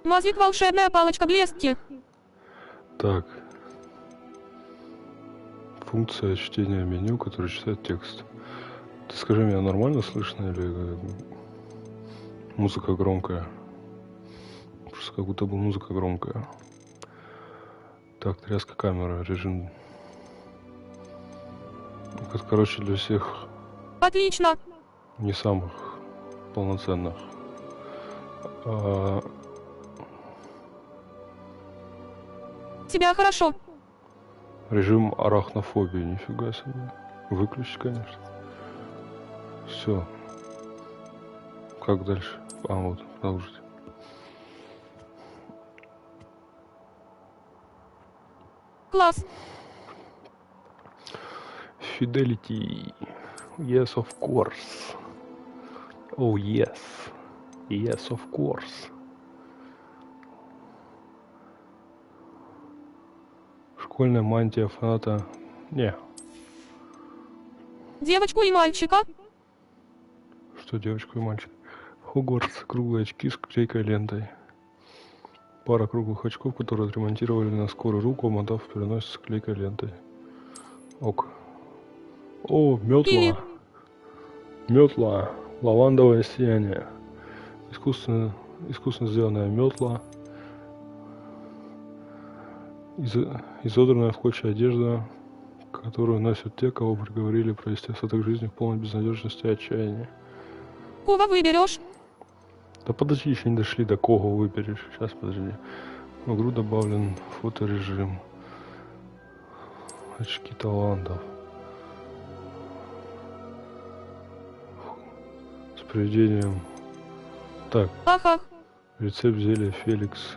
Мазик, волшебная палочка блестки. Так. Функция чтения меню, которая читает текст. Ты скажи, меня нормально слышно или музыка громкая? Просто как будто бы музыка громкая. Так, тряска камеры, режим. Это, короче, для всех Отлично. не самых полноценных. Тебя хорошо. Режим арахнофобии, нифига себе. Выключить, конечно. Все. Как дальше? А, вот, продолжить. Класс. Fidelity. Yes, of course. Oh, yes. Yes, of course. Школьная мантия фаната. Не. Девочку и мальчика. Что девочку и мальчик? Хогвартс. Круглые очки с клейкой лентой. Пара круглых очков, которые отремонтировали на скорую руку, обмотав переносицу с клейкой лентой. Ок. О, метла. Метла. Лавандовое сияние. Искусственно сделанная метла. Изодранная в клочья одежда, которую носят те, кого приговорили провести остаток жизни в полной безнадежности и отчаянии. Кого выберешь? Да подожди, еще не дошли до кого выберешь. Сейчас, подожди. В игру добавлен фоторежим. Очки талантов. С приведением. Так. Ага. Рецепт зелья Феликс.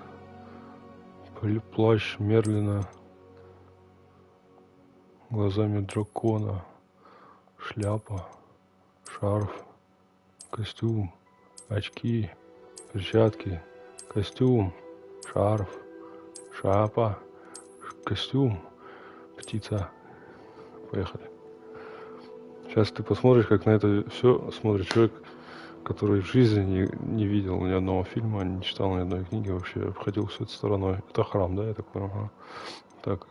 Плащ Мерлина. Глазами дракона. Шляпа. Шарф. Костюм. Очки. Перчатки. Костюм. Шарф. Шапа. Костюм. Птица. Поехали. Сейчас ты посмотришь, как на это все смотрит человек, который в жизни не видел ни одного фильма, не читал ни одной книги, вообще обходил все это стороной. Это храм, да, я так понял? Ага. Так.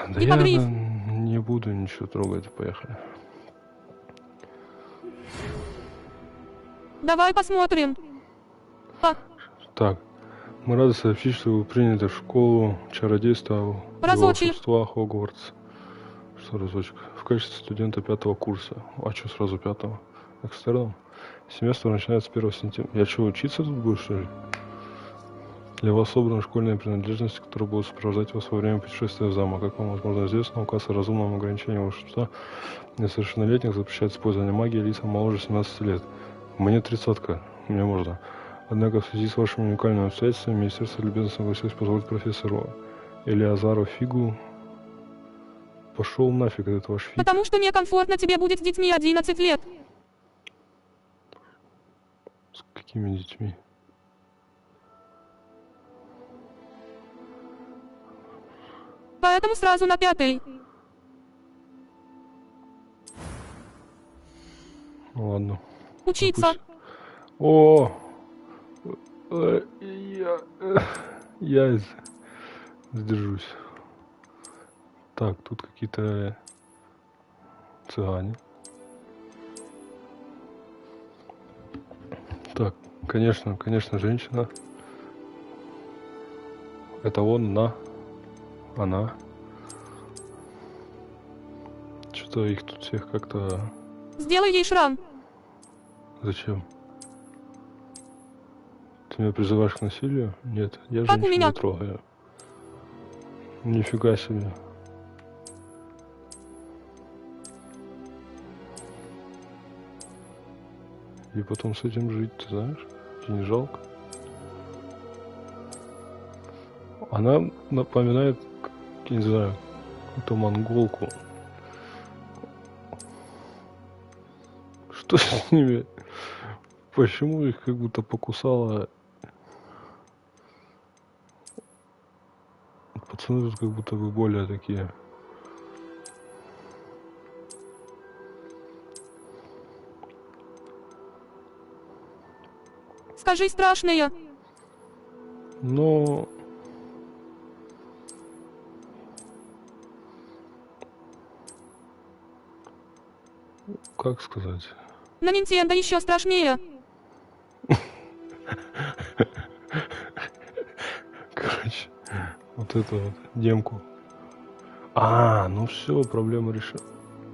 Да я не буду ничего трогать, поехали. Давай посмотрим. Так. Мы рады сообщить, что вы приняты в школу чародейства и волшебства Хогвартс. Что разочек? В качестве студента 5-го курса. А что сразу 5-го? Экстерном? Семестр начинается с 1 сентября. Я что, учиться тут буду, что ли? Для вас собраны школьные принадлежности, которые будут сопровождать вас во время путешествия в замок. Как вам, возможно, известно, указ о разумном ограничении волшебства несовершеннолетних запрещает использование магии лицам моложе 17 лет. Мне 30-ка, мне можно. Однако в связи с вашими уникальными обстоятельствами Министерство любезно согласилось позволить профессору Элиазару Фигу. Пошел нафиг этот ваш Фиг. Потому что некомфортно тебе будет с детьми 11 лет. С какими детьми? Поэтому сразу на 5-й. Ладно. Учиться. О! Я сдержусь. Так, тут какие-то цыгане. Так, конечно, женщина. Это она. Что-то их тут всех как-то... Сделай ей шрам. Зачем? Ты меня призываешь к насилию? Нет, я как женщину не трогаю. Нифига себе. И потом с этим жить, ты знаешь? Тебе не жалко? Она напоминает, я не знаю, какую-то монголку. Что с ними? Почему их как будто покусала? Пацаны тут как будто бы более такие. Скажи страшные. Но... Как сказать? На Nintendo еще страшнее. Короче, вот эту вот демку. Ну все, проблема решена.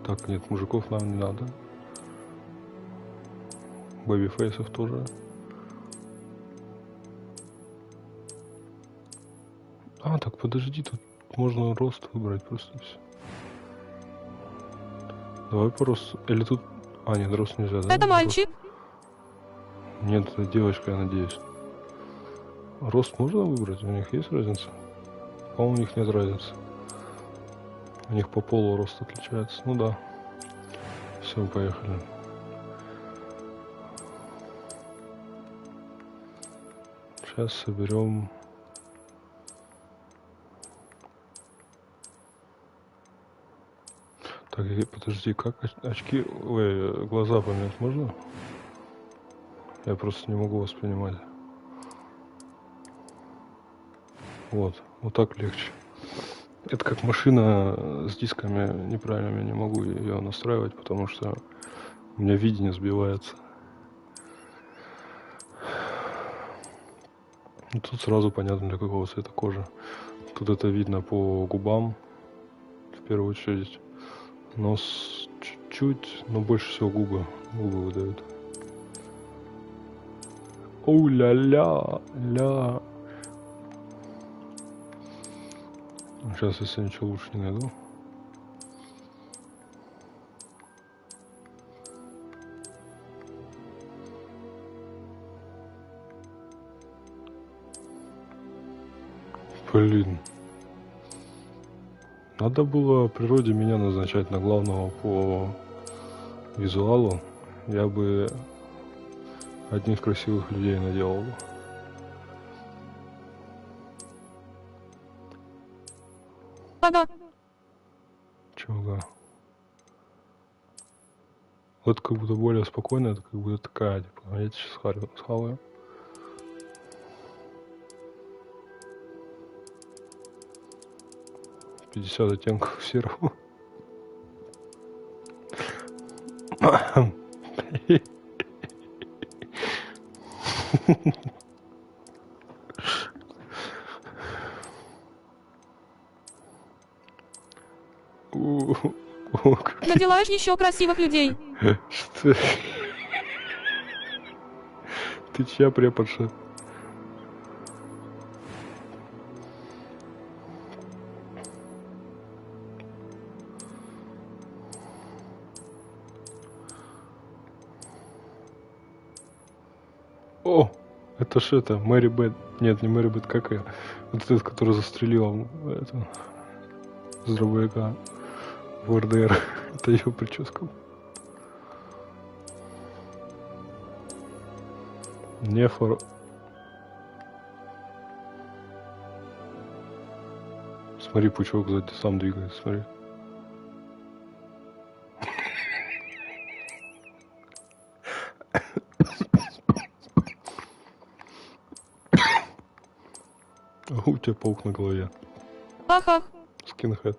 Так, нет, мужиков нам не надо. Бэби-фейсов тоже. Так подожди, тут можно рост выбрать просто все. Давай по росту. Или тут... нет, рост нельзя, да? Это мальчик. Нет, это девочка, я надеюсь. Рост можно выбрать? У них есть разница? По-моему, у них нет разницы. У них по полу рост отличается. Ну да. Все, поехали. Сейчас соберем... Так, подожди, как очки... глаза поменять можно? Я просто не могу воспринимать. Вот так легче. Это как машина с дисками неправильными, не могу ее настраивать, потому что у меня видение сбивается. Тут сразу понятно, для какого цвета кожи. Тут это видно по губам, в первую очередь. Нос чуть-чуть, но больше всего губы выдают. Оу-ля-ля-ля. Сейчас, если ничего лучше не найду. Блин. Надо было природе меня назначать на главного по визуалу. Я бы одних красивых людей наделал бы. Ага. Чего? Вот как будто более спокойно, это как будто такая, типа, я сейчас схаваю. «50 оттенков серого». Наделаешь еще красивых людей. Что? Ты чья преподша? Это ж это, Мэри Бет. Нет, не Мэри Бет, как я. Вот этот, который застрелил это, с дробовика в РДР. Это ее прическа. Нефор. Смотри, пучок сзади сам двигается, смотри. У тебя паук на голове. Ага. Скинхед.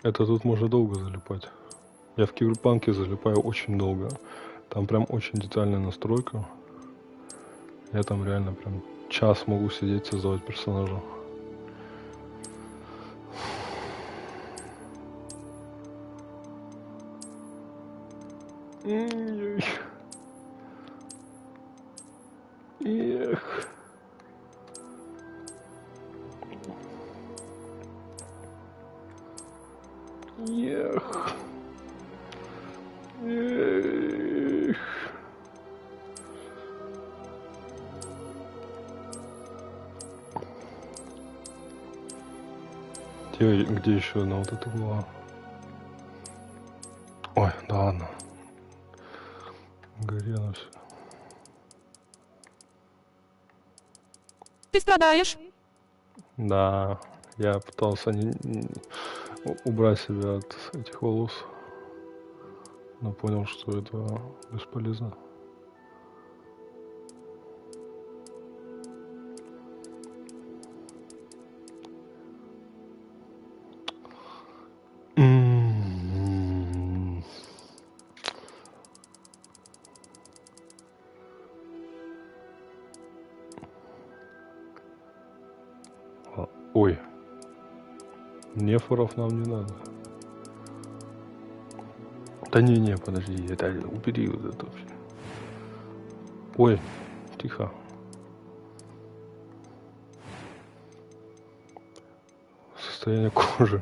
Это тут можно долго залипать. Я в Киберпанке залипаю очень долго. Там прям очень детальная настройка. Я там реально прям час могу сидеть, создавать персонажа. Эх. Эх. Эх. Где еще одна вот эта была? Ой, да ладно. Горело все. Ты страдаешь? Да, я пытался убрать себя от этих волос, но понял, что это бесполезно. Ой, нефоров нам не надо. Да не, подожди, это убери вот это вообще. Ой, тихо. Состояние кожи.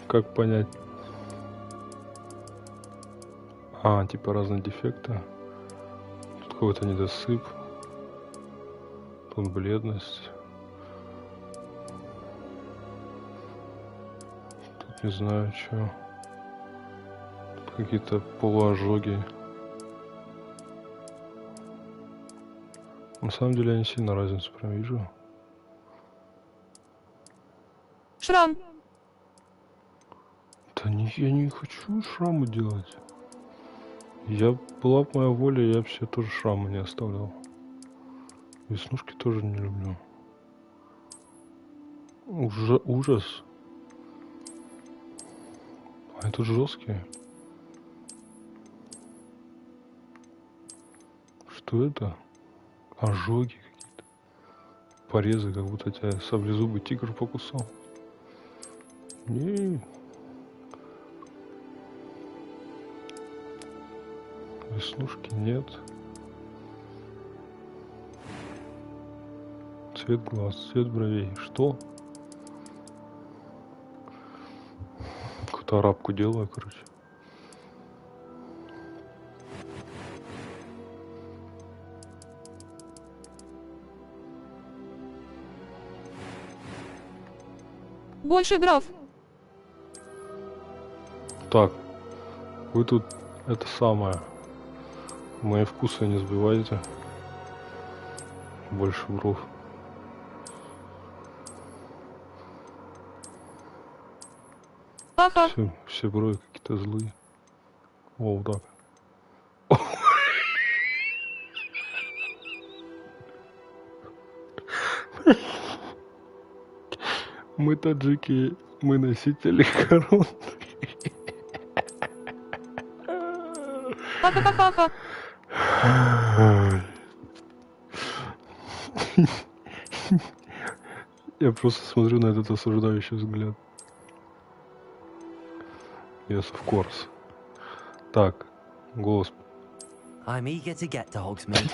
Как понять? Типа разные дефекты. Тут какой-то недосып. Тут бледность. Тут не знаю что. Какие-то полуожоги. На самом деле я не сильно разницу прям вижу. Шрам. Да не, я не хочу шрамы делать. Была бы моя воля, я бы себе тоже шрамы не оставлял. Веснушки тоже не люблю. Ужас. Они тут жесткие. Что это? Ожоги какие-то. Порезы, как будто тебя саблезубый тигр покусал. Не. Веснушки нет. Цвет глаз, цвет бровей. Что? Какую-то арабку делаю, короче. Больше граф. Так, вы тут это самое. Мои вкусы не сбиваете. Больше бров. Ага. Все брови какие-то злые. О, так. Мы таджики, мы носители корон. Ха-ха-ха-ха. Я просто смотрю на этот осуждающий взгляд. Yes, of course. Так, голос. I'm eager to get to Hogsmeade.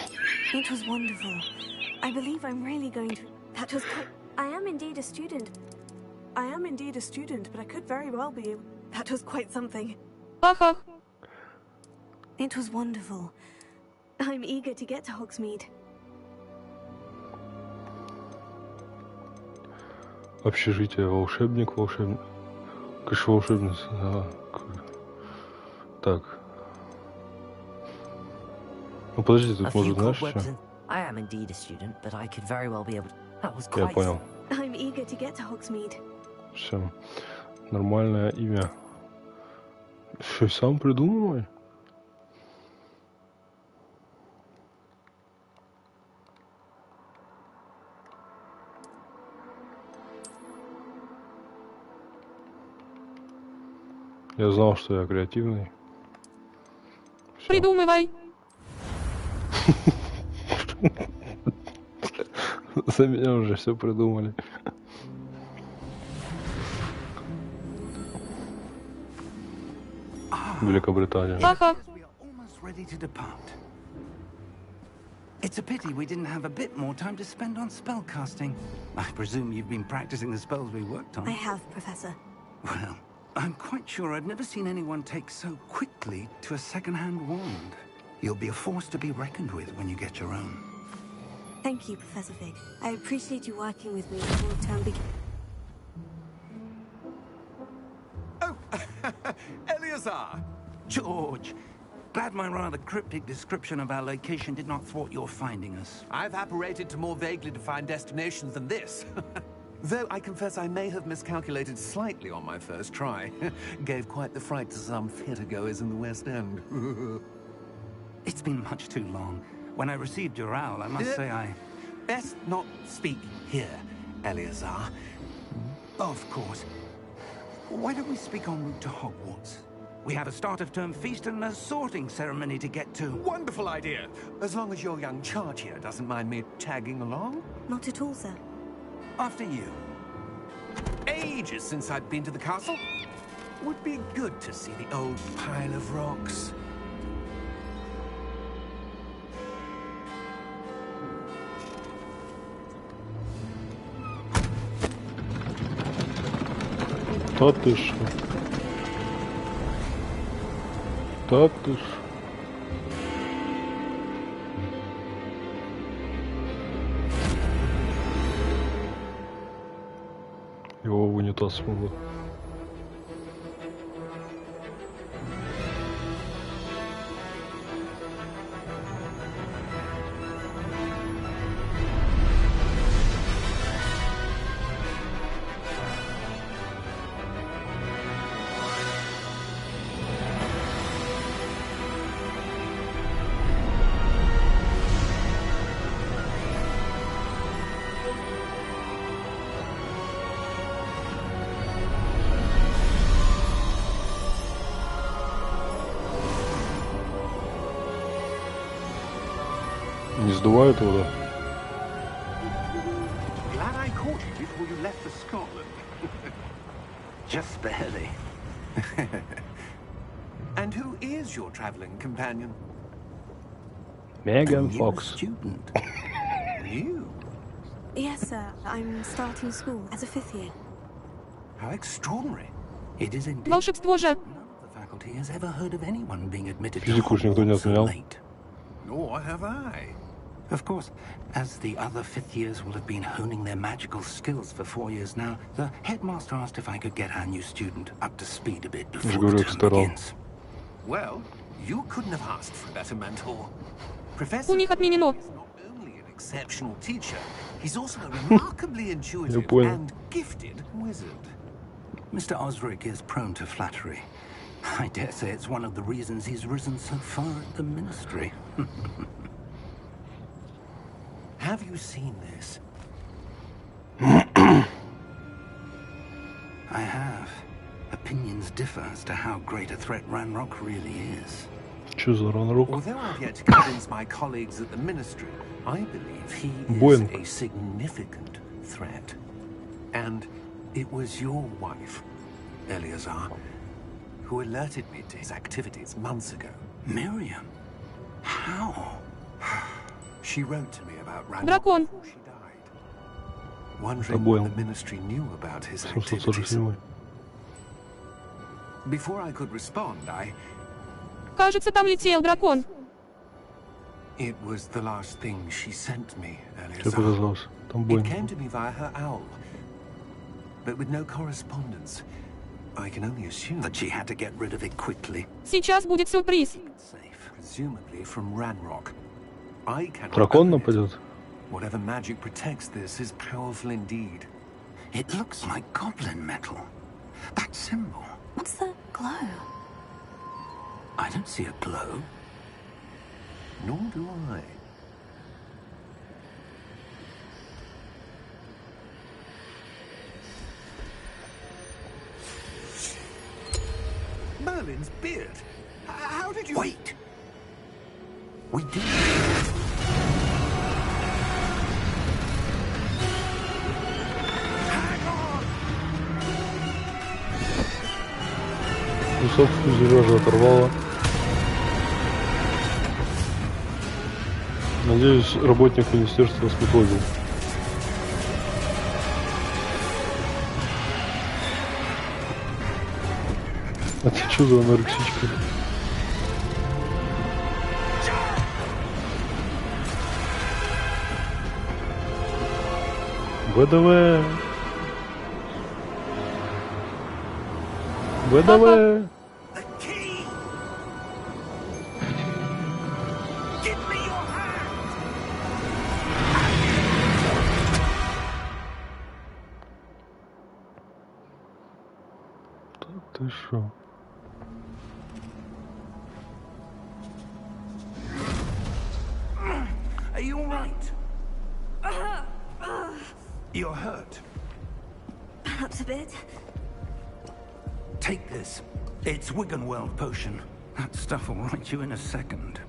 It was wonderful. I believe I'm really going to... That was quite... I am indeed a student. But I could very well be... That was quite something. Ага. It was wonderful. I'm eager to get to Hogsmeade. Общежитие, волшебник. Конечно, волшебница, да. Так. Ну подожди, тут может, знаешь, что? I am indeed a student, but I could very well be able to... That was Я quite... понял. I'm eager to get to Hogsmeade. Все. Нормальное имя. Что, сам придумывай? Я знал, что я креативный. Всё. Придумывай. За меня уже все придумали. Великобритания. Ага. We are almost ready to depart. It's a pity we didn't have a bit more time to spend on spellcasting. I presume you've been practicing the spells we worked on. I have, Professor. Well, I'm quite sure I've never seen anyone take so quickly to a second-hand wand. You'll be a force to be reckoned with when you get your own. Thank you, Professor Fig. I appreciate you working with me before term begins. Eleazar! George, glad my rather cryptic description of our location did not thwart your finding us. I've apparated to more vaguely defined destinations than this. Though I confess I may have miscalculated slightly on my first try. Gave quite the fright to some theatre-goers in the West End. It's been much too long. When I received your owl, I must say I... Best not speak here, Eleazar. Of course. Why don't we speak en route to Hogwarts? We have a start-of-term feast and a sorting ceremony to get to. Wonderful idea! As long as your young charge here doesn't mind me tagging along. Not at all, sir. After you. Ages since I'd been to the castle. Would be good to see the old pile of rocks. Да ты шо? Да ты шо? Его в унитаз смыло. Не сдувает его, да? Glad I caught you before you left for Scotland. Just barely. And who is your traveling companion? Меган New Фокс. student. You? Yes, sir. I'm starting school as a 5th year. How extraordinary. It is indeed. Волшебство же. None of the faculty has ever heard of anyone being admitted to Физику уж никто не Hogwarts so отменял. late. Nor have I. Of course, as the other fifth years will have been honing their magical skills for 4 years now, the headmaster asked if I could get our new student up to speed a bit before говорю, the term старал. begins. Well, you couldn't have asked for a better mentor. Professor У них отменено. is not only an exceptional teacher, he's also a remarkably intuitive понял. and gifted wizard. Mr. Osric is prone to flattery. I dare say it's one of the reasons he's risen so far at the ministry. Have you seen this? I have. Opinions differ as to how great a threat Ranrock really is. Чё за ранрук? Although I've yet to convince my colleagues at the ministry, I believe he is Boing. a significant threat. And it was your wife, Eleazar, who alerted me to his activities months ago. Miriam? How? She wrote to me about Ranrock Дракон. before she died, wondering Boing. what the ministry knew about his activities. 747. Before I could respond, Кажется, там летел дракон. it was the last thing she sent me, Тебе Eleazar. показалось. Там It Боинг. came to me via her owl, but with no correspondence. I can only assume That she had to get rid of it quickly. Сейчас будет сюрприз. Safe. presumably from Ranrock. I cannot Дракон open it. нападет. Whatever magic protects this is powerful indeed. It looks like goblin metal. That symbol. What's the glow? I don't see a glow. Nor do I. Merlin's beard. How did you... Wait! We did. Hang on! Кусок фюзеляжа оторвало. Надеюсь, работник министерства смытозил. А ты что за анорексичка? ВДВ! ВДВ! The key! шо? Are you all right? You're hurt. Perhaps a bit. Take this. It's Wiggenweld potion. That stuff will right you in a second.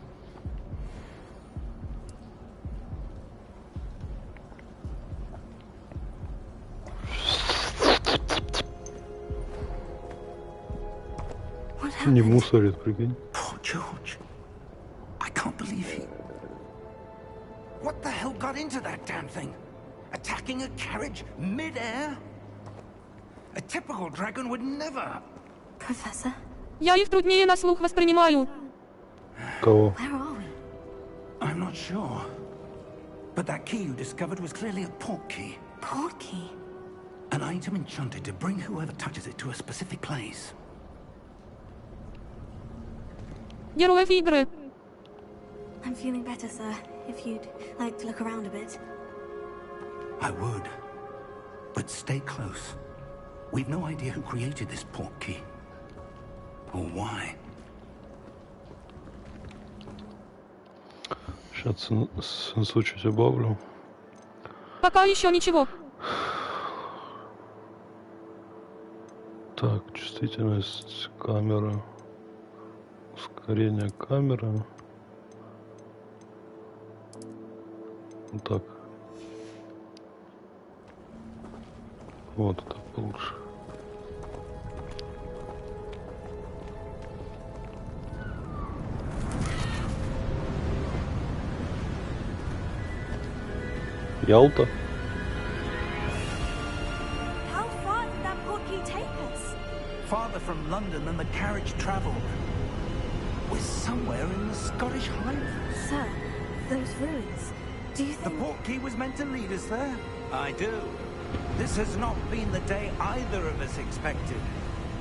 What Не happened? мусорит, прикинь. Poor George. I can't believe he... What the hell got into that damn thing? Attacking a carriage mid-air? A typical dragon would never... Professor, Я их труднее на слух воспринимаю. Кого? where are we? I'm not sure. But that key you discovered was clearly a port key. Port key. An item enchanted to bring whoever touches it to a specific place. Героев игры. I'm feeling better, sir. If you'd like to look around a bit. I would. But stay close. We've no idea who created this port key. Or why. Сейчас сенсу чуть убавлю. Пока еще ничего. Так, чувствительность камеры. Ускорение камеры. Вот так. Вот это получше. Ялта? How far did that port key take us? Farther from London than the carriage traveled. We're somewhere in the Scottish Highlands. Sir, those ruins. Do you The think... port key was meant to lead us there? I do. This has not been the day either of us expected.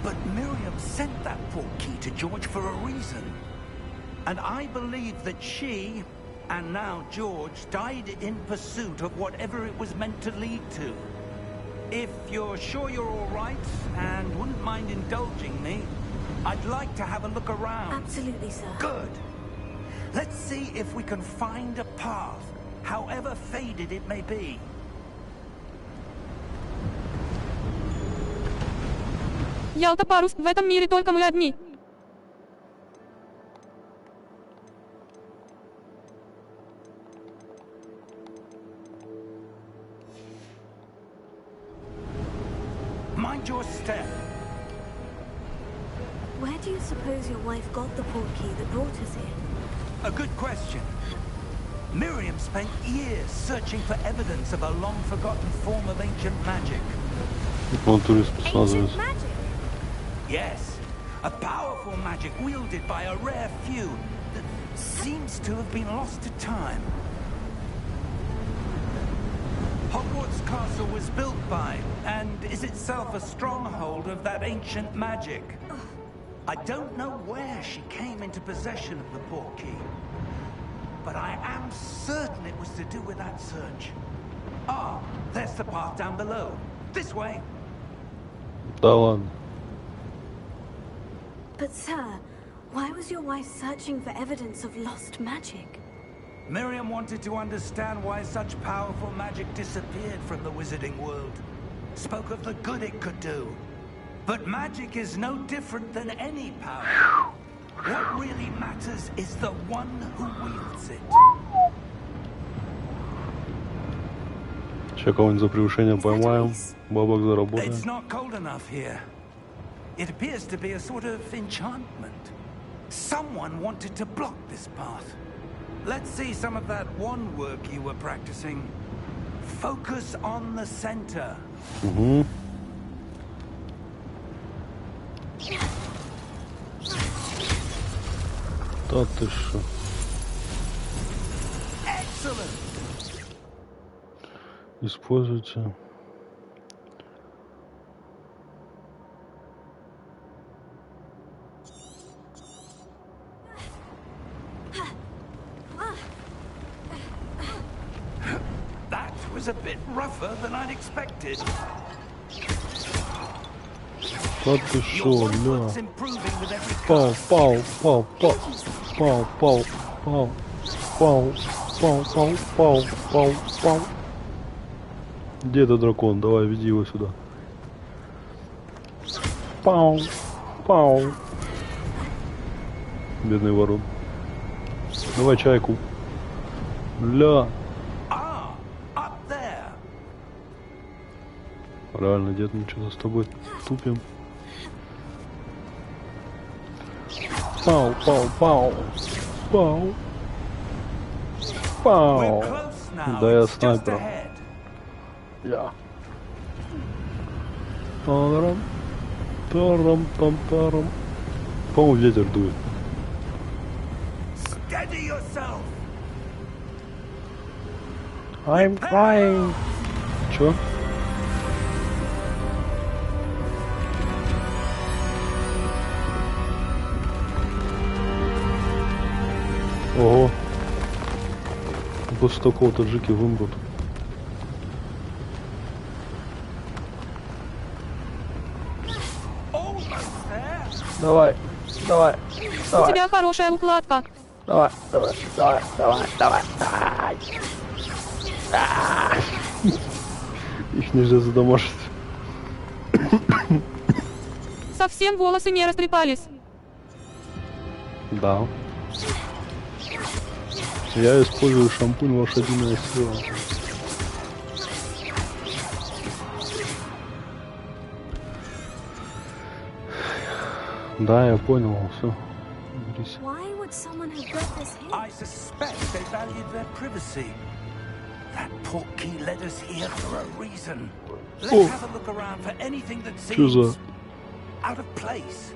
But Miriam sent that port key to George for a reason. And I believe that she, and now George, died in pursuit of whatever it was meant to lead to. If you're sure you're all right, and wouldn't mind indulging me, I'd like to have a look around. Absolutely, sir. Good. Let's see if we can find a path, however faded it may be. Ялта парус, в этом мире только мы одни. Mind your step. Where do you suppose your wife got the port key that brought us here? A good question. Miriam spent years searching for evidence of a long-forgotten form of ancient magic. Он турист Ancient спецназовец. magic! Yes, a powerful magic wielded by a rare few that seems to have been lost to time. Hogwarts Castle was built by, and is itself a stronghold of that ancient magic. I don't know where she came into possession of the port key, but I am certain it was to do with that search. Ah, there's the path down below. This way. Да ладно. But sir, why was your wife searching for evidence of lost magic? Miriam wanted to understand why such powerful magic disappeared from the wizarding world. Spoke of the good it could do. But magic is no different than any power. What really matters is the one who wields it. Сейчас кого-нибудь за превышение поймаем. Бабок заработаем. It's not cold enough here. It appears to be a sort of enchantment. Someone wanted to block this path. Let's see some of that wand work you were practicing. Focus on the center. Угу. Да ты шо? Excellent. Используйте. That was a bit rougher than I'd expected. Да ты шо, ля. Пау, пау, пау, пау, пау, пау, пау, пау, пау, пау, пау, пау, пау. Где этот дракон? Давай, веди его сюда. Пау, пау. Бедный ворон. Давай чайку. Ля. Реально, дед, мы что-то с тобой тупим. Пау, пау, пау. Пау. Пау. Да я снайпер. Я. Тарам. Тарам, там, тарам. По-моему, ветер дует. I'm crying. Чё? Ого. После такого таджики вымрут. Давай, давай, давай. У тебя хорошая укладка. Давай, давай, давай, давай, давай, давай. Их нельзя задамажить. Совсем волосы не растрепались. Да. Я использую шампунь лошадиная сила. Да, я понял, все. Why would someone have built this here? I suspect they valued their privacy. That portkey led us here for a reason. Let's have a look around for anything that seems out of place.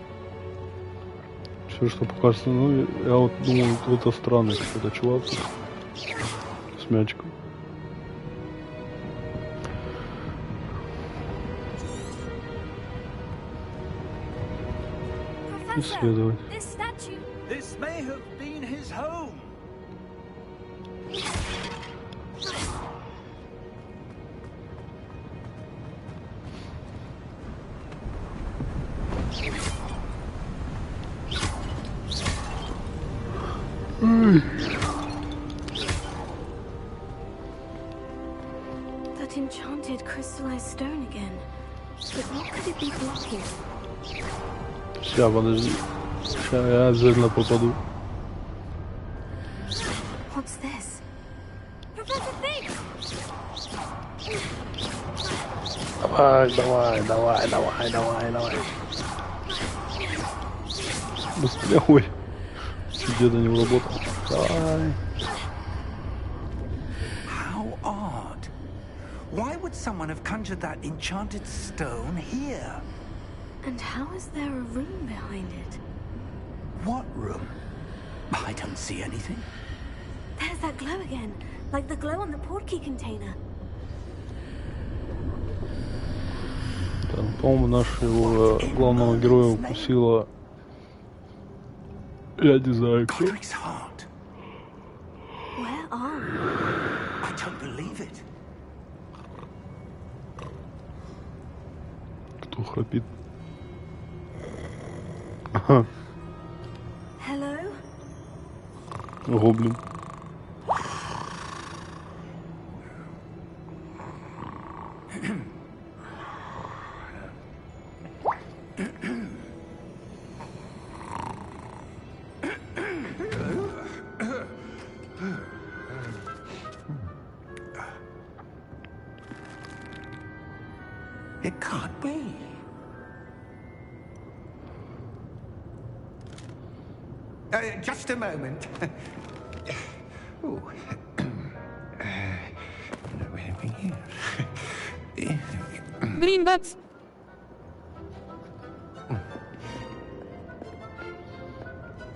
Все, что покажется, ну, я вот думаю, это странный какой-то чувак с мячиком. Исследовать. This may have been his home. That enchanted crystallized stone again. But what could it be blocking? Сейчас, подожди. Сейчас я обязательно попаду. What's this? Professor Fig! Давай, давай, давай, давай, давай, давай. Быстрее, ой. Чуть деда не уработал. Давай. How odd. Why would someone have conjured that enchanted stone here? And how is there a room behind it? What room? I don't see anything. There's that glow again, like the glow on the portkey container. Там, по-моему, нашего главного героя укусила. Я не знаю кто. Godric's heart. Where are we? I don't believe it. Кто храпит? Hello? Гоблин. It can't be. Just a moment. Oh. Гринготс.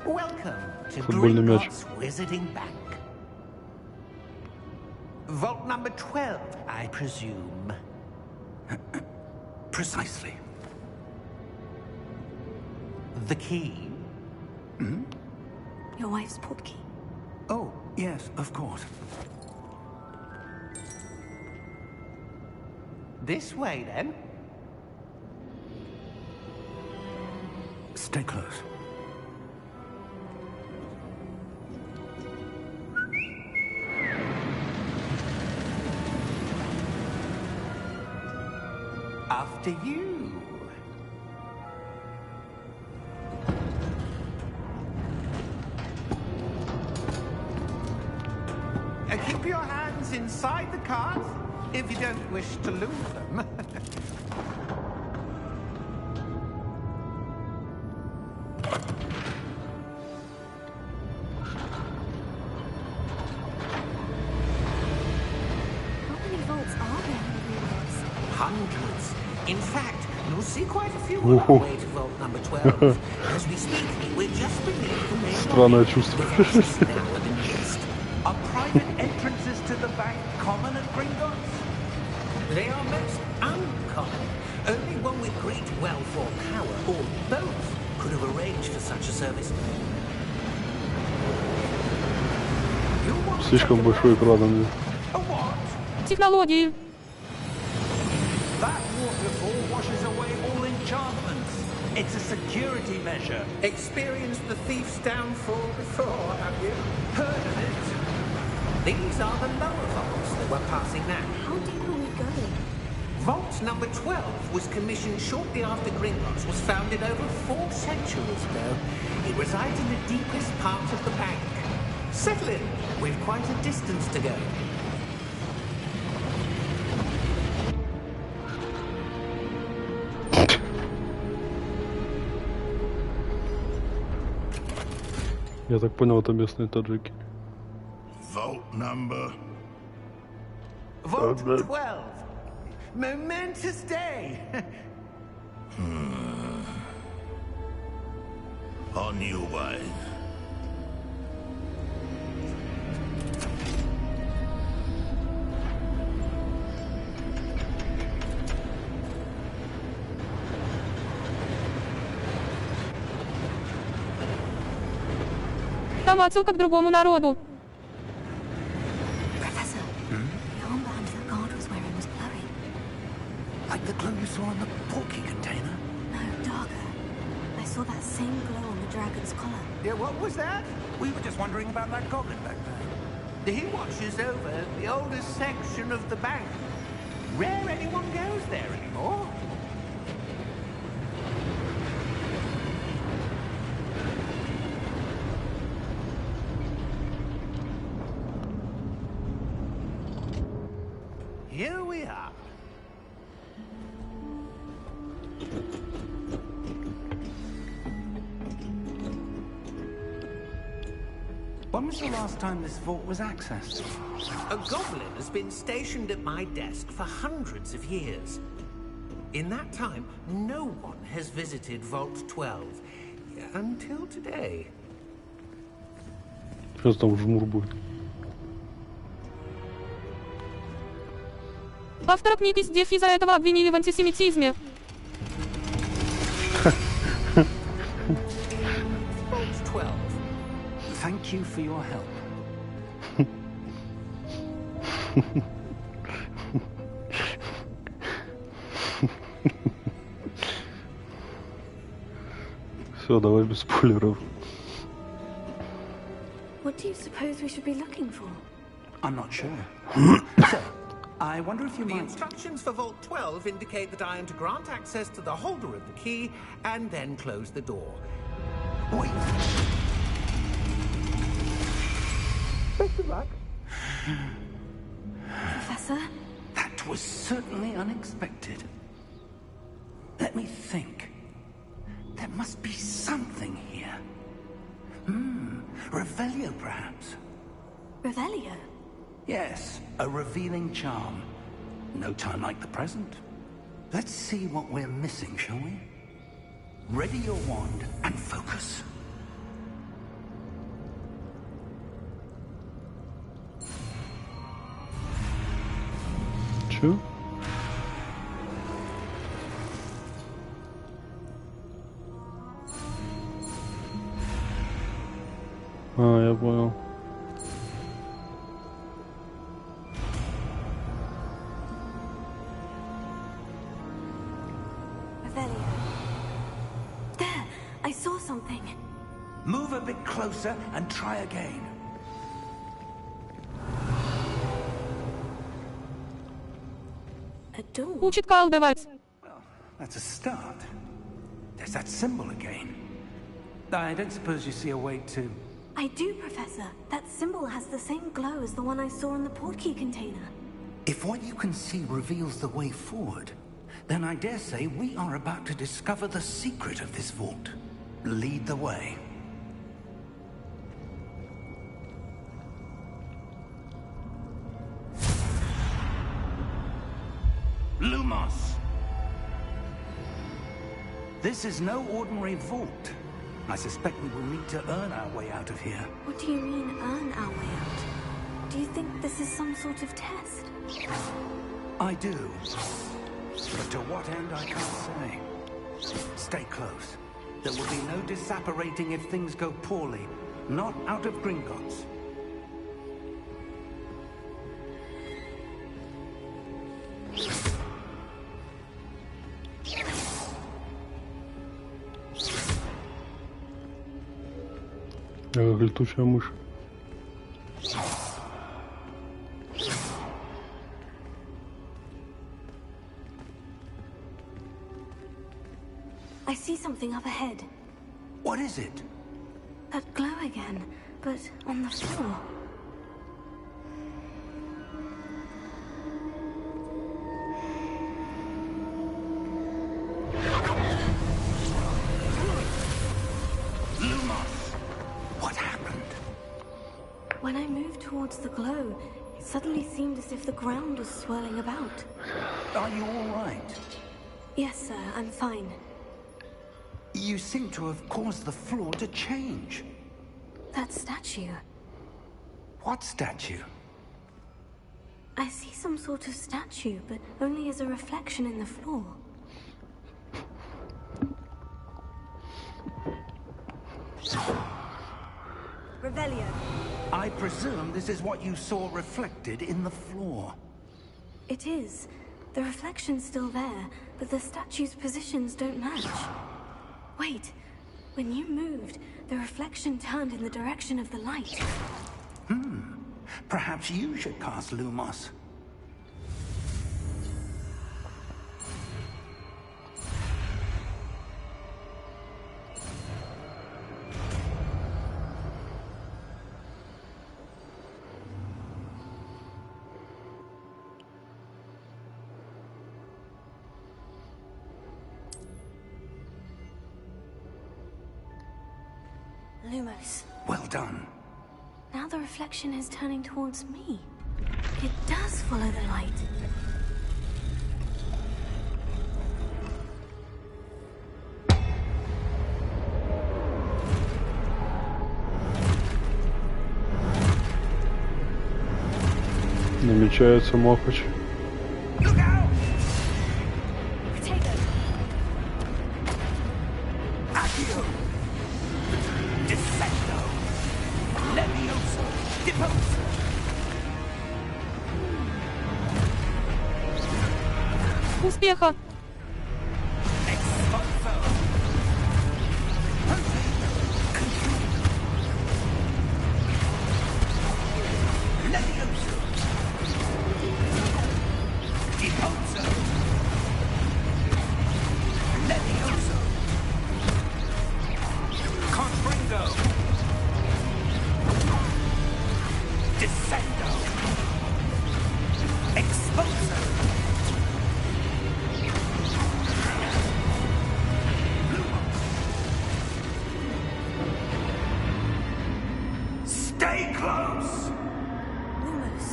Welcome to Футбольный мяч. Gringotts Wizarding Bank. Vault number 12, I presume. Precisely. The key? Your wife's portkey. Oh, yes, of course. This way, then. Stay close. After you. Keep your hands inside the cart if you don't wish to lose them. How many vaults are there in Gringotts? Hundreds. In fact, you'll see quite a few on our way to vault number 12. As we speak, we're just beneath the main Странное lobby. чувство. With access now within the east. Are private entrances to the bank common at Gringotts? They are most uncommon. Only one with great wealth or power, or both, could have arranged for such a service. Слишком большой экран. A what? Технологии. That waterfall washes away all enchantments. It's a security measure. Experienced the thief's downfall before, have you? Heard of it? These are the lower vaults that we're passing now. How deep are we going? Vault number 12 was commissioned shortly after Gringotts was founded over 4 centuries ago. It resides in the deepest part of the bank. Settle in. We've quite a distance to go. Я так понял, это местные таджики. Vault number. Vault 12. Momentous day. On your way. Там отсылка к другому народу. Professor, the armband that guard was wearing was glowing. Like the glow you saw in the porky container? No, darker. I saw that same glow on the dragon's collar. Yeah, what was that? We were just wondering about that goblin back there. He watches over the oldest section of the bank. Rare anyone goes there anymore. Here we are. When was the last time this vault was accessed? A goblin has been stationed at my desk for hundreds of years. In that time, no one has visited Vault 12. Until today. Сейчас там жмур будет. Автора книги с Дефи за этого обвинили в антисемитизме. Vault 12. Thank you for your help. Все, давай без спойлеров. What do you suppose we should be looking for? I'm not sure. So, I wonder if you The might... instructions for Vault 12 indicate that I am to grant access to the holder of the key and then close the door. Wait. Best of luck. Professor? That was certainly unexpected. Let me think. There must be something here. Revelio, perhaps? Revelio? Yes, a revealing charm. No time like the present. Let's see what we're missing, shall we? Ready your wand and focus. Че? А, я понял. Revelio. There! I saw closer and try again. A door. Учит Ка убивать. Well, that's a start. There's that symbol again. I don't suppose you see a way to... I do, Professor. That symbol has the same glow as the one I saw in the portkey container. If what you can see reveals the way forward, then I dare say we are about to discover the secret of this vault. Lead the way. Lumos! This is no ordinary vault. I suspect we will need to earn our way out of here. What do you mean, earn our way out? Do you think this is some sort of test? I do. But to what end, I can't say. Stay close. There will be no disapparating if things go poorly. Not out of Gringotts. Как летучая мышь. I see something up ahead. What is it? That glow again, but on the floor. Lumos! What happened? When I moved towards the glow, it suddenly seemed as if the ground was swirling about. Are you all right? Yes, sir, I'm fine. You seem to have caused the floor to change. That statue. What statue? I see some sort of statue, but only as a reflection in the floor. Revelio. I presume this is what you saw reflected in the floor. It is. The reflection's still there, but the statue's positions don't match. Wait. When you moved, the reflection turned in the direction of the light. Perhaps you should cast Lumos. Lumos. Well done. Now the reflection is turning towards me. It does follow the light. Намечается Мохач. Look out! Potato. Accio! Descendo! Levioso! Deposo! Успеха! Expulso! Levioso! Deposo! Levioso! Confringo! Descendo! Expulso! Stay close! Lumos.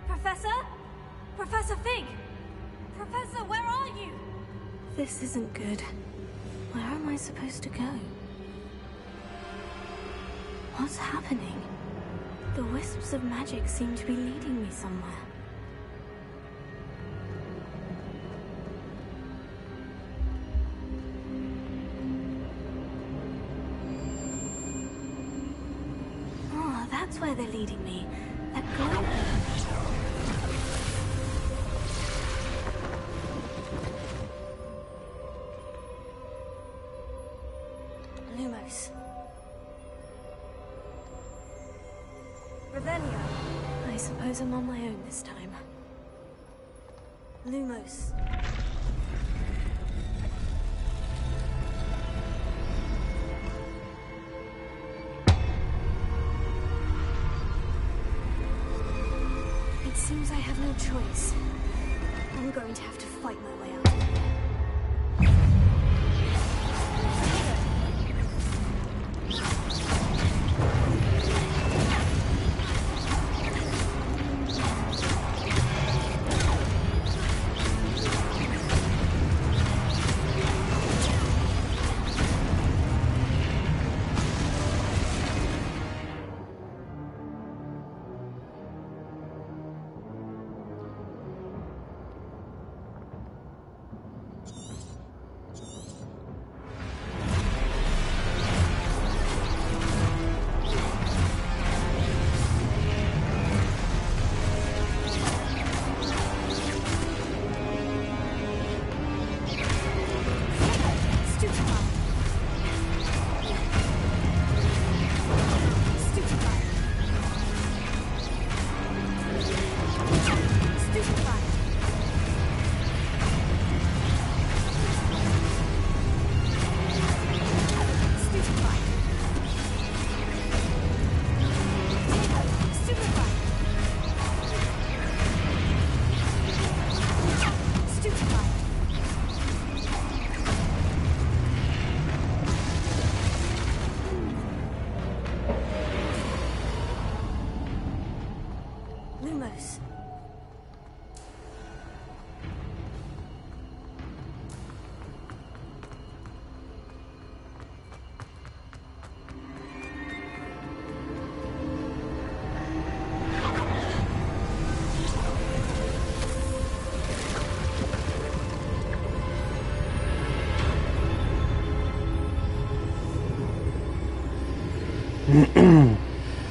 Professor? Professor Fig! Professor, where are you? This isn't good. Where am I supposed to go? What's happening? The wisps of magic seem to be leading me somewhere. Oh, that's where they're leading me. That glow. Revelio. I suppose I'm on my own this time. Lumos. It seems I have no choice. I'm going to have to fight my way out. Lumos.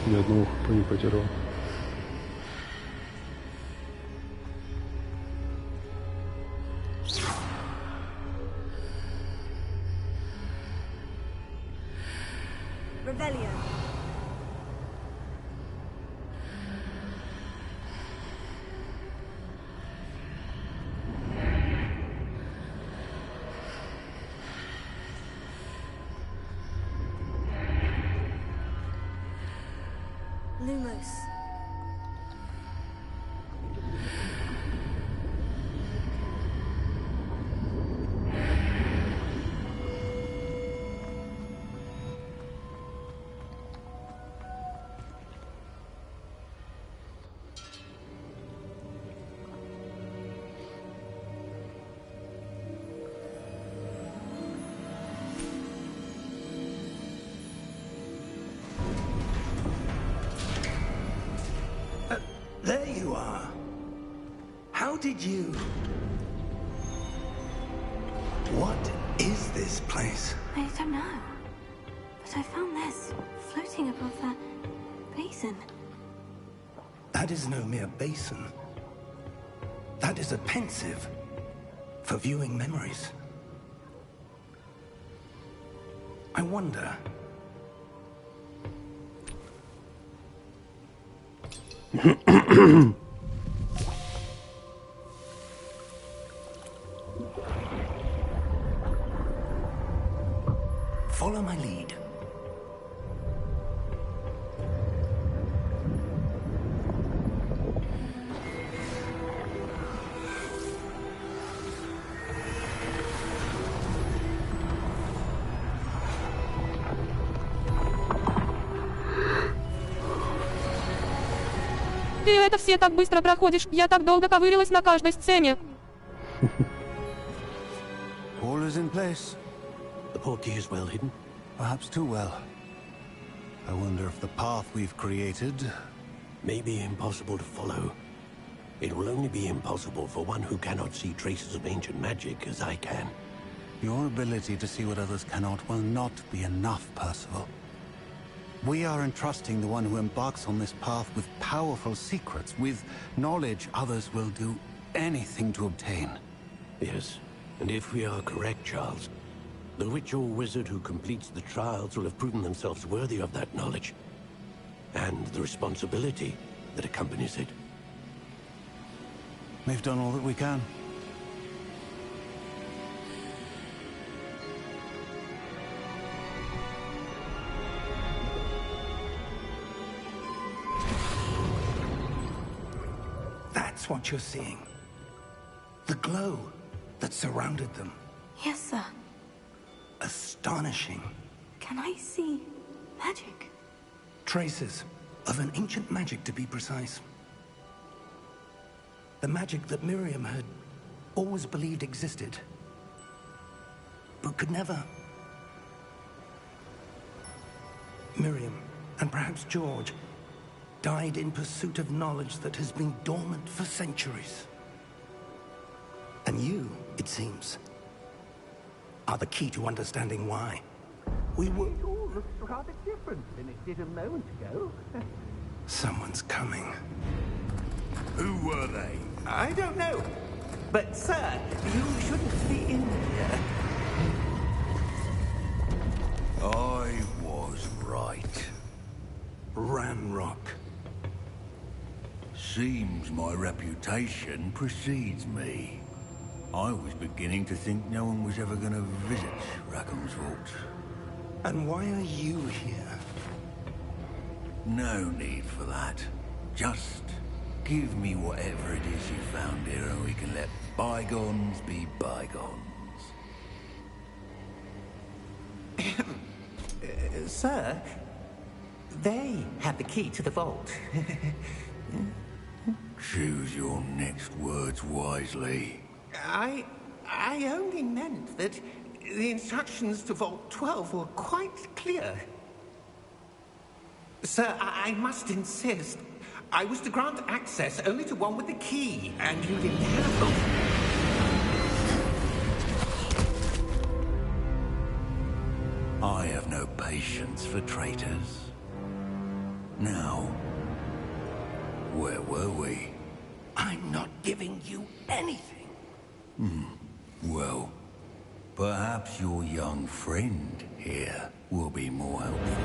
Ни одного хп не потерял. Revelio. Lumos. There you are. How did you... What is this place? I don't know. But I found this floating above that basin. That is no mere basin. That is a pensive for viewing memories. I wonder... Follow my lead. Ты это все так быстро проходишь, я так долго ковырилась на каждой сцене. All is in place. The portkey is well hidden. Perhaps too well. I wonder if the path we've created... May be impossible to follow. It will only be impossible for one who cannot see traces of ancient magic as I can. Your ability to see what others cannot will not be enough, Percival. We are entrusting the one who embarks on this path with powerful secrets, with knowledge others will do anything to obtain. Yes, and if we are correct, Charles, the witch or wizard who completes the trials will have proven themselves worthy of that knowledge. and the responsibility that accompanies it. We've done all that we can. That's what you're seeing. The glow that surrounded them. Yes, sir. Astonishing. Can I see magic? Traces of an ancient magic, to be precise. The magic that Miriam had always believed existed, but could never. Miriam, and perhaps George, died in pursuit of knowledge that has been dormant for centuries. And you, it seems, are the key to understanding why. It all looks rather different than it did a moment ago. Someone's coming. Who were they? I don't know. But, sir, you shouldn't be in here. I was right. Ranrock. Seems my reputation precedes me. I was beginning to think no one was ever going to visit Rackham's Vault. And why are you here? No need for that. Just give me whatever it is you found here and we can let bygones be bygones. Sir, they have the key to the vault. Choose your next words wisely. I only meant that the instructions to Vault 12 were quite clear. Sir, I must insist. I was to grant access only to one with the key, and you didn't have them. I have no patience for traitors. Now, where were we? I'm not giving you anything. Well, perhaps your young friend here will be more helpful.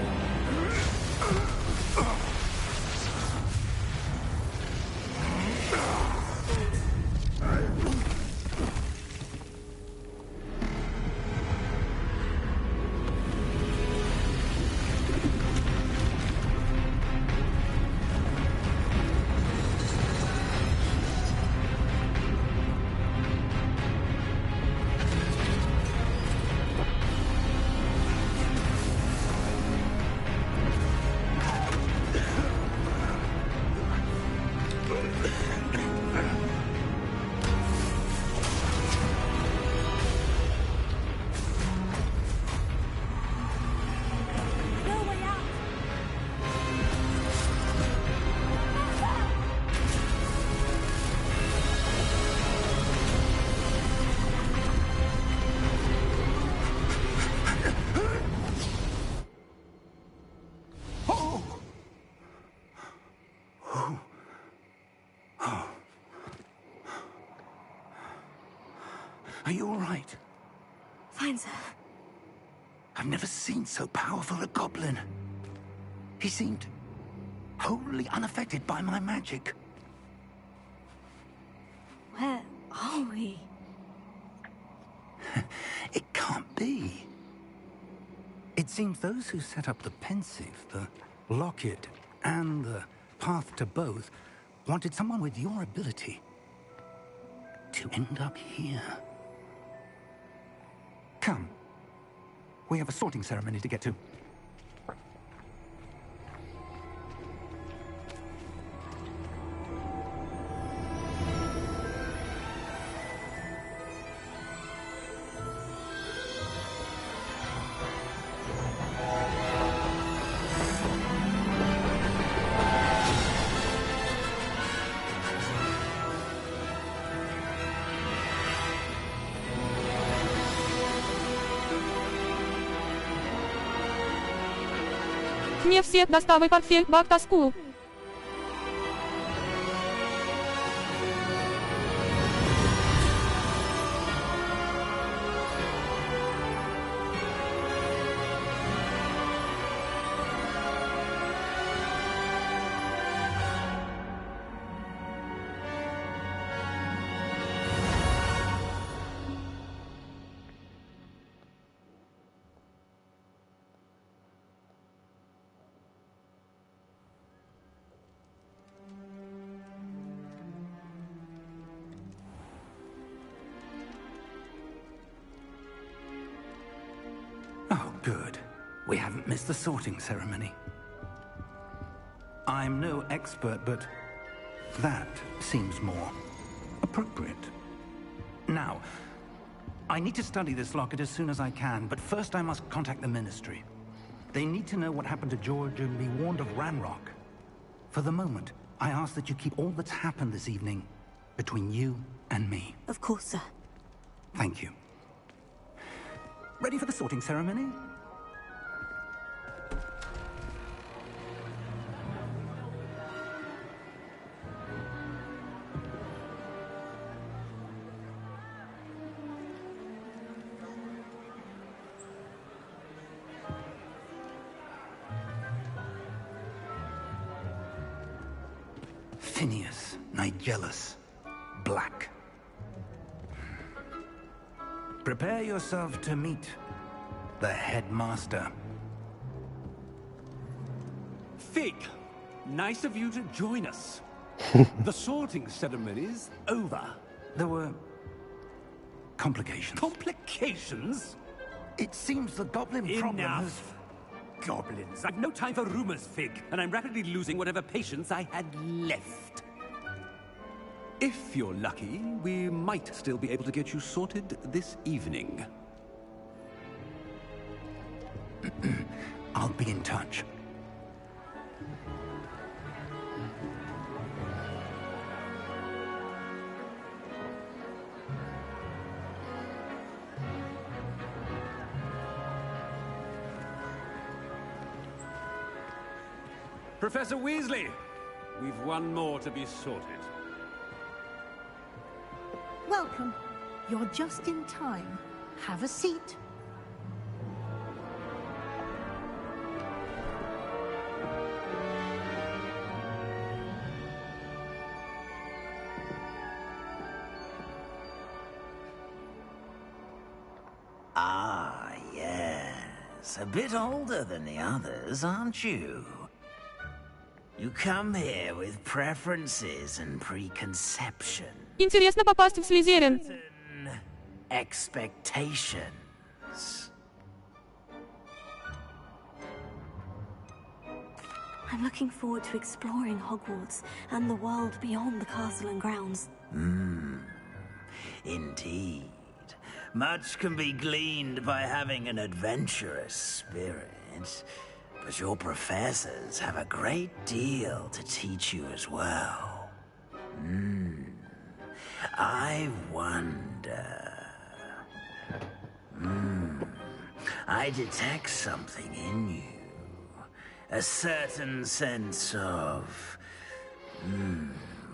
Are you all right? Fine, sir. I've never seen so powerful a goblin. He seemed wholly unaffected by my magic. Where are we? It can't be. It seems those who set up the Pensieve, the Locket, and the Path to Both wanted someone with your ability to end up here. Come. We have a sorting ceremony to get to. Не все доставай портфель, Бактаску. Good. We haven't missed the sorting ceremony. I'm no expert, but that seems more appropriate. Now, I need to study this locket as soon as I can, but first I must contact the Ministry. They need to know what happened to George and be warned of Ranrock. For the moment, I ask that you keep all that's happened this evening between you and me. Of course, sir. Thank you. Ready for the sorting ceremony? Phineas, Nigellus, Black. Prepare yourself to meet the headmaster. Fig, nice of you to join us. The sorting ceremony's over. There were complications. Complications? It seems the goblin problem has... Enough. Goblins. I've no time for rumors, Fig, and I'm rapidly losing whatever patience I had left. If you're lucky, we might still be able to get you sorted this evening. I'll be in touch. Professor Weasley, we've one more to be sorted. Welcome. You're just in time. Have a seat. Ah, yes. A bit older than the others, aren't you? You come here with preferences and preconceptions. Интересно попасть в Слизерин. Expectations. I'm looking forward to exploring Hogwarts and the world beyond the castle and grounds. Indeed. Much can be gleaned by having an adventurous spirit. But your professors have a great deal to teach you as well. I wonder... I detect something in you. A certain sense of...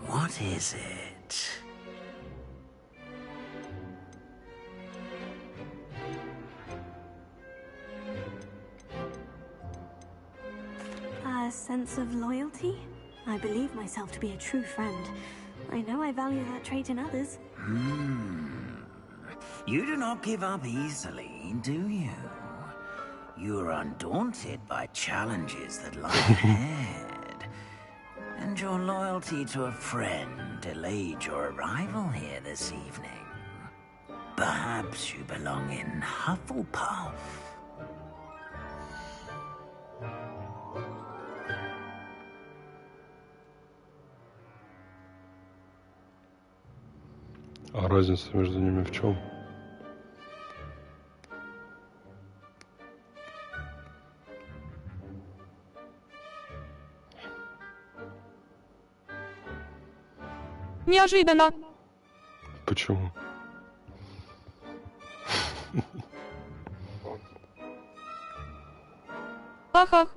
what is it? A sense of loyalty? I believe myself to be a true friend. I know I value that trait in others. You do not give up easily, do you? You are undaunted by challenges that lie ahead. And your loyalty to a friend delayed your arrival here this evening. Perhaps you belong in Hufflepuff. А разница между ними в чем? Неожиданно. Почему? Ах.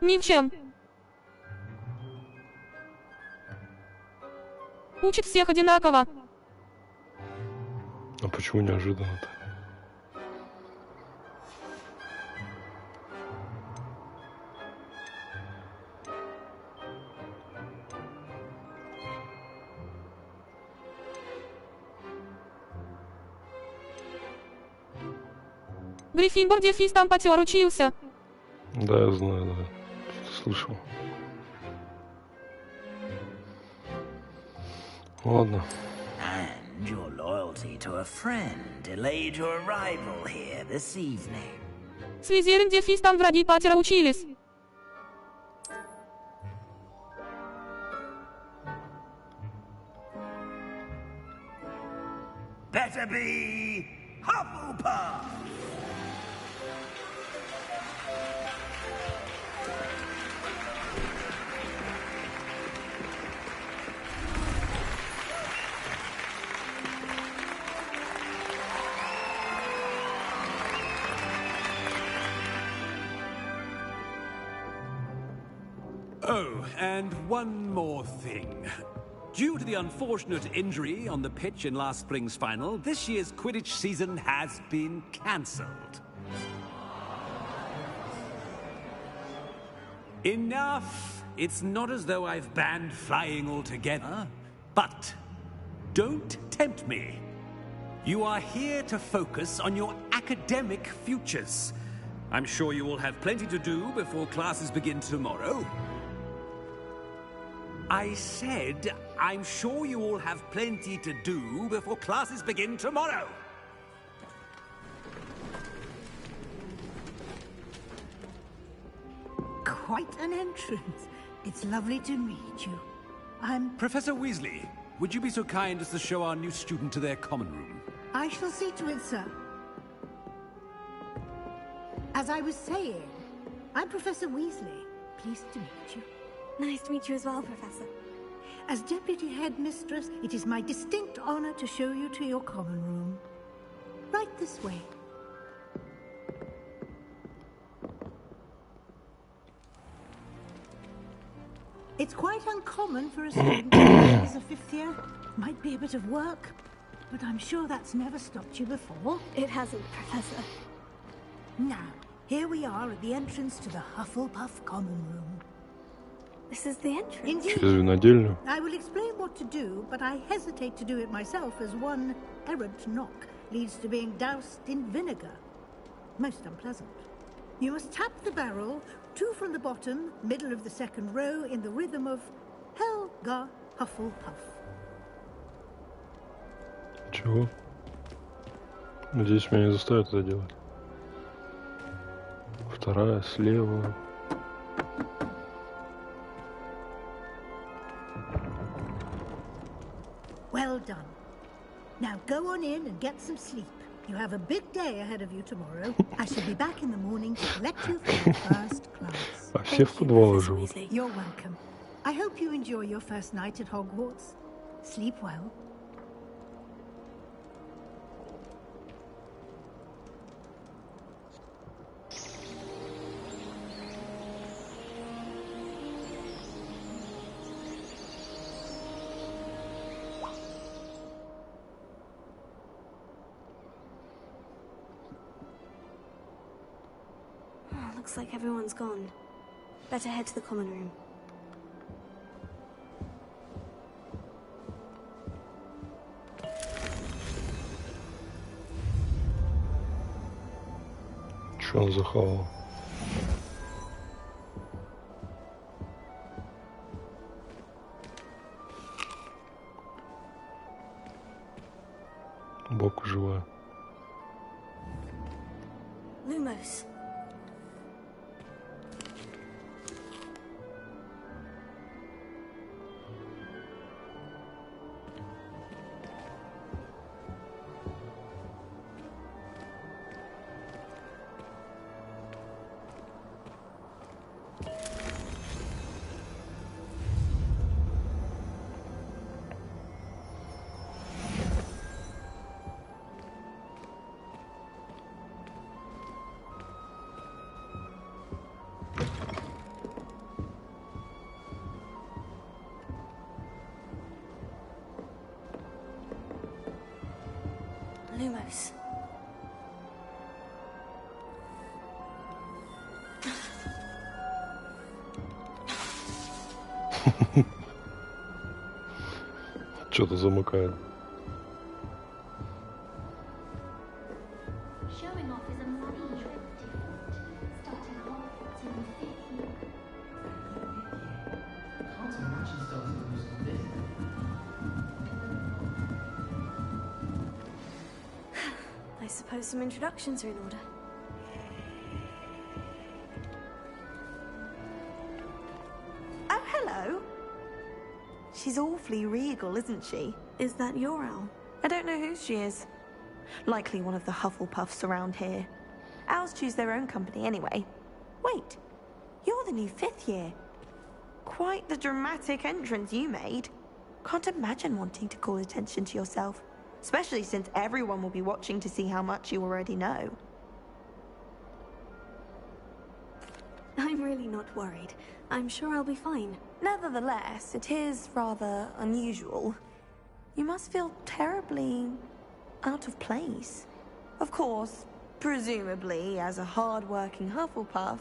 Ничем. Учит всех одинаково. А почему неожиданно-то? Гриффиндор Дефис там потер учился. Да, я знаю, да. Слышал. Ладно. Your loyalty to a friend delayed your arrival here this evening. Слизерин Дефис там враги Патера учились. Better be Hufflepuff! Oh, and one more thing. Due to the unfortunate injury on the pitch in last spring's final, this year's Quidditch season has been cancelled. Enough! It's not as though I've banned flying altogether, but don't tempt me. You are here to focus on your academic futures. I'm sure you will have plenty to do before classes begin tomorrow. I said, I'm sure you all have plenty to do before classes begin tomorrow. Quite an entrance. It's lovely to meet you. I'm... Professor Weasley, would you be so kind as to show our new student to their common room? I shall see to it, sir. As I was saying, I'm Professor Weasley. Pleased to meet you. Nice to meet you as well, Professor. As Deputy Headmistress, it is my distinct honor to show you to your common room. Right this way. It's quite uncommon for a student to come as a fifth year. Might be a bit of work, but I'm sure that's never stopped you before. It hasn't, Professor. Now, here we are at the entrance to the Hufflepuff common room. This is the entrance. Indeed. I will explain what to do, but I hesitate to do it myself as one errant knock leads to being doused in vinegar. Most unpleasant. You must tap the barrel, 2 from the bottom, middle of the second row, in the rhythm of Helga Hufflepuff. Чего? Надеюсь, меня не заставят это делать. Вторая слева. Well done. Now go on in and get some sleep. You have a big day ahead of you tomorrow. I shall be back in the morning to collect you for your first class. А все в подвале живут. You're welcome. I hope you enjoy your first night at Hogwarts. Sleep well. Looks like everyone's gone. Better head to the common room. Что он захавал? Бок живая. Lumos. Lumos. Что-то замыкает. Showing off is a money trick different. Starting Hogwarts in the 5th year. Can't imagine starting this. suppose some introductions are in order. Oh, hello. She's awfully regal, isn't she? Is that your owl? I don't know who she is. Likely one of the Hufflepuffs around here. Owls choose their own company anyway. Wait, you're the new 5th year. Quite the dramatic entrance you made. Can't imagine wanting to call attention to yourself, especially since everyone will be watching to see how much you already know. I'm really not worried. I'm sure I'll be fine. Nevertheless, it is rather unusual. You must feel terribly out of place. Of course, presumably, as a hard-working Hufflepuff,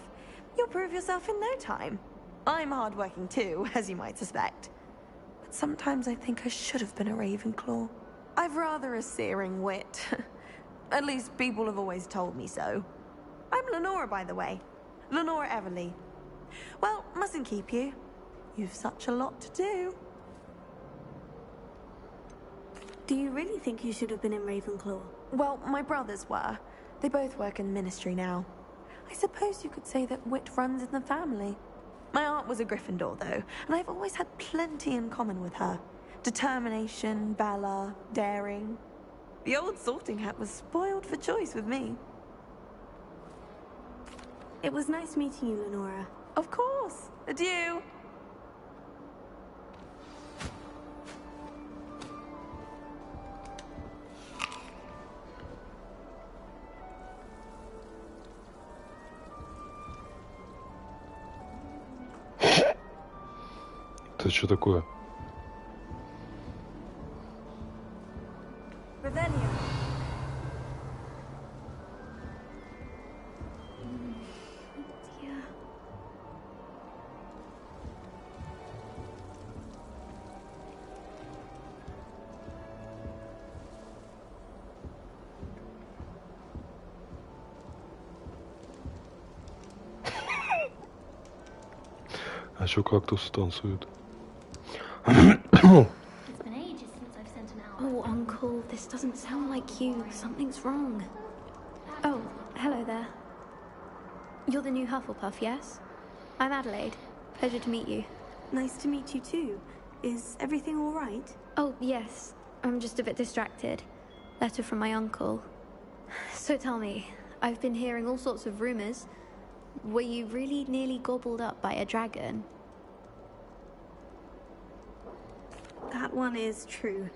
you'll prove yourself in no time. I'm hard-working too, as you might suspect. But sometimes I think I should have been a Ravenclaw. I've rather a searing wit. At least people have always told me so. I'm Lenora, by the way. Lenora Everly. Well, mustn't keep you. You've such a lot to do. Do you really think you should have been in Ravenclaw? Well, my brothers were. They both work in the Ministry now. I suppose you could say that wit runs in the family. My aunt was a Gryffindor, though, and I've always had plenty in common with her. Determination, valor, daring. The old sorting hat was spoiled for choice with me. It was nice meeting you, Lenora. Of course. Adieu. Это что такое? Revelio. Dear. А что кактус танцует? It's been ages since I've sent an owl. Oh, Uncle, this doesn't sound like you. Something's wrong. Oh, hello there. You're the new Hufflepuff, yes? I'm Adelaide. Pleasure to meet you. Nice to meet you too. Is everything all right? Oh, yes. I'm just a bit distracted. Letter from my uncle. So tell me, I've been hearing all sorts of rumors. Were you really nearly gobbled up by a dragon? That one is true.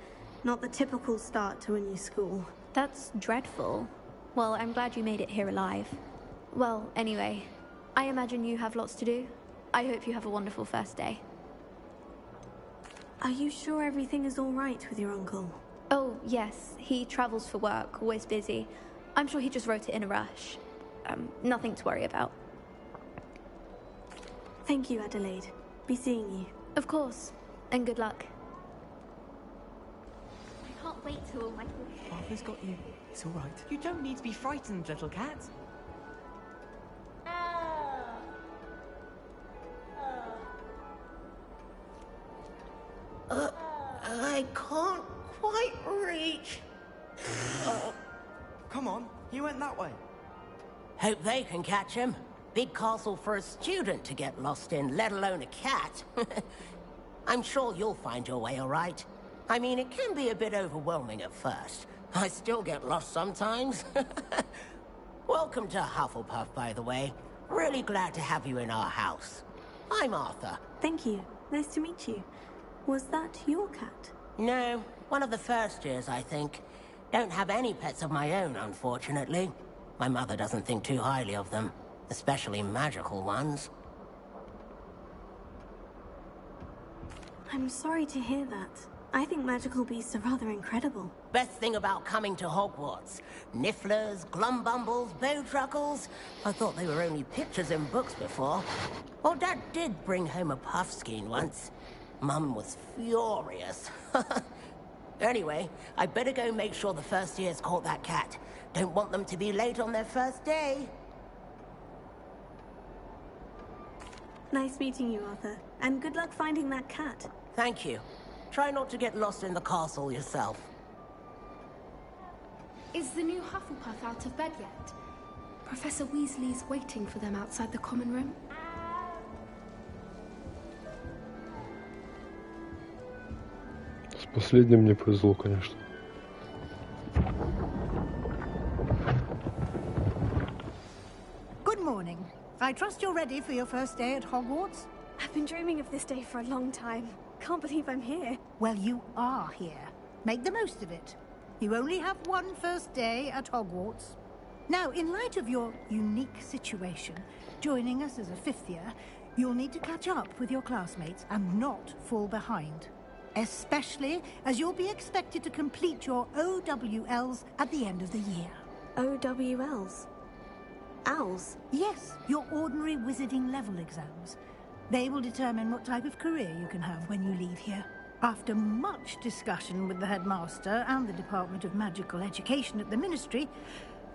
Not the typical start to a new school. That's dreadful. Well, I'm glad you made it here alive. Well, anyway, I imagine you have lots to do. I hope you have a wonderful first day. Are you sure everything is all right with your uncle? Oh, yes. He travels for work, always busy. I'm sure he just wrote it in a rush. Nothing to worry about. Thank you, Adelaide. Be seeing you. Of course. And good luck. I can't wait till all my... Arthur's got you. It's all right. You don't need to be frightened, little cat. I can't quite reach. Come on, he went that way. Hope they can catch him. Big castle for a student to get lost in, let alone a cat. I'm sure you'll find your way all right. I mean, it can be a bit overwhelming at first. I still get lost sometimes. Welcome to Hufflepuff, by the way. Really glad to have you in our house. I'm Arthur. Thank you. Nice to meet you. Was that your cat? No, one of the first years, I think. Don't have any pets of my own, unfortunately. My mother doesn't think too highly of them, especially magical ones. I'm sorry to hear that. I think magical beasts are rather incredible. Best thing about coming to Hogwarts. Nifflers, Glumbumbles, Bowtruckles. I thought they were only pictures in books before. Well, Dad did bring home a Puffskein once. Mum was furious. Anyway, I better go make sure the first years caught that cat. Don't want them to be late on their first day. Nice meeting you, Arthur. And good luck finding that cat. Thank you. Try not to get lost in the castle yourself. Is the new Hufflepuff out of bed yet? Professor Weasley's waiting for them outside the common room. С последним мне повезло, конечно. Good morning. I trust you're ready for your first day at Hogwarts? I've been dreaming of this day for a long time. Can't believe I'm here. Well, you are here. Make the most of it. You only have one first day at Hogwarts. Now, in light of your unique situation, joining us as a fifth year, you'll need to catch up with your classmates and not fall behind. Especially as you'll be expected to complete your OWLs at the end of the year. OWLs? Owls? Yes, your ordinary wizarding level exams. They will determine what type of career you can have when you leave here. After much discussion with the headmaster and the Department of Magical Education at the Ministry,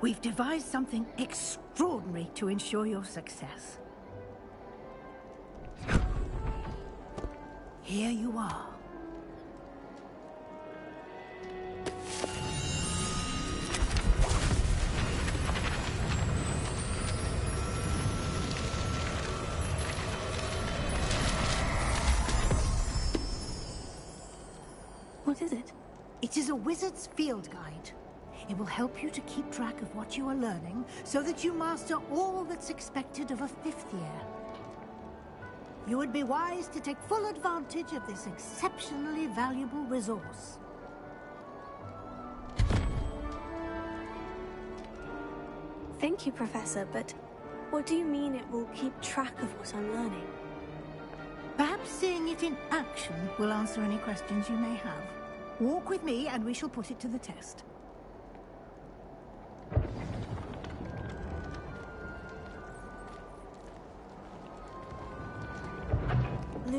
we've devised something extraordinary to ensure your success. Here you are. What is it? It is a wizard's field guide. It will help you to keep track of what you are learning so that you master all that's expected of a fifth year. You would be wise to take full advantage of this exceptionally valuable resource. Thank you, Professor, but what do you mean it will keep track of what I'm learning? Perhaps seeing it in action will answer any questions you may have. Walk with me and we shall put it to the test.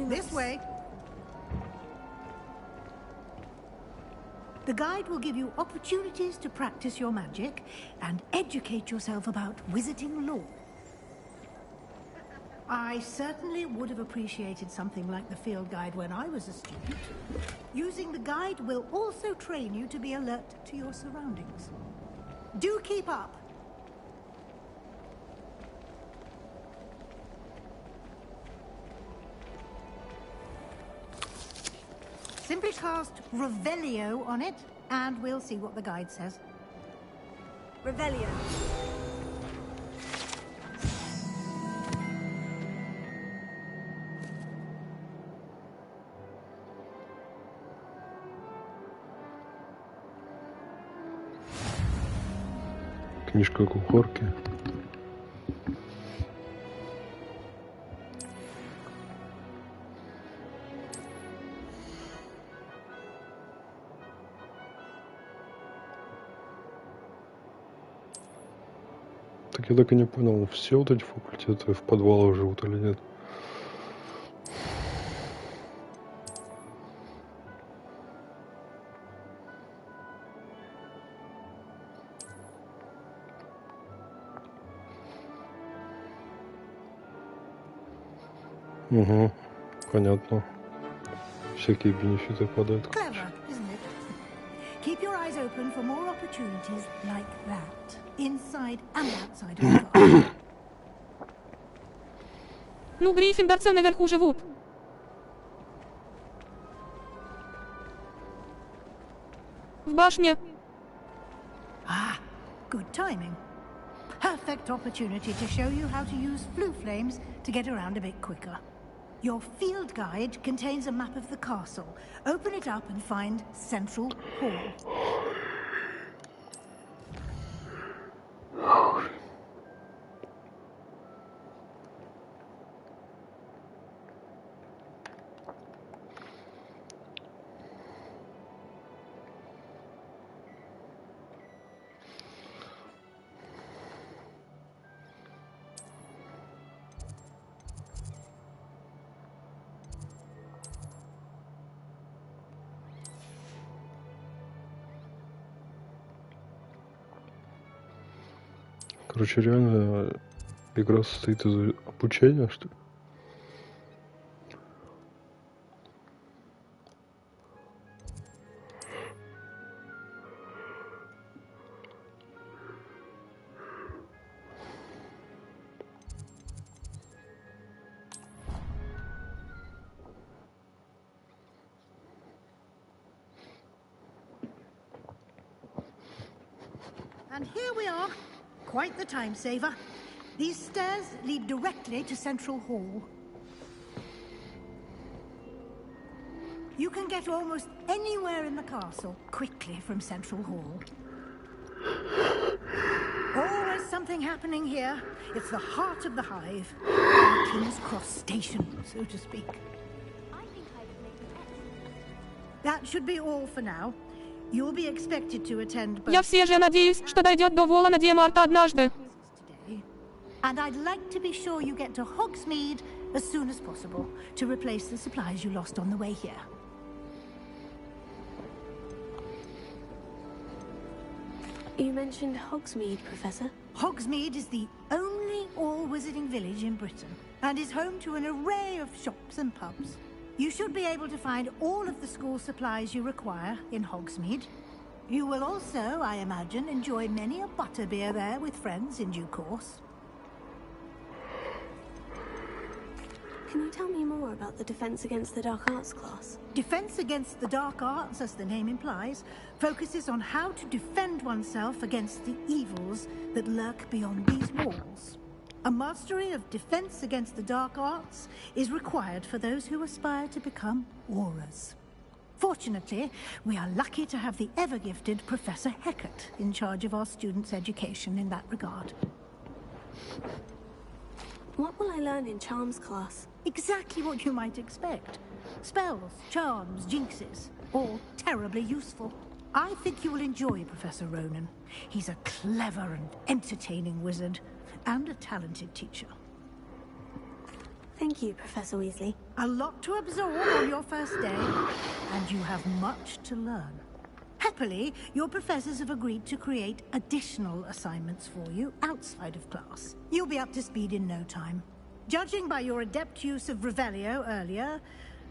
This way. The guide will give you opportunities to practice your magic and educate yourself about wizarding lore. I certainly would have appreciated something like the field guide when I was a student. Using the guide will also train you to be alert to your surroundings. Do keep up. Simply cast Revelio on it, and we'll see what the guide says. Revelio. Книжка кухарки. Так я так и не понял, все вот эти факультеты в подвалах живут или нет? Угу, понятно. Всякие бенефиты падают. Clever, isn't it? Keep your eyes open for more opportunities like that, inside and outside of the class. Ну, гриффиндорцы наверху живут. В башне. Ah, good timing. Perfect opportunity to show you how to use flue flames to get around a bit quicker. Your field guide contains a map of the castle. Open it up and find Central Hall. Короче, реально игра состоит из обучения, что ли? And here we are. Quite the time saver. These stairs lead directly to Central Hall. You can get almost anywhere in the castle quickly from Central Hall. Always something happening here. It's the heart of the hive. The King's Cross Station, so to speak. That should be all for now. You'll be expected to attend both... Я все же надеюсь, что дойдет до Волана Диамарта однажды. And I'd like to be sure you get to Hogsmeade as soon as possible to replace the supplies you lost on the way here. You mentioned Hogsmeade, Professor. Hogsmeade is the only all-wizarding village in Britain and is home to an array of shops and pubs. You should be able to find all of the school supplies you require in Hogsmeade. You will also, I imagine, enjoy many a butterbeer there with friends in due course. Can you tell me more about the Defense Against the Dark Arts class? Defense Against the Dark Arts, as the name implies, focuses on how to defend oneself against the evils that lurk beyond these walls. A mastery of Defense Against the Dark Arts is required for those who aspire to become Aurors. Fortunately, we are lucky to have the ever-gifted Professor Hecat in charge of our students' education in that regard. What will I learn in Charms class? Exactly what you might expect. Spells, charms, jinxes, all terribly useful. I think you will enjoy Professor Ronen. He's a clever and entertaining wizard, and a talented teacher. Thank you, Professor Weasley. A lot to absorb on your first day, and you have much to learn. Happily, your professors have agreed to create additional assignments for you outside of class. You'll be up to speed in no time. Judging by your adept use of Revelio earlier,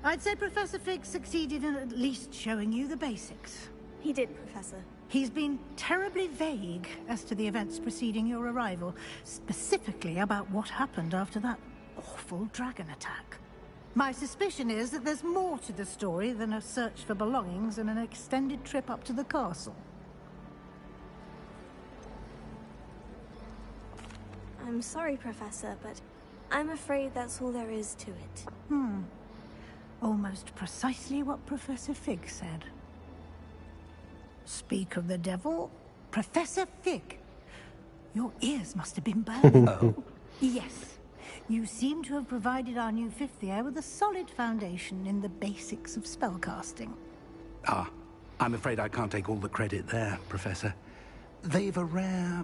I'd say Professor Fig succeeded in at least showing you the basics. He did, Professor. He's been terribly vague as to the events preceding your arrival, specifically about what happened after that awful dragon attack. My suspicion is that there's more to the story than a search for belongings and an extended trip up to the castle. I'm sorry, Professor, but I'm afraid that's all there is to it. Almost precisely what Professor Fig said. Speak of the devil, Professor Fig. Your ears must have been burning. Oh. Yes. You seem to have provided our new fifth year with a solid foundation in the basics of spellcasting. Ah, I'm afraid I can't take all the credit there, Professor. They've a rare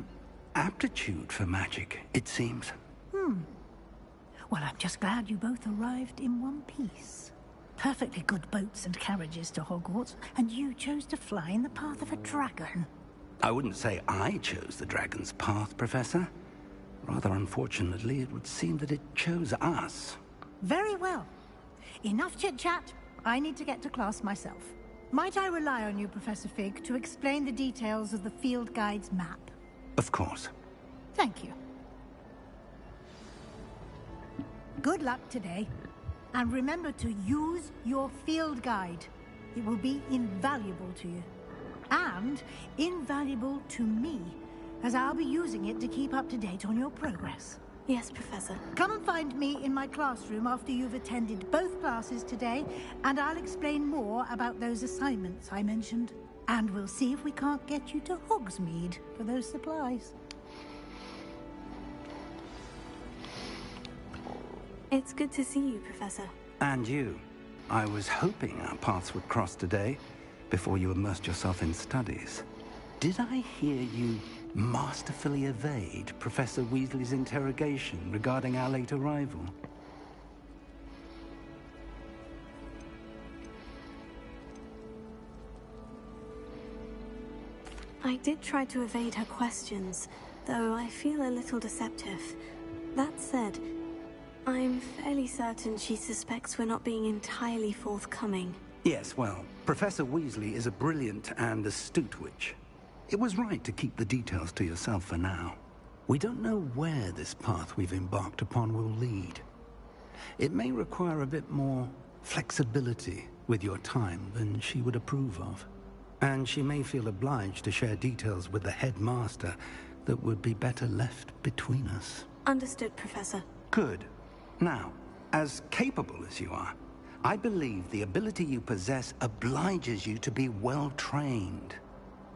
aptitude for magic, it seems. Well, I'm just glad you both arrived in one piece. Perfectly good boats and carriages to Hogwarts, and you chose to fly in the path of a dragon. I wouldn't say I chose the dragon's path, Professor. Rather unfortunately, it would seem that it chose us. Very well. Enough chit-chat. I need to get to class myself. Might I rely on you, Professor Fig, to explain the details of the field guide's map? Of course. Thank you. Good luck today. And remember to use your field guide. It will be invaluable to you. And invaluable to me, as I'll be using it to keep up to date on your progress. Yes, Professor. Come and find me in my classroom after you've attended both classes today, and I'll explain more about those assignments I mentioned. And we'll see if we can't get you to Hogsmeade for those supplies. It's good to see you, Professor. And you. I was hoping our paths would cross today, before you immersed yourself in studies. Did I hear you masterfully evade Professor Weasley's interrogation regarding our late arrival? I did try to evade her questions, though I feel a little deceptive. That said, I'm fairly certain she suspects we're not being entirely forthcoming. Yes, well, Professor Weasley is a brilliant and astute witch. It was right to keep the details to yourself for now. We don't know where this path we've embarked upon will lead. It may require a bit more flexibility with your time than she would approve of. And she may feel obliged to share details with the headmaster that would be better left between us. Understood, Professor. Good. Now, as capable as you are, I believe the ability you possess obliges you to be well trained.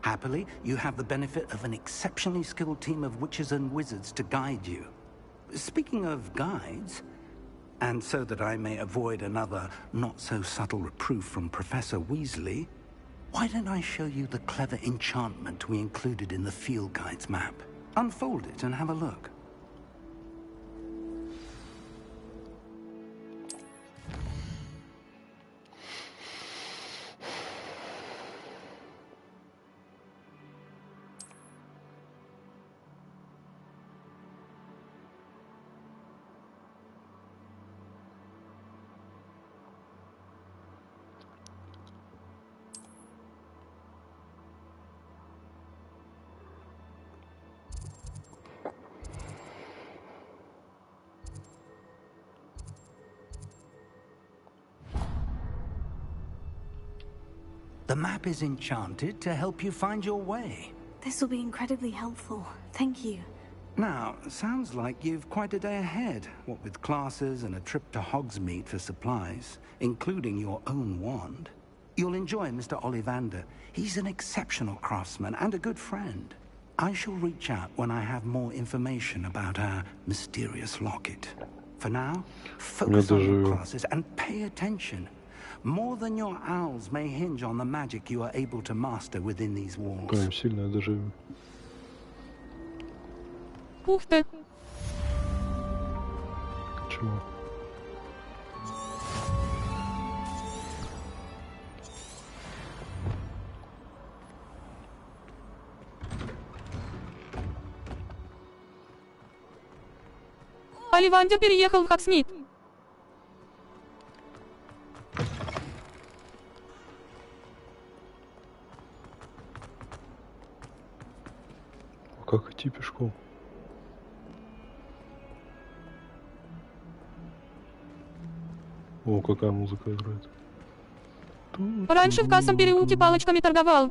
Happily, you have the benefit of an exceptionally skilled team of witches and wizards to guide you. Speaking of guides, and so that I may avoid another not-so-subtle reproof from Professor Weasley, why don't I show you the clever enchantment we included in the field guide's map? Unfold it and have a look. The map is enchanted to help you find your way. This will be incredibly helpful. Thank you. Now, sounds like you've quite a day ahead, what with classes and a trip to Hogsmeade for supplies, including your own wand. You'll enjoy Mr. Ollivander. He's an exceptional craftsman and a good friend. I shall reach out when I have more information about our mysterious locket. For now, focus on your classes and pay attention. More than your owls may hinge on the magic you are able to master within these walls. Прям сильное дежавю. Ух ты! Чего? Оливандер переехал в Хогсмит. Как идти пешком? О, какая музыка играет. Раньше в Кассом переулке палочками торговал.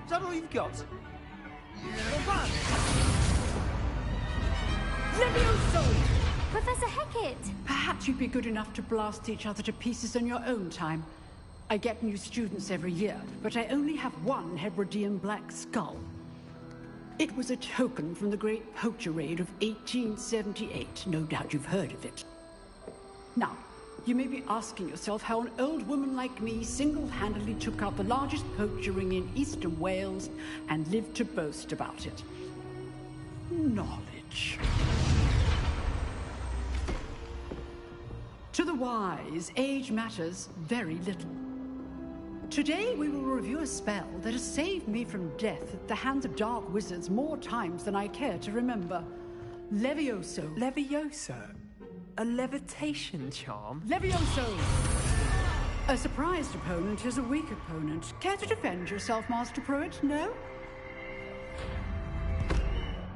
Is that all you've got? Levioso! Professor Hecat! Perhaps you'd be good enough to blast each other to pieces in your own time. I get new students every year, but I only have one Hebridean black skull. It was a token from the Great Poacher Raid of 1878. No doubt you've heard of it. Now, you may be asking yourself how an old woman like me single-handedly took out the largest poacher ring in eastern Wales and lived to boast about it. Knowledge. To the wise, age matters very little. Today we will review a spell that has saved me from death at the hands of dark wizards more times than I care to remember. Levioso. Levioso? A levitation charm? Levioso! A surprised opponent is a weak opponent. Care to defend yourself, Master Pruitt? No?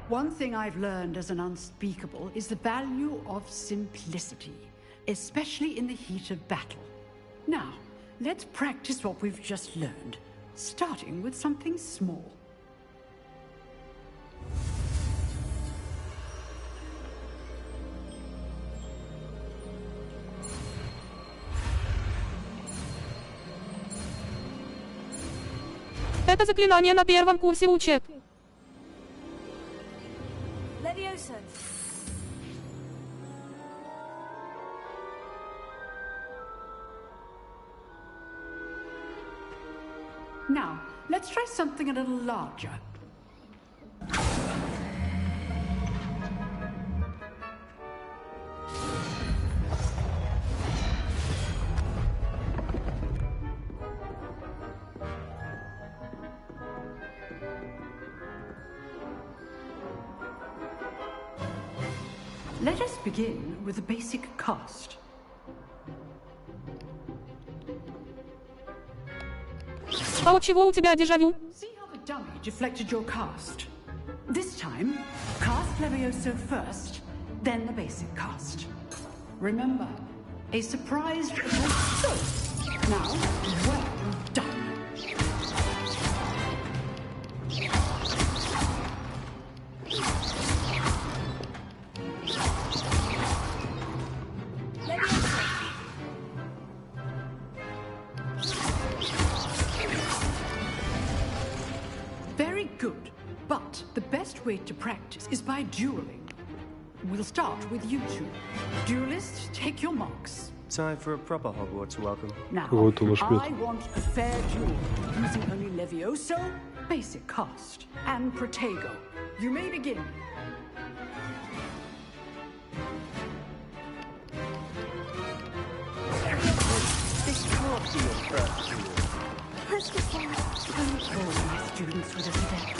One thing I've learned as an unspeakable is the value of simplicity, especially in the heat of battle. Now, let's practice what we've just learned, starting with something small. Это заклинание на первом курсе учат. Levioso. Now, let's try something a little larger. Let us begin with a basic cast. А от чего у тебя дежавю? See how the deflected your cast. This time, cast Levioso first, then the basic cast. Remember, a surprised so. Now, well done. Very good, but the best way to practice is by dueling. We'll start with you two. Duelists, take your marks. Time for a proper Hogwarts welcome. Now, I want a fair duel, using only Levioso, basic cast, and Protego. You may begin. This can't be your first duel. Let's just Don't bore my students with a step.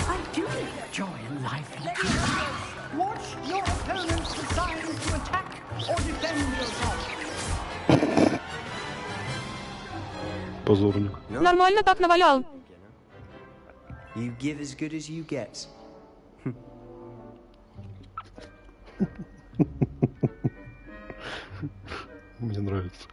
I do take joy in life and duty. Watch your opponents decide to attack or defend yourself. Позорник. Нормально так навалял. You give as good as you get. Мне нравится.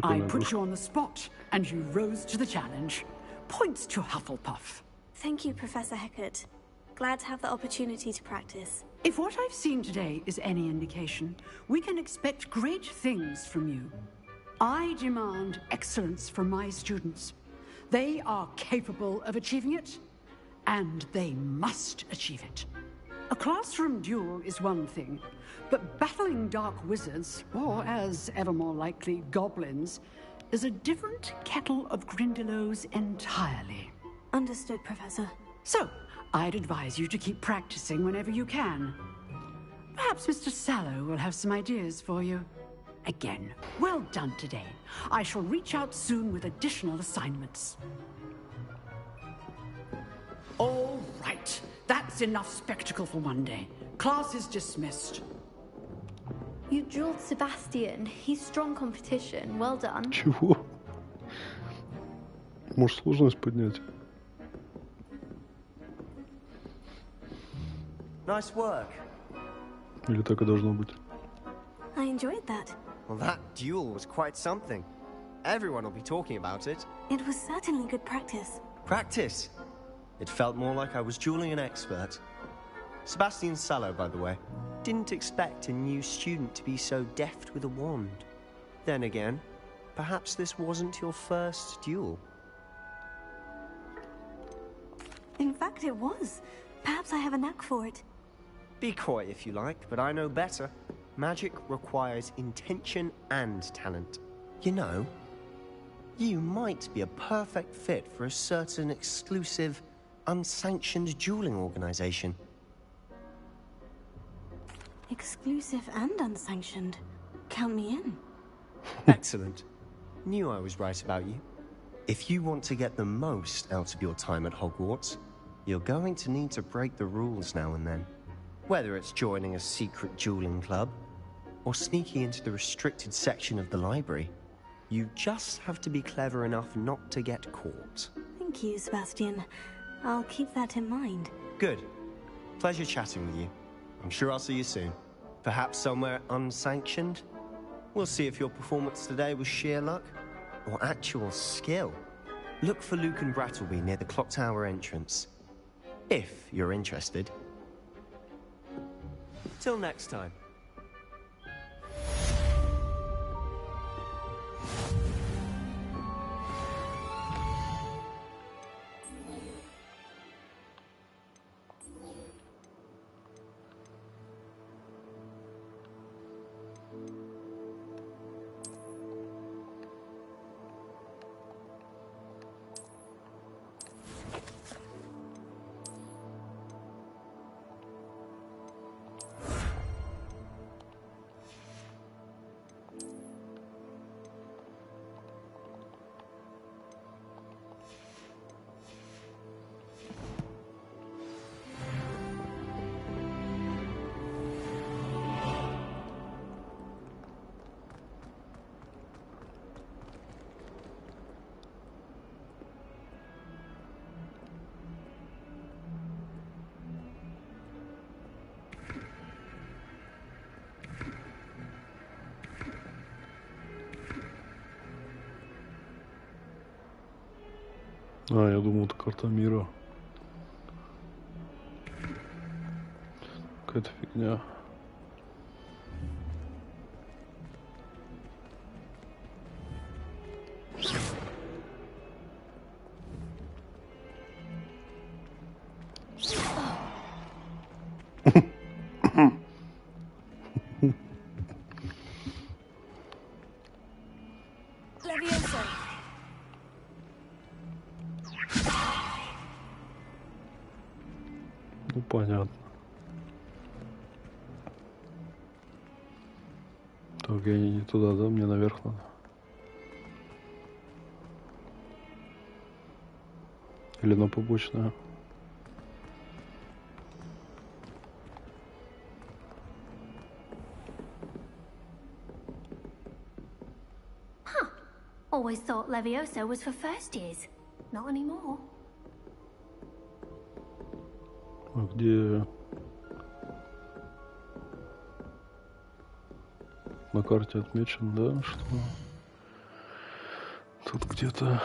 I put you on the spot, and you rose to the challenge. Points to Hufflepuff. Thank you, Professor Hecat. Glad to have the opportunity to practice. If what I've seen today is any indication, we can expect great things from you. I demand excellence from my students. They are capable of achieving it, and they must achieve it. A classroom duel is one thing, but battling dark wizards, or as ever more likely, goblins, is a different kettle of Grindylows entirely. Understood, Professor. So, I'd advise you to keep practicing whenever you can. Perhaps Mr. Sallow will have some ideas for you. Again, well done today. I shall reach out soon with additional assignments. All right. That's enough spectacle for one day. Class is dismissed. You dueled Sebastian. He's strong competition. Well done. Чего? Может, сложность поднять? Nice work. Или так и должно быть? I enjoyed that. Well, that duel was quite something. Everyone will be talking about it. It was certainly good practice. Practice? It felt more like I was dueling an expert. Sebastian Sallow, by the way. Didn't expect a new student to be so deft with a wand. Then again, perhaps this wasn't your first duel. In fact, it was. Perhaps I have a knack for it. Be coy if you like, but I know better. Magic requires intention and talent. You know, you might be a perfect fit for a certain exclusive, unsanctioned dueling organization. Exclusive and unsanctioned. Count me in. Excellent. Knew I was right about you. If you want to get the most out of your time at Hogwarts, you're going to need to break the rules now and then. Whether it's joining a secret dueling club, or sneaking into the restricted section of the library, you just have to be clever enough not to get caught. Thank you, Sebastian. I'll keep that in mind. Good. Pleasure chatting with you. I'm sure I'll see you soon. Perhaps somewhere unsanctioned? We'll see if your performance today was sheer luck, or actual skill. Look for Luke and Brattleby near the Clock Tower entrance. If you're interested. Till next time. А, я думал, это карта мира. Какая-то фигня. Levioso. Ну, понятно. Так, я не туда, да? Мне наверх надо. Или на побочную? Always thought Levioso was for first years. Not anymore. А где? На карте отмечен, да, что тут где-то.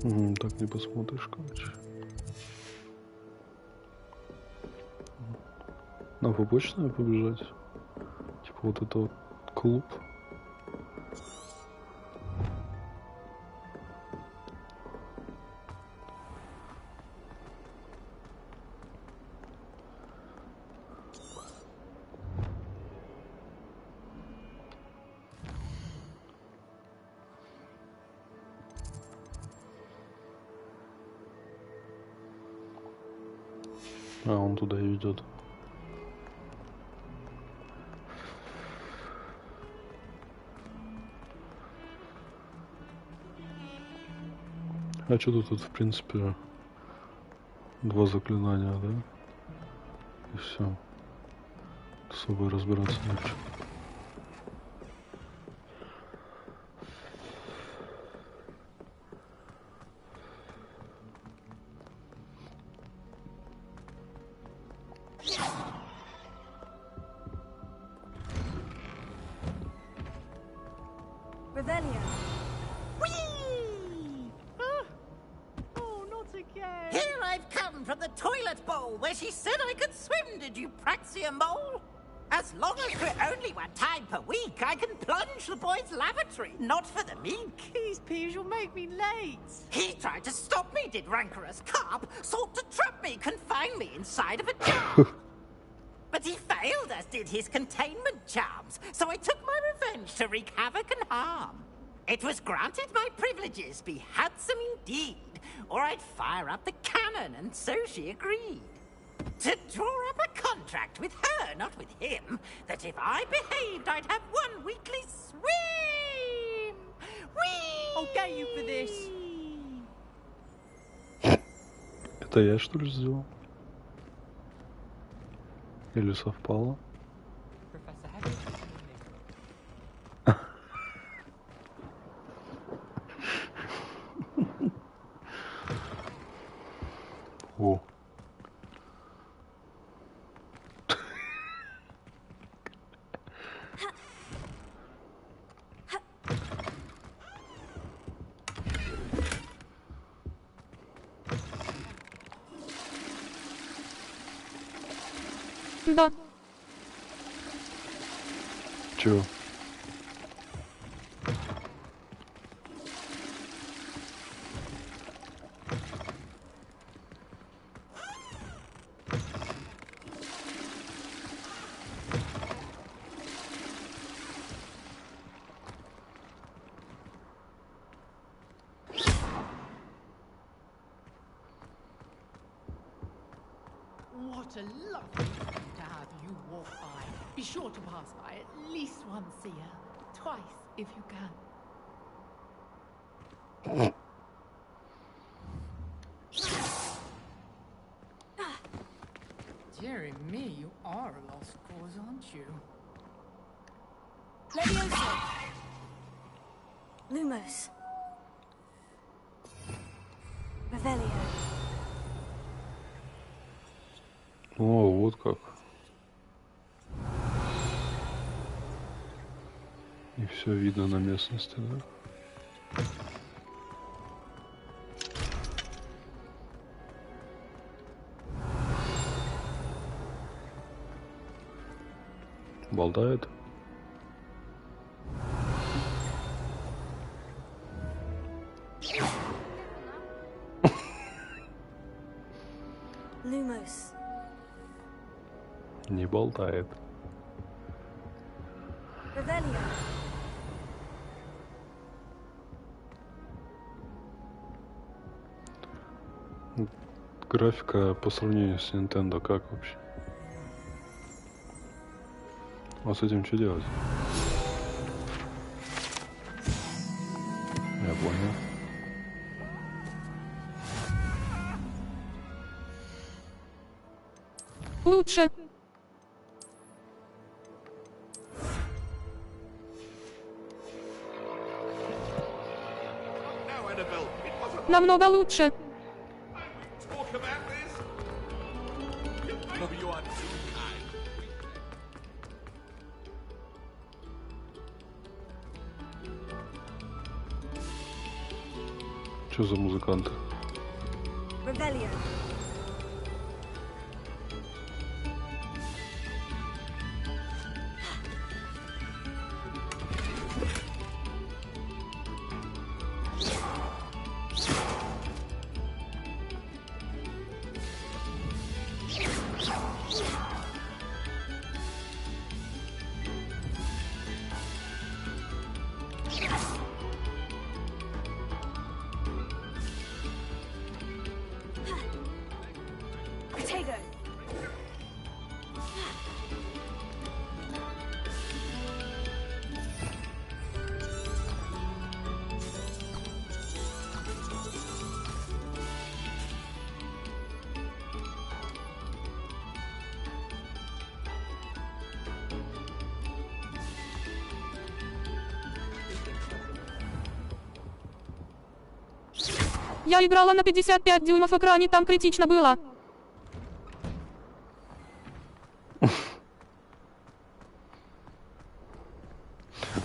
Так не посмотришь, короче. На побочную побежать? Типа вот это вот клуб. А, он туда и ведет. А что тут, в принципе, два заклинания, да? И все. С собой разбираться нечего. Revelio. Here I've come from the toilet bowl where she said I could swim, did you Praxia mole? As long as for only one time per week, I can plunge the boy's lavatory, not for the meek. These peas will make me late. He tried to stop me, did rancorous carp, sought to trap me, confine me inside of a jar. But he failed, as did his containment charms, so I took my revenge to wreak havoc and harm. It was granted my privileges be handsome indeed, or I'd fire up the cannon, and so she agreed. To draw up a contract with her, not with him, that if I behaved, I'd have one weekly swim! Whee! I'll get you for this. Это я, что ли, сделал? Или совпало? О. Да. Чего? What a lovely thing to have you walk by. Be sure to pass by at least once a year. Twice, if you can. Dearie me, you are a lost cause, aren't you? Levioso. Lumos. Revelio. О, вот как. И все видно на местности, да? Болтает. Lumos. Не болтает. Revelio. Графика по сравнению с Nintendo как вообще? А с этим что делать? Я понял. Лучше. Намного лучше. Что за музыканты? Revelio. Protego. Я играла на 55 дюймов экране, там критично было.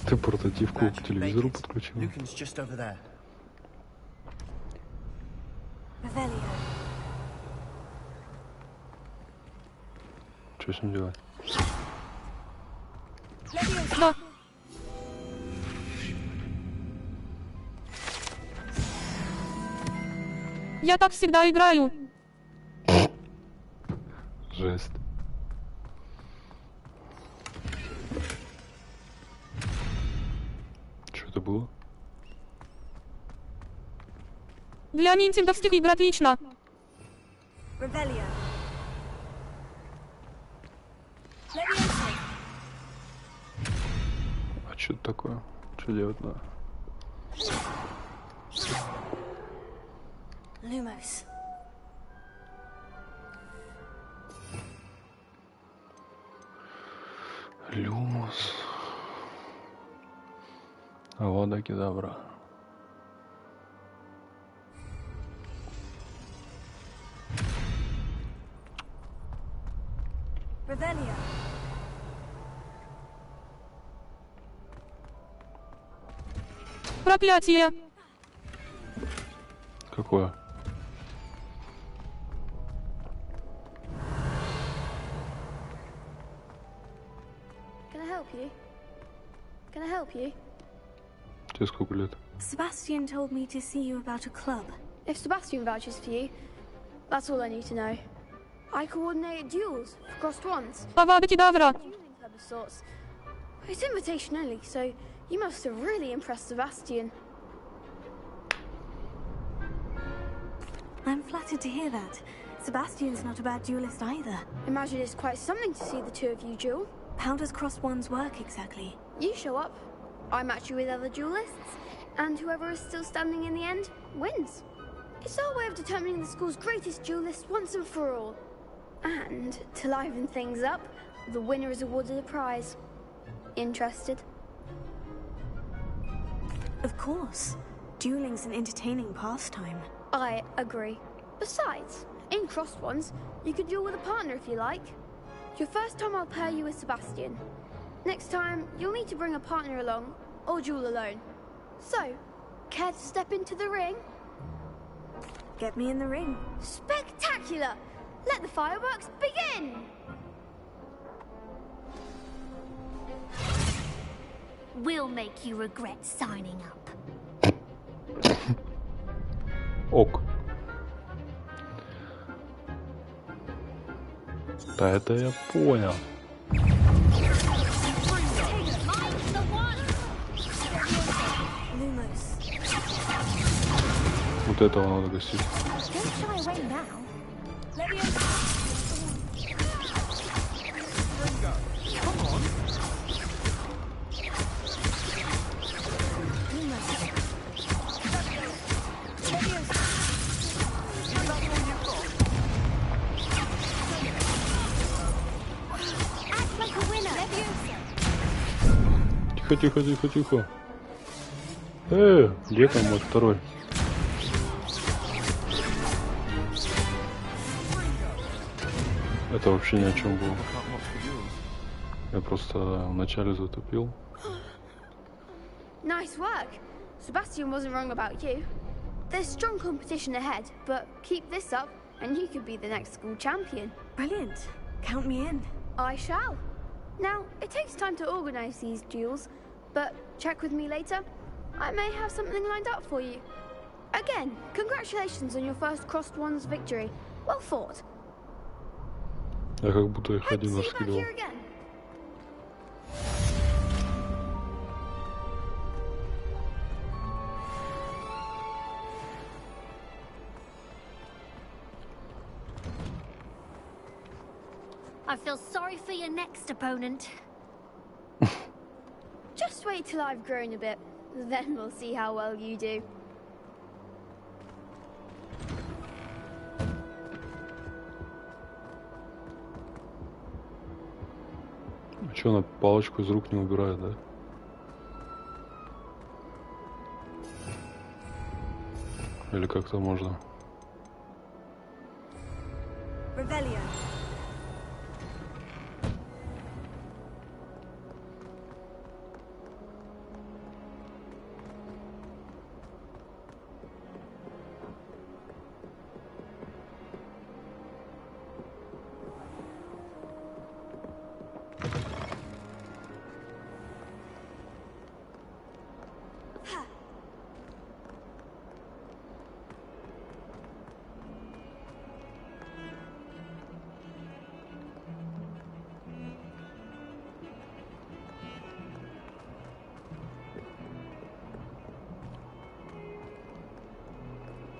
Ты портативку к телевизору подключил? Что с ним делать? Да. Я так всегда играю. Жесть. Что это было? Для нинтендовских игр отлично. Revelio. А что это такое? Что делать надо? Lumos. Люмос. Авада Кедавра. Revelio. Проклятие. Какое? Can I help you? Can I help you? Тебе сколько лет? Sebastian told me to see you about a club. If Sebastian vouches for you, that's all I need to know. I coordinate duels for crossed ones. Авада Кедавра. Dueling club of sorts. It's invitation only, so you must have really impressed Sebastian. I'm flattered to hear that. Sebastian's not a bad duelist either. Imagine it's quite something to see the two of you duel. How does crossed ones work exactly? You show up, I match you with other duelists, and whoever is still standing in the end wins. It's our way of determining the school's greatest duelist once and for all. And to liven things up, the winner is awarded a prize. Interested? Of course. Dueling's an entertaining pastime. I agree. Besides, in crossed ones, you could duel with a partner if you like. Your first time I'll pair you with Sebastian. Next time, you'll need to bring a partner along, or duel alone. So, care to step into the ring? Get me in the ring. Spectacular! Let the fireworks begin! We'll make you regret signing up. Ок. Да, это я понял. Вот этого надо гасить. Тихо, тихо, тихо, тихо. Где там вот второй? Это вообще ни о чем было. Я просто вначале затупил. Nice work. Sebastian wasn't wrong about you. There's strong competition ahead, but keep this up and you could be the next school champion. Brilliant. Count me in. I shall. Now, it takes time to organize these duels, but check with me later. I may have something lined up for you. Again, congratulations on your first Crossed Wands victory. Well fought. Я как будто их один раскидывал. I feel sorry for your next opponent. Just wait till I've grown a bit, then we'll see how well you do. Че, она палочку из рук не убирает, да? Или как-то можно? Revelio.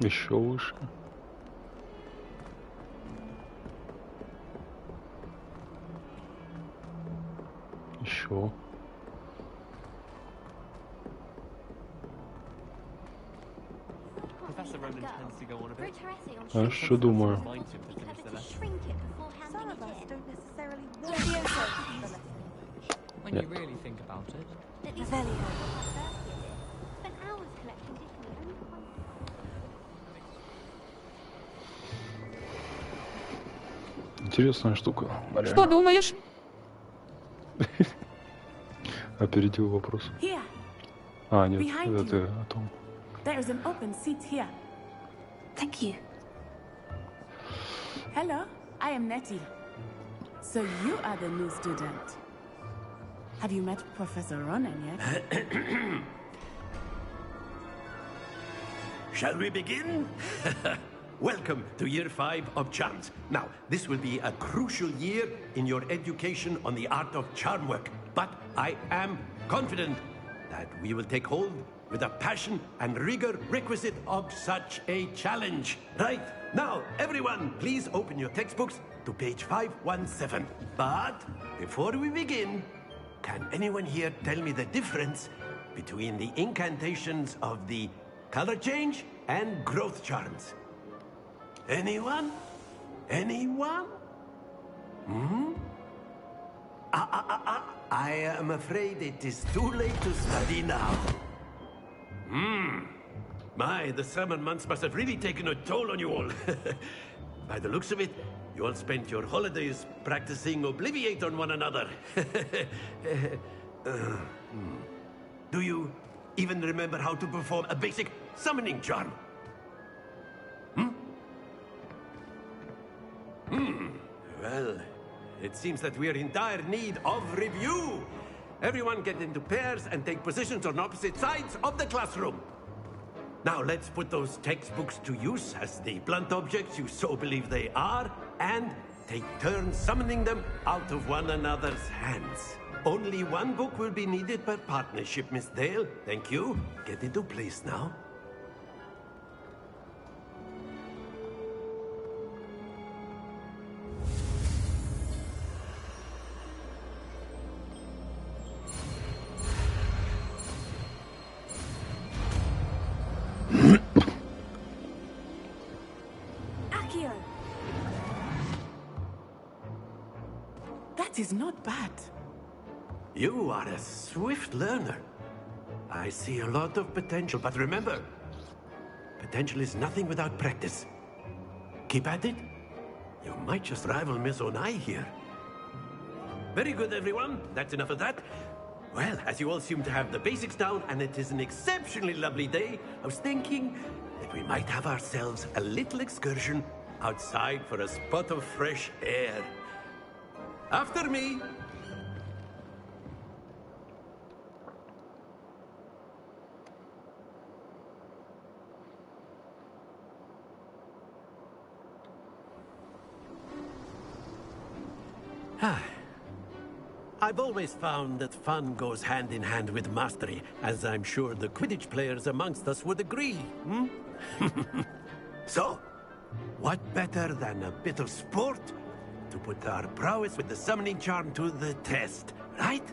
Еще выше. Еще. А что думаю? Нет. Интересная штука. Что думаешь? Опередил вопрос. А, нет, это о том. There is an open seat here. Thank you. Hello, I am Nettie. So you are the new student. Have you met Professor Ronan yet? Shall we begin? Welcome to Year 5 of Charms. Now, this will be a crucial year in your education on the art of charm work. But I am confident that we will take hold with the passion and rigor requisite of such a challenge. Right, now, everyone, please open your textbooks to page 517. But before we begin, can anyone here tell me the difference between the incantations of the color change and growth charms? Anyone? Anyone? Hmm? I am afraid it is too late to study now. My, the summer months must have really taken a toll on you all. By the looks of it, You all spent your holidays practicing Obliviate on one another. Do you even remember how to perform a basic summoning charm? Well, it seems that we are in dire need of review. Everyone get into pairs and take positions on opposite sides of the classroom. Now let's put those textbooks to use as the blunt objects you so believe they are, and take turns summoning them out of one another's hands. Only one book will be needed per partnership, Miss Dale. Thank you. Get into place now. Accio! That is not bad. You are a swift learner. I see a lot of potential, but remember, potential is nothing without practice. Keep at it. You might just rival Miss Onai here. Very good, everyone. That's enough of that. Well, as you all seem to have the basics down, and it is an exceptionally lovely day, I was thinking that we might have ourselves a little excursion outside for a spot of fresh air. After me. I've always found that fun goes hand in hand with mastery, as I'm sure the Quidditch players amongst us would agree. So, what better than a bit of sport to put our prowess with the summoning charm to the test, right?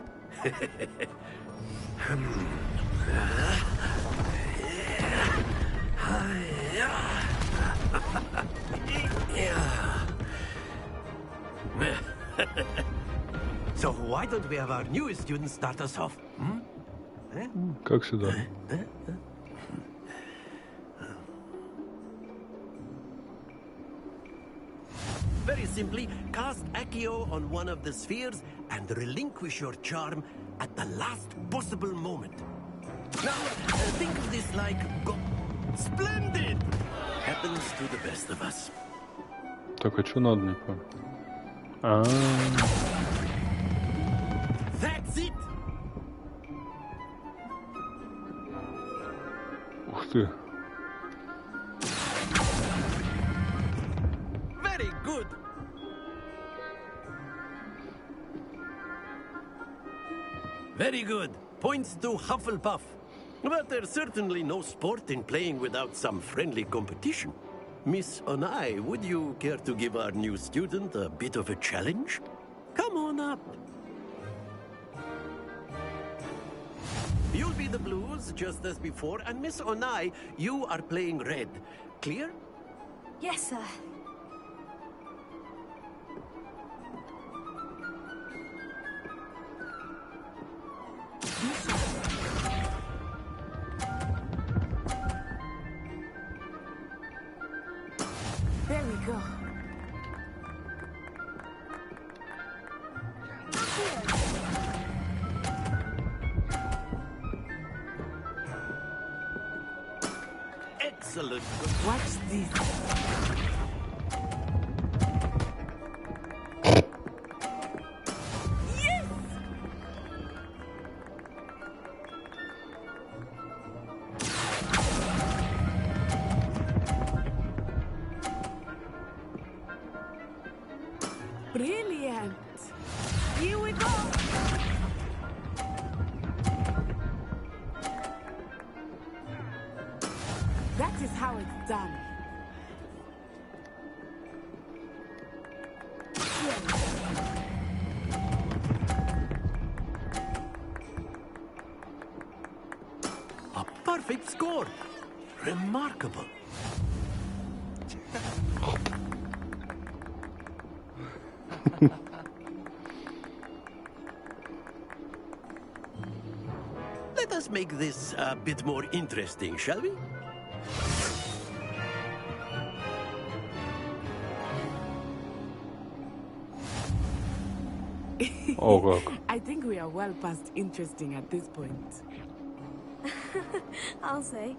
So why don't we have our newest student start us off? Как всегда. Very simply, cast Accio on one of the spheres and relinquish your charm at the last possible moment. Now, think of this like... Splendid! Happens to the best of us. Так, а что надо, не понял? That's it! Ух ты. Very good! Very good. Points to Hufflepuff. But there's certainly no sport in playing without some friendly competition. Miss Onai, would you care to give our new student a bit of a challenge? Come on up. You'll be the blues, just as before, and Miss Onai, you are playing red. Clear? Yes, sir. There we go. Excellent. Watch this. Yes! Brilliant. Here we go. That is how it's done. A perfect score. Remarkable. Let us make this a bit more interesting, shall we? О, как. I think we are well past interesting at this point. I'll say.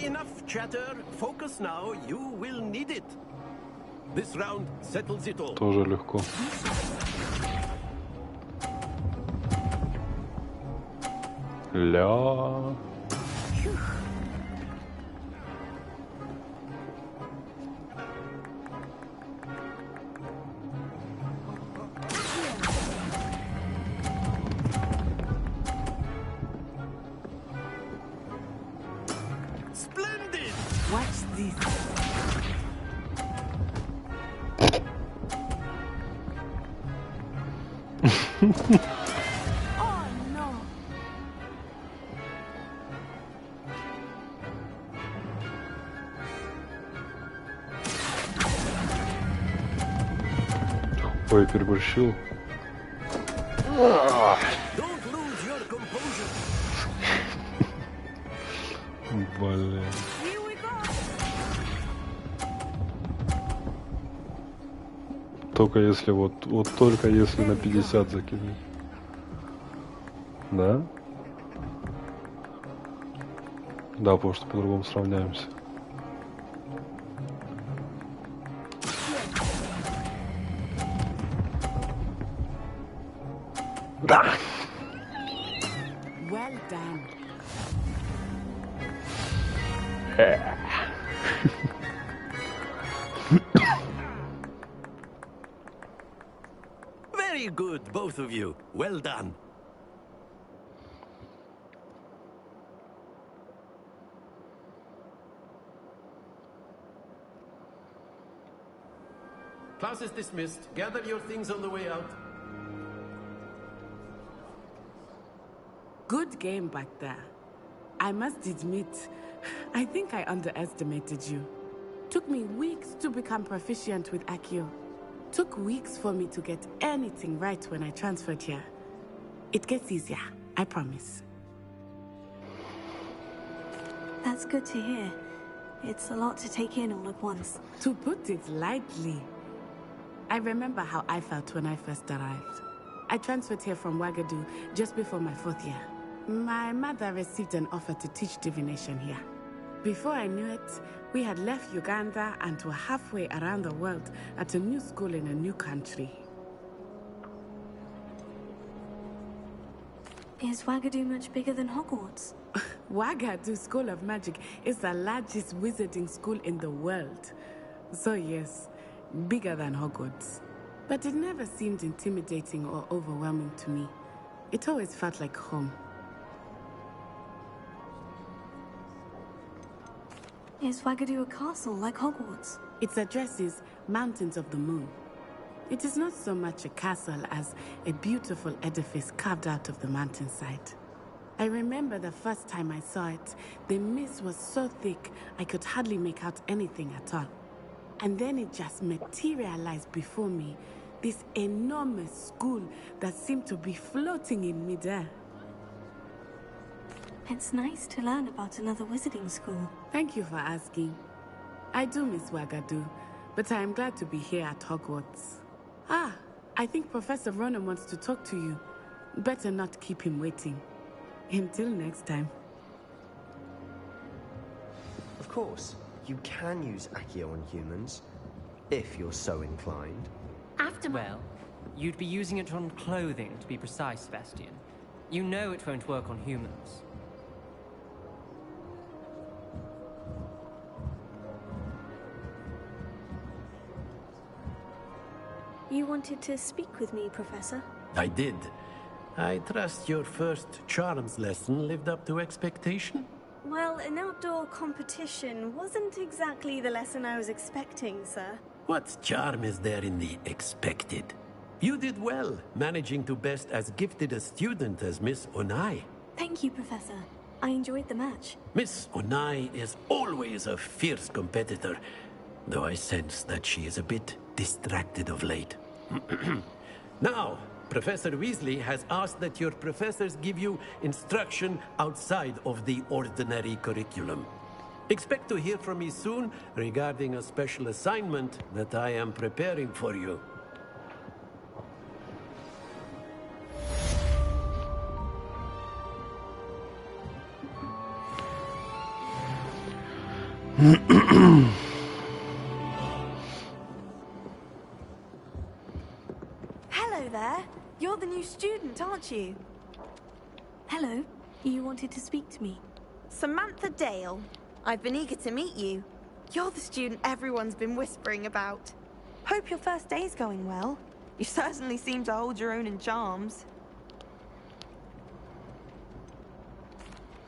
Enough chatter. Focus now. You will need it. This round settles it all. Тоже легко. Ля. Splendid! Watch this. Oh no! Ой, переборщил. Don't lose your composure. Блин. Только если вот только если на 50 закинуть. Да? Да, потому что по-другому сравняемся. Да. Well done. Very good, both of you. Well done. Class is dismissed. Gather your things on the way out. Good game back there. I must admit, I think I underestimated you. Took me weeks to become proficient with Accio. Took weeks for me to get anything right when I transferred here. It gets easier, I promise. That's good to hear. It's a lot to take in all at once. To put it lightly, I remember how I felt when I first arrived. I transferred here from Wagadu just before my 4th year. My mother received an offer to teach divination here. Before I knew it, we had left Uganda and were halfway around the world at a new school in a new country. Is Wagadu much bigger than Hogwarts? Wagadu School of Magic is the largest wizarding school in the world. So yes, bigger than Hogwarts. But it never seemed intimidating or overwhelming to me. It always felt like home. Is Wagadu a castle like Hogwarts? Its address is Mountains of the Moon. It is not so much a castle as a beautiful edifice carved out of the mountainside. I remember the first time I saw it, the mist was so thick I could hardly make out anything at all. And then it just materialized before me, this enormous school that seemed to be floating in midair. It's nice to learn about another wizarding school. Thank you for asking. I do miss Wagadu, but I am glad to be here at Hogwarts. Ah, I think Professor Ronen wants to talk to you. Better not keep him waiting. Until next time. Of course, you can use Accio on humans, if you're so inclined. Well, you'd be using it on clothing, to be precise, Sebastian. You know it won't work on humans. You wanted to speak with me, Professor? I did. I trust your first charms lesson lived up to expectation? Well, an outdoor competition wasn't exactly the lesson I was expecting, sir. What charm is there in the expected? You did well, managing to best as gifted a student as Miss Onai. Thank you, Professor. I enjoyed the match. Miss Onai is always a fierce competitor, though I sense that she is a bit distracted of late. Now, Professor Weasley has asked that your professors give you instruction outside of the ordinary curriculum. Expect to hear from me soon regarding a special assignment that I am preparing for you. Hello there. You're the new student, aren't you? Hello. You wanted to speak to me? Samantha Dale. I've been eager to meet you. You're the student everyone's been whispering about. Hope your first day's going well. You certainly seem to hold your own in charms.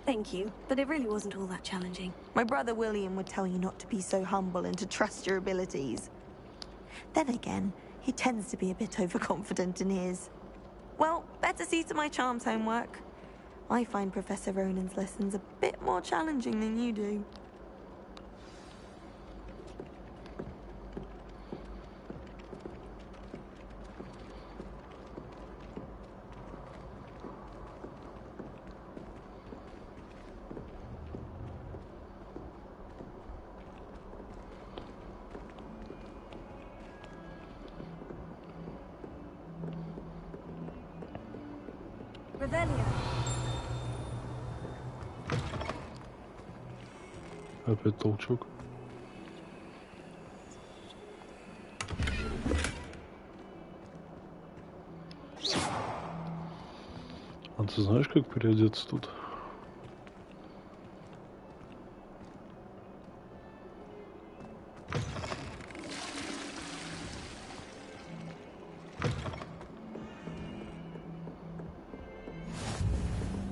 Thank you, but it really wasn't all that challenging. My brother William would tell you not to be so humble and to trust your abilities. Then again, he tends to be a bit overconfident in his. Well, better see to my charms homework. I find Professor Ronan's lessons a bit more challenging than you do. Revelio. Опять толчок. А ты знаешь, как переодеться тут?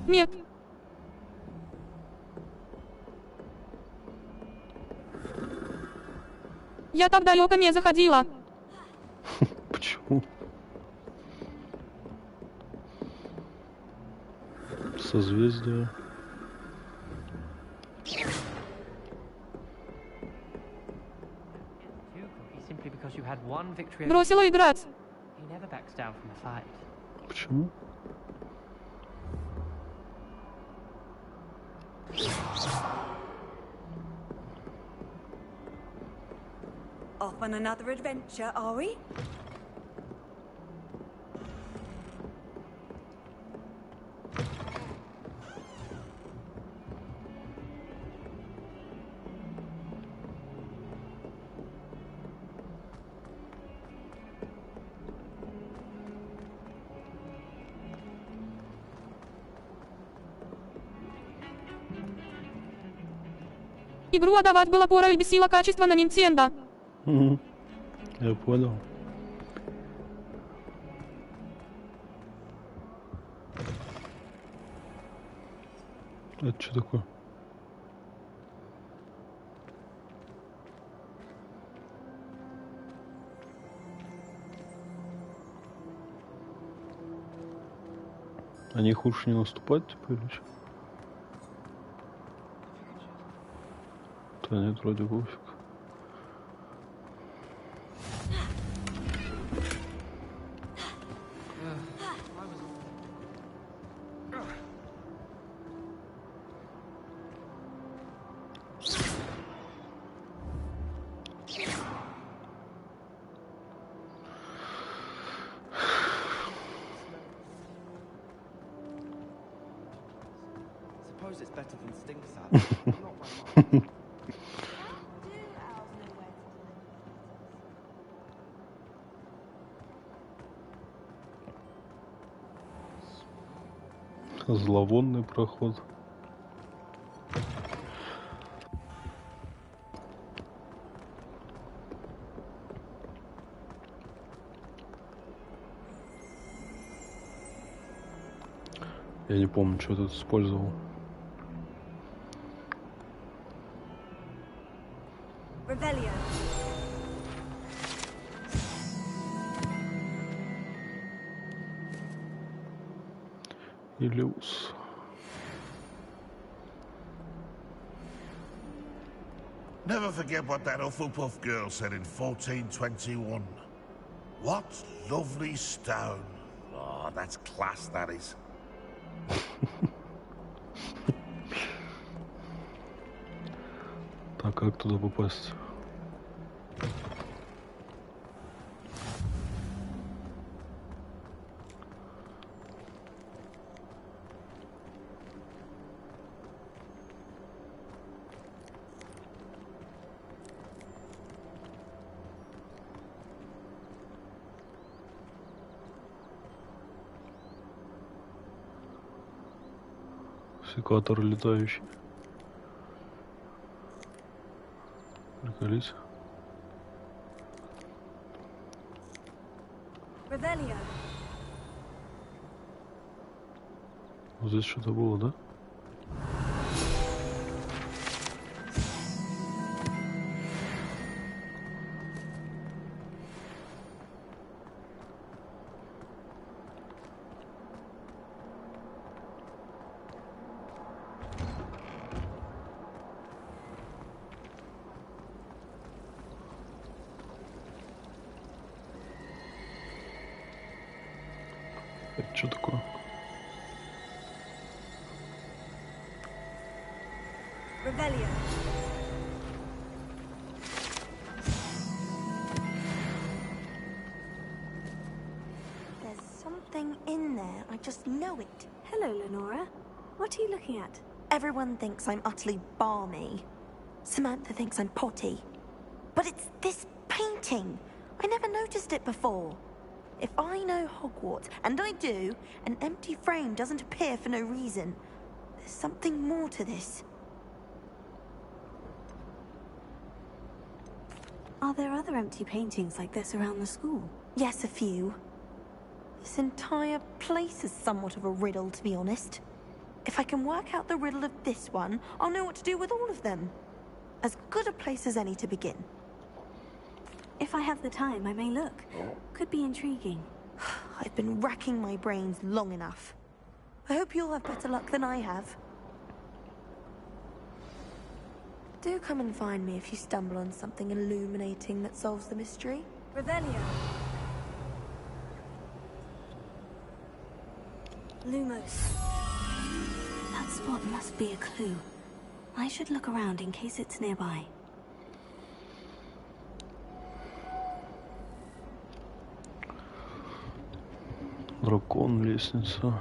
Нет. Я так далеко не заходила. Почему? Созвездие. Simply because you had one victory. Бросила играть. He never backs down from a fight. Почему? Off on another adventure, are we? Игру отдавать было пора и бесило качество на Nintendo. Я понял. Это что такое? На них лучше не наступать, типа, или что? Да нет, вроде пофиг. Suppose it's better than stink salad. Зловонный проход. Я не помню, что тут использовал. Revelio. Илиус. Never forget what that Hufflepuff girl said in 1421. What lovely stone. Oh, that's class, that is. Так, как туда попасть? Секатор летающий. Приколись. Revelio. Вот здесь что-то было, да? Это что такое? Revelio. There's something in there. I just know it. Hello, Lenora. What are you looking at? Everyone thinks I'm utterly balmy. Samantha thinks I'm potty. But it's this painting. I never noticed it before. If I know Hogwarts, and I do, an empty frame doesn't appear for no reason. There's something more to this. Are there other empty paintings like this around the school? Yes, a few. This entire place is somewhat of a riddle, to be honest. If I can work out the riddle of this one, I'll know what to do with all of them. As good a place as any to begin. If I have the time, I may look. Could be intriguing. I've been racking my brains long enough. I hope you'll have better luck than I have. Do come and find me if you stumble on something illuminating that solves the mystery. Revelio. Lumos. That spot must be a clue. I should look around in case it's nearby. Дракон, лестница.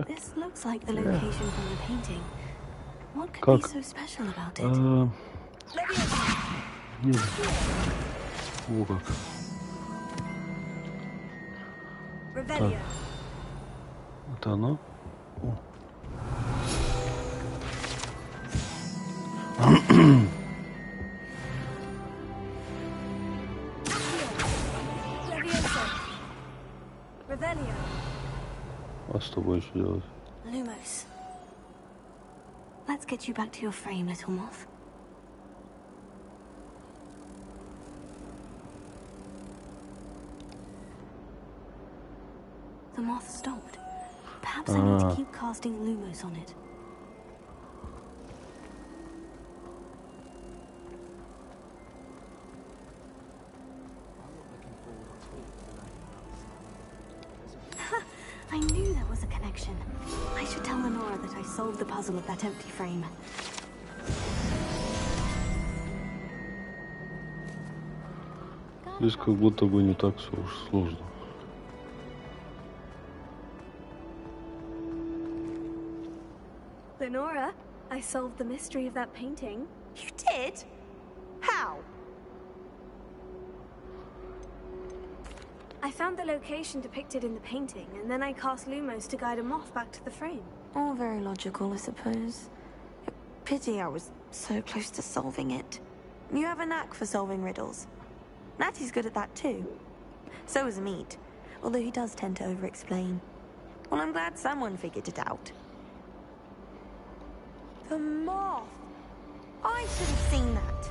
This looks like the location from the painting. What could be so special about it? Нет. О, как. Так. Это оно? О. Revelio. А с тобой что делать? Lumos. Let's get you back to your frame, little moth. The moth stopped. Perhaps I need to keep casting Lumos on it. I knew there was a connection. I should tell Lenora that I solved the puzzle of that empty frame. Здесь как будто бы не так все уж сложно. Lenora, I solved the mystery of that painting. You did? How? I found the location depicted in the painting, and then I cast Lumos to guide a moth back to the frame. All very logical, I suppose. Pity I was so close to solving it. You have a knack for solving riddles. Natty's good at that too. So is Meat, although he does tend to over-explain. Well, I'm glad someone figured it out. The moth! I should have seen that.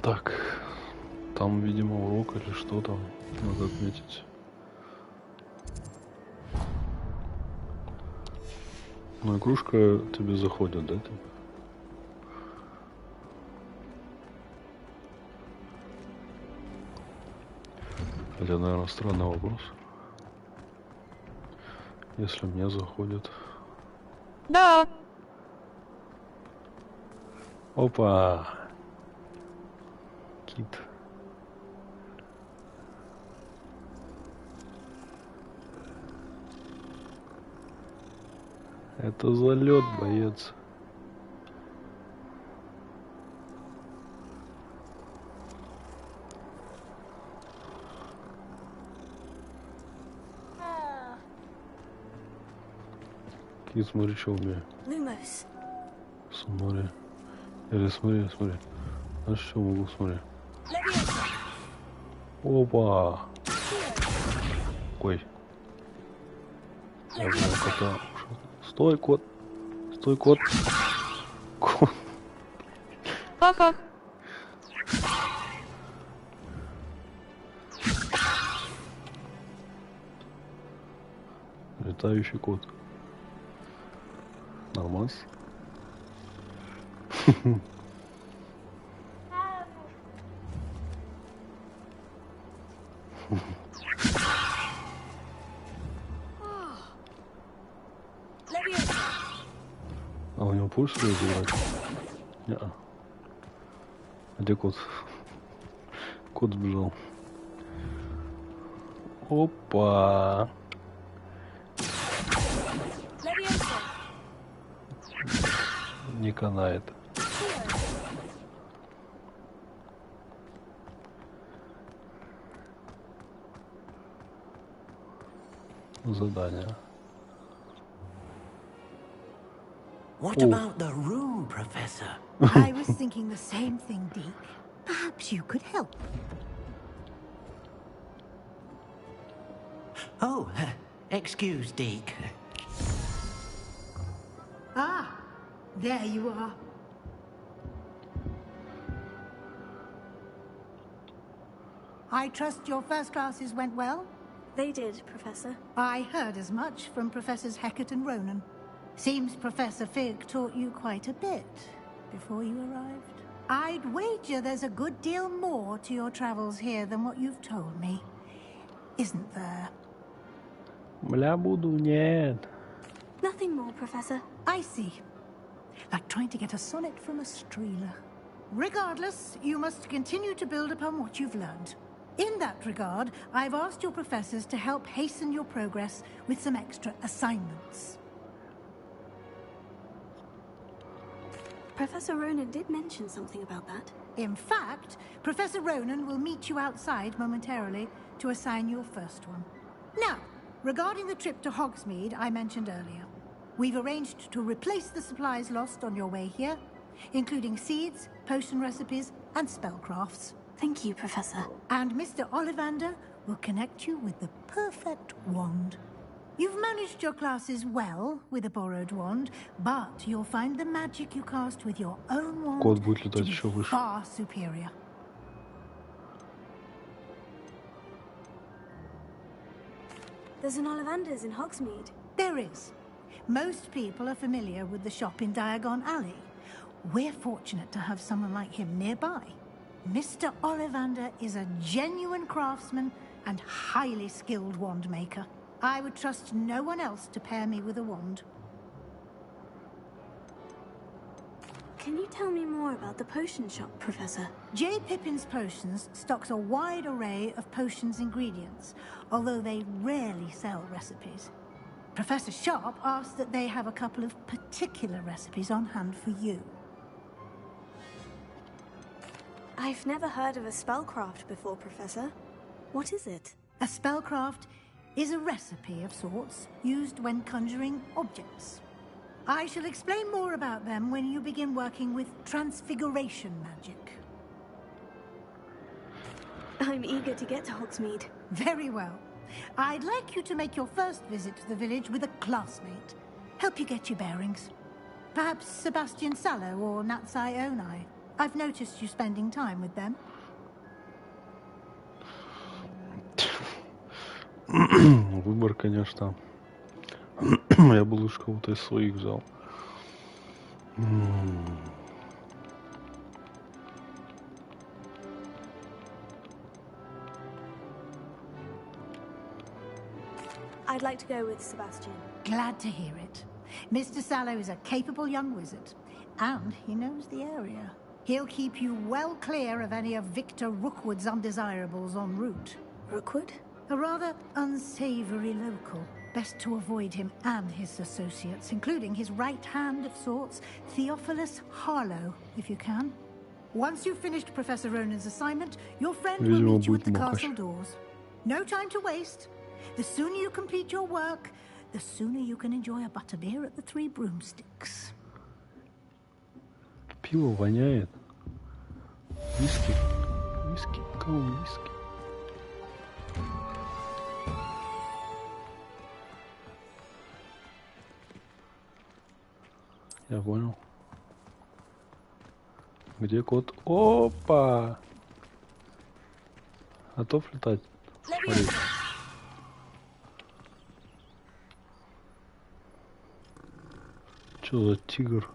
Так, там, видимо, урок или что там, надо отметить. Ну, игрушка тебе заходит, да? Хотя, наверное, странный вопрос. Если мне заходит. Да. Опа! Кит. Это залет, боец. Кит, смотри, что у меня. Lumos. Смотри. Или смотри. А что могу смотреть? Опа! Ой. Я знаю, кота. Стой, кот. Кот. Ха-ха. Летающий кот. Нормас. А у него пульс разыграть? Не-а. А где кот? Кот сбежал. Опа! Не канает. Задание. What about the room, Professor? I was thinking the same thing, Deke. Perhaps you could help. Oh, excuse, Deke. Ah, there you are. I trust your first classes went well? They did, Professor. I heard as much from Professors Hecat and Ronan. Seems Professor Fig taught you quite a bit before you arrived. I'd wager there's a good deal more to your travels here than what you've told me. Isn't there? Бля, буду, нет. Nothing more, Professor. I see. Like trying to get a sonnet from a streeler. Regardless, you must continue to build upon what you've learned. In that regard, I've asked your professors to help hasten your progress with some extra assignments. Professor Ronan did mention something about that. In fact, Professor Ronan will meet you outside momentarily to assign your first one. Now, regarding the trip to Hogsmeade I mentioned earlier, we've arranged to replace the supplies lost on your way here, including seeds, potion recipes, and spellcrafts. Thank you, Professor. And Mr. Ollivander will connect you with the perfect wand. You've managed your classes well with a borrowed wand, but you'll find the magic you cast with your own wand Кот будет летать to еще be выше. far superior. There's an Ollivander's in Hogsmeade. There is. Most people are familiar with the shop in Diagon Alley. We're fortunate to have someone like him nearby. Mr. Ollivander is a genuine craftsman and highly skilled wand maker. I would trust no one else to pair me with a wand. Can you tell me more about the potion shop, Professor? J. Pippin's Potions stocks a wide array of potions ingredients, although they rarely sell recipes. Professor Sharp asked that they have a couple of particular recipes on hand for you. I've never heard of a spellcraft before, Professor. What is it? A spellcraft is a recipe of sorts used when conjuring objects. I shall explain more about them when you begin working with transfiguration magic. I'm eager to get to Hogsmeade. Very well. I'd like you to make your first visit to the village with a classmate. Help you get your bearings. Perhaps Sebastian Sallow or Natsai Onai. I've noticed you spending time with them. Выбор, конечно. Я бы лучше кого-то из своих взял. I'd like to go with Sebastian. Glad to hear it. Mr. Sallow is a capable young wizard, and he knows the area. He'll keep you well clear of any of Victor Rookwood's undesirables en route. Rookwood? A rather unsavory local. Best to avoid him and his associates, including his right hand of sorts, Theophilus Harlow, if you can. Once you've finished Professor Ronan's assignment, your friend will meet you at the castle doors. No time to waste. The sooner you complete your work, the sooner you can enjoy a butterbeer at the Three Broomsticks. Пиво воняет. Виски. Виски. Кого виски? Я понял. Где кот? Опа! Готов летать? Смотри. Что за тигр?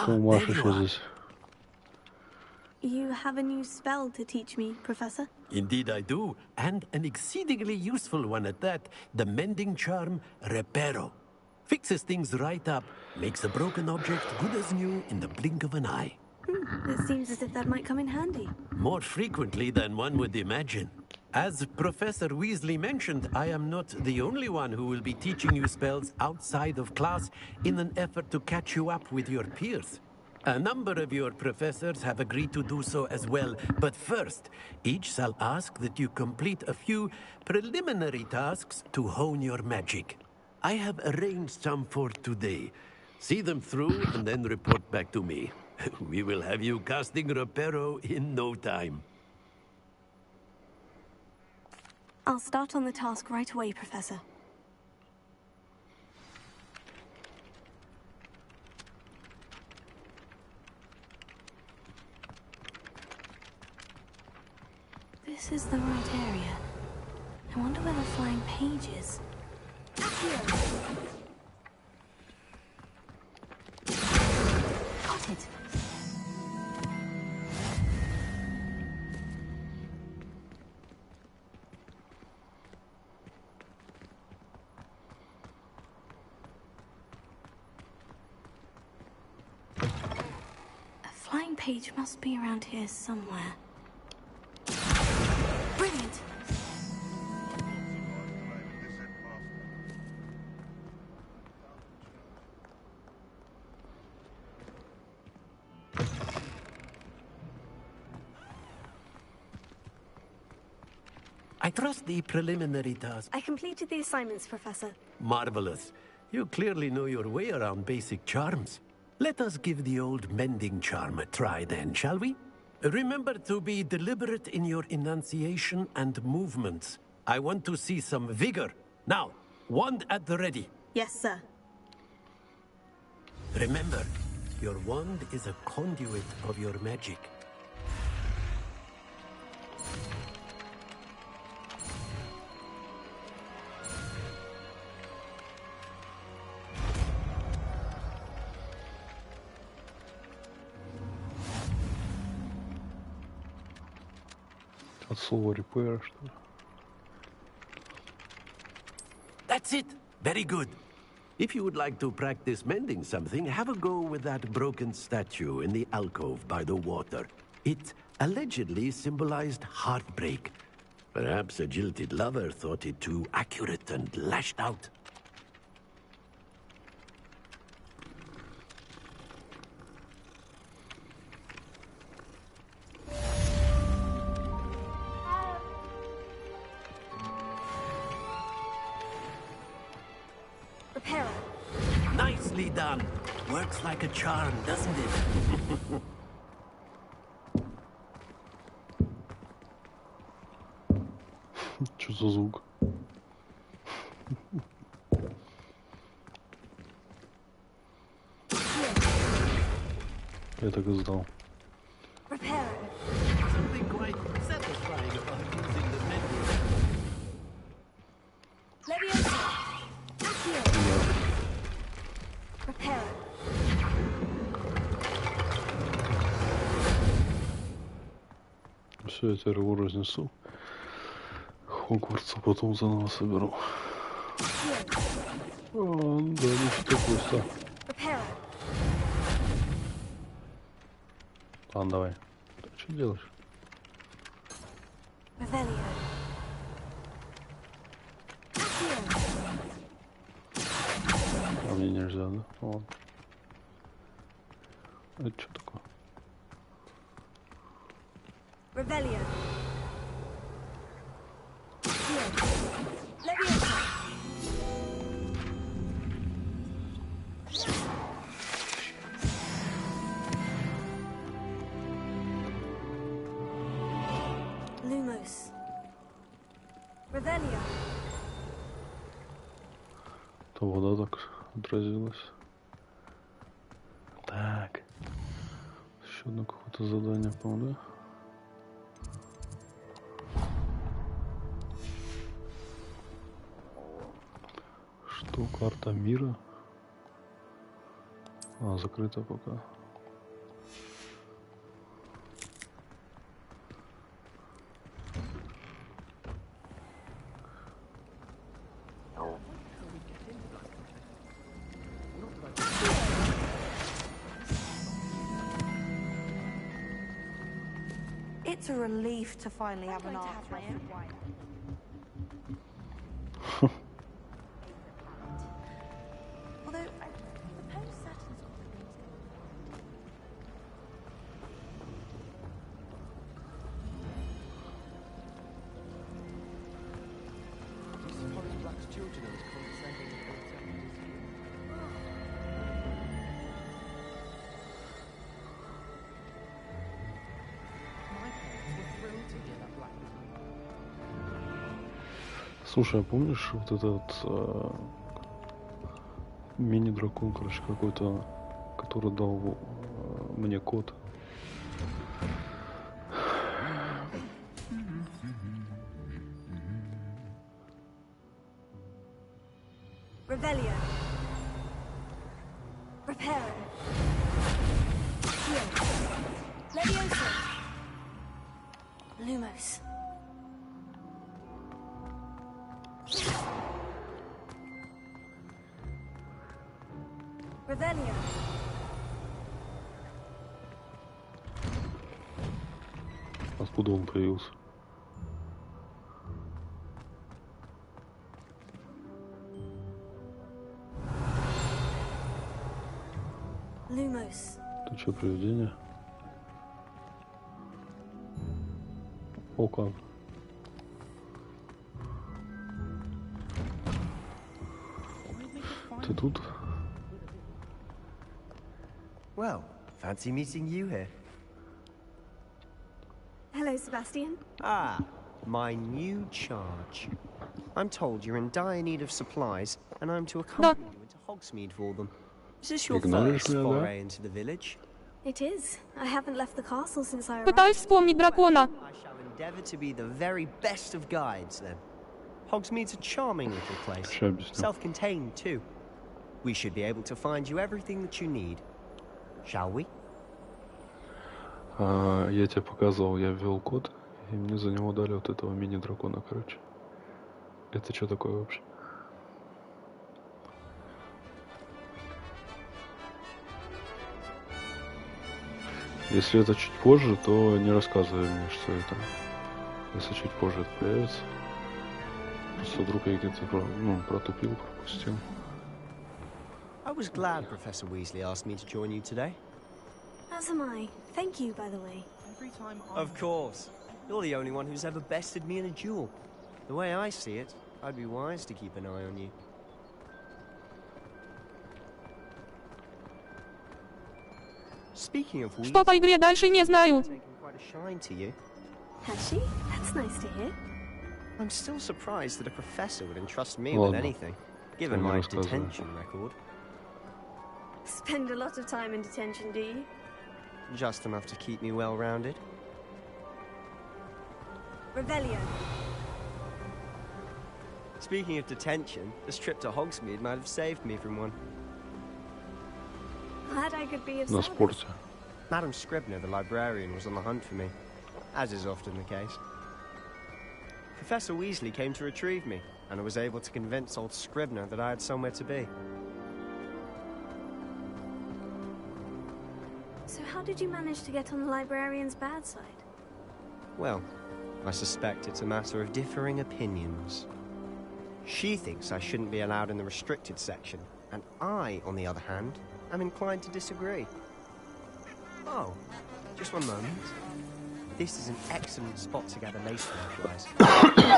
Маша еще здесь. You have a new spell to teach me, Professor? Indeed I do, and an exceedingly useful one at that. The mending charm, Reparo. Fixes things right up, makes a broken object good as new in the blink of an eye. It seems as if that might come in handy. More frequently than one would imagine. As Professor Weasley mentioned, I am not the only one who will be teaching you spells outside of class in an effort to catch you up with your peers. A number of your professors have agreed to do so as well, but first, each shall ask that you complete a few preliminary tasks to hone your magic. I have arranged some for today. See them through and then report back to me. We will have you casting Reparo in no time. I'll start on the task right away, Professor. This is the right area. I wonder where the flying page is. Got it. A flying page must be around here somewhere. Brilliant! I trust the preliminary task. I completed the assignments, Professor. Marvelous. You clearly know your way around basic charms. Let us give the old mending charm a try then, shall we? Remember to be deliberate in your enunciation and movements. I want to see some vigor. Now, wand at the ready. Yes, sir. Remember, your wand is a conduit of your magic. От слова repair, что ли? That's it. Very good. If you would like to practice mending something, have a go with that broken statue in the alcove by the water. It allegedly symbolized heartbreak. Perhaps a jilted lover thought it too accurate and lashed out. Reparo. Nicely done. Works like a charm, doesn't it? Что за звук? Я так и знал. Something quite satisfying about using the mending. Leviosa. Accio. Reparo. Все, я теперь его разнесу. Хогвартс, а потом заново соберу. Да, ничего такого. Ладно, давай. Ты что делаешь? А мне нельзя, да? Ладно. Это что такое? Revelio. Lumos. Revelio. То вода так отразилась. Так. Еще одно какое-то задание, по-моему, да? Что, карта мира? А, закрыта пока. It's a relief to finally have an art friend. Although, I suppose Saturn's got the things Do you suppose Black's children are as condescending as Слушай, а помнишь вот этот мини-дракон, короче, какой-то, который дал мне код? Revelio. Reparo. Leviosa. Lumos. Revelio. Откуда он появился? Lumos. Ты что, привидение? О, как? Ты тут? Well, fancy meeting you here. Hello, Sebastian. Ah, my new charge. I'm told you're in dire need of supplies, and I'm to accompany you into Hogsmeade for them. Is this your first foray into the village? It is. I haven't left the castle since I arrived. Пытаюсь вспомнить дракона. I shall endeavor to be the very best of guides, then. Hogsmeade's a charming little place. Self-contained, too. We should be able to find you everything that you need. Shall we? Я тебе показывал, я ввел код, и мне за него дали вот этого мини-дракона, короче. Это что такое вообще? Если это чуть позже, то не рассказывай мне, что это. Если чуть позже это появится. Просто вдруг я где-то протупил, пропустил. I was glad Professor Weasley asked me to join you today. As am I. Thank you, by the way. Of course. You're the only one who's ever bested me in a duel. The way I see it, I'd be wise to keep an eye on you. Speaking of Weasley, Что по игре дальше не знаю. taken quite a shine to you. Has she? That's nice to hear. I'm still surprised that a professor would entrust me with anything, given my detention record. Spend a lot of time in detention, do you? Just enough to keep me well-rounded. Revelio. Speaking of detention, this trip to Hogsmeade might have saved me from one. Glad I could be of На service. спорте. Madam Scribner, the librarian, was on the hunt for me. as is often the case. Professor Weasley came to retrieve me, and I was able to convince old Scribner that I had somewhere to be. So how did you manage to get on the librarian's bad side? Well, I suspect it's a matter of differing opinions. She thinks I shouldn't be allowed in the restricted section, and I, on the other hand, am inclined to disagree. Oh, just one moment. This is an excellent spot to gather masonry flies.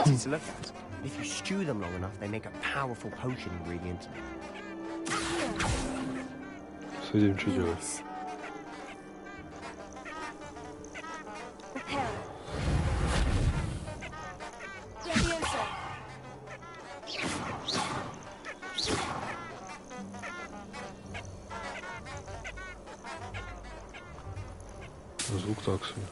Easy to look at. If you stew them long enough, they make a powerful potion ingredient. С этим что делать? Звук так себе.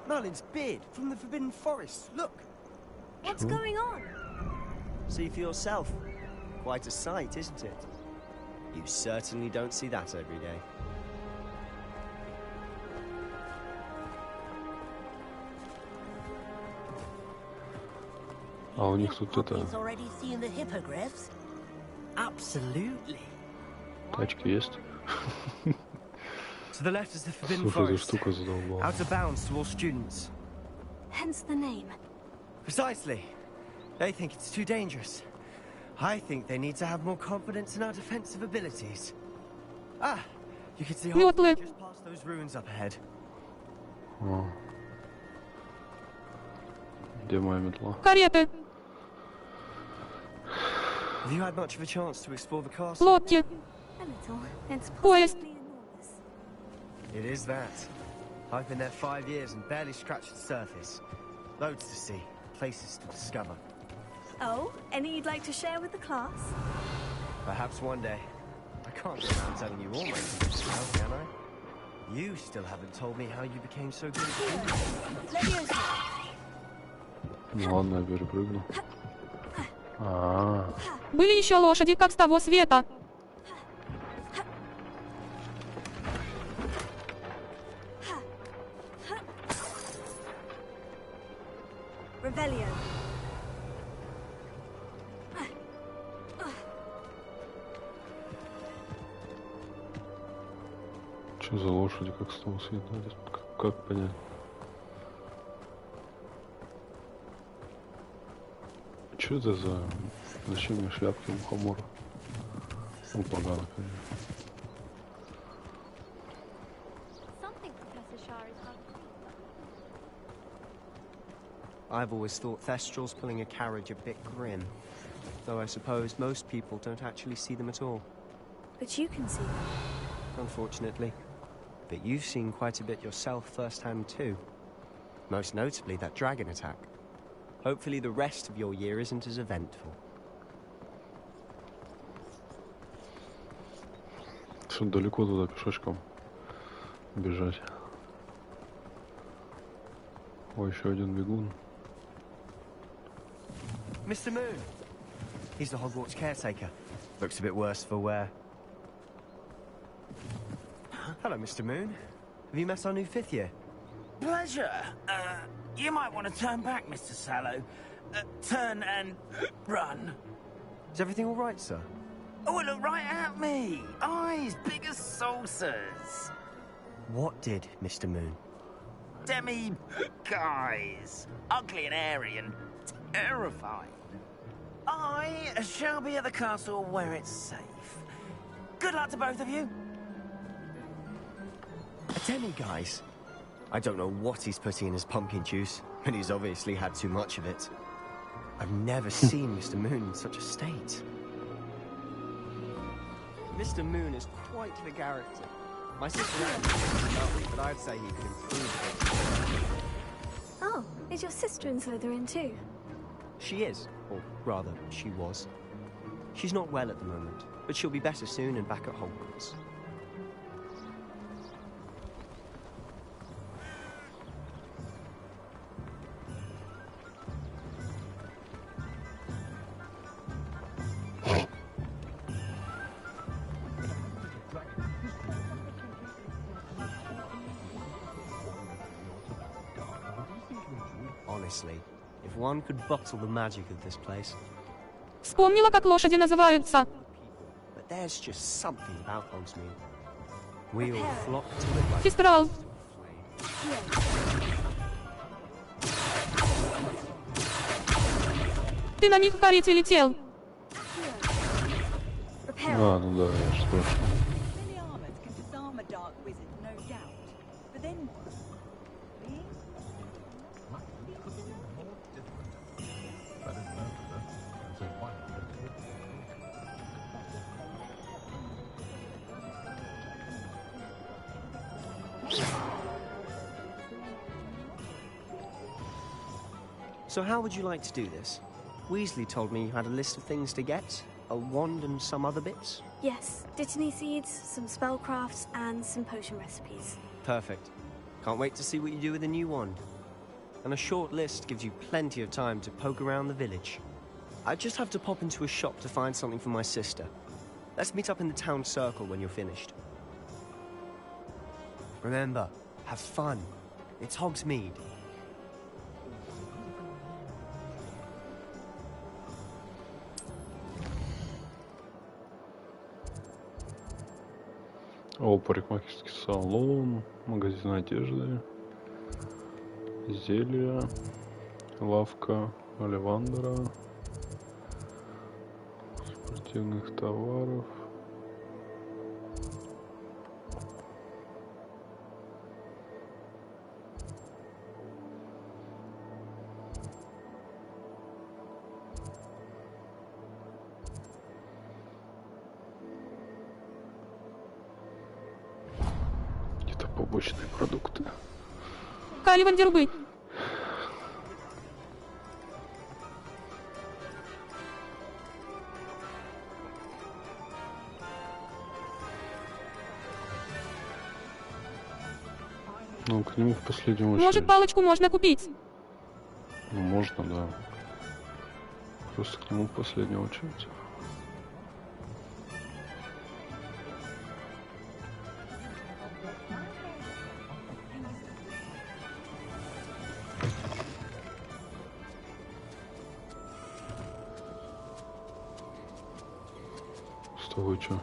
Merlin's beard from the Forbidden Forest. Look. What's going on? See for yourself. Quite a sight, isn't it? You certainly don't see that every day. А у них тут это... already seen the hippogriffs? Absolutely. Тачки есть? To the left is the Forbidden Слушай, эта Forest. штука задолбала. Out of bounds to all students. Hence the name. Precisely. They think it's too dangerous. I think they need to have more confidence in our defensive abilities. Ah, you can see Метлы. just past those ruins up ahead. О. Где моя метла? Кареты. Have you had much of a chance to explore the castle? Лодки. A little. It's Поезд. positively enormous. It is that. I've been there 5 years and barely scratched the surface. Loads to see, places to discover. Oh, any you'd like to share with the class? Perhaps one day. I can't go around telling you all my secrets now, can I? You still haven't told me how you became so good at shooting. Ну ладно, я перепрыгну. А-а-а. Были еще лошади, как с того света. Revelio. Что за лошади, как с того света? Как понять? Что это за... Зачем мне шляпки мухомора? Ну, погано, конечно. I've always thought Thestrals pulling a carriage a bit grim. Though I suppose most people don't actually see them at all. But you can see them. Unfortunately. But you've seen quite a bit yourself firsthand too. Most notably that dragon attack. Hopefully the rest of your year isn't as eventful. Что далеко туда пешочком бежать. Ой, еще один бегун. Mr. Moon. He's the Hogwarts caretaker. Looks a bit worse for wear. Hello, Mr. Moon. Have you met our new 5th year? Pleasure. You might want to turn back, Mr. Sallow. Turn and run. Is everything all right, sir? Oh, look right at me. Eyes big as saucers. What did, Mr. Moon? Demi-guys. Ugly and airy and terrifying. I shall be at the castle where it's safe. Good luck to both of you. A demi-guise? I don't know what he's putting in his pumpkin juice, but he's obviously had too much of it. I've never seen Mr. Moon in such a state. Mr. Moon is quite the character. My sister Anne is lovely, but I'd say he could improve it. Oh, is your sister in Slytherin too? She is, or rather, she was. She's not well at the moment, but she'll be better soon and back at Hogwarts. Honestly, if one could bottle the magic of this place. Вспомнила, как лошади называются. But there's just something about Hogsmeade. We all flock to it like Фистрал. Ты на них, кажется, летел. А, ну да, я что ж. So how would you like to do this? Weasley told me you had a list of things to get, a wand and some other bits. Yes, Dittany seeds, some spellcrafts, and some potion recipes. Perfect. Can't wait to see what you do with the new wand. And a short list gives you plenty of time to poke around the village. I just have to pop into a shop to find something for my sister. Let's meet up in the town circle when you're finished. Remember, have fun. It's Hogsmeade. О, парикмахерский салон, магазин одежды, зелья, лавка Оливандера, спортивных товаров. Побочные продукты. Каливандербы. Ну, к нему в последнюю очередь. Может, палочку можно купить? Ну, можно, да. Просто к нему в последнюю очередь. Вы чё?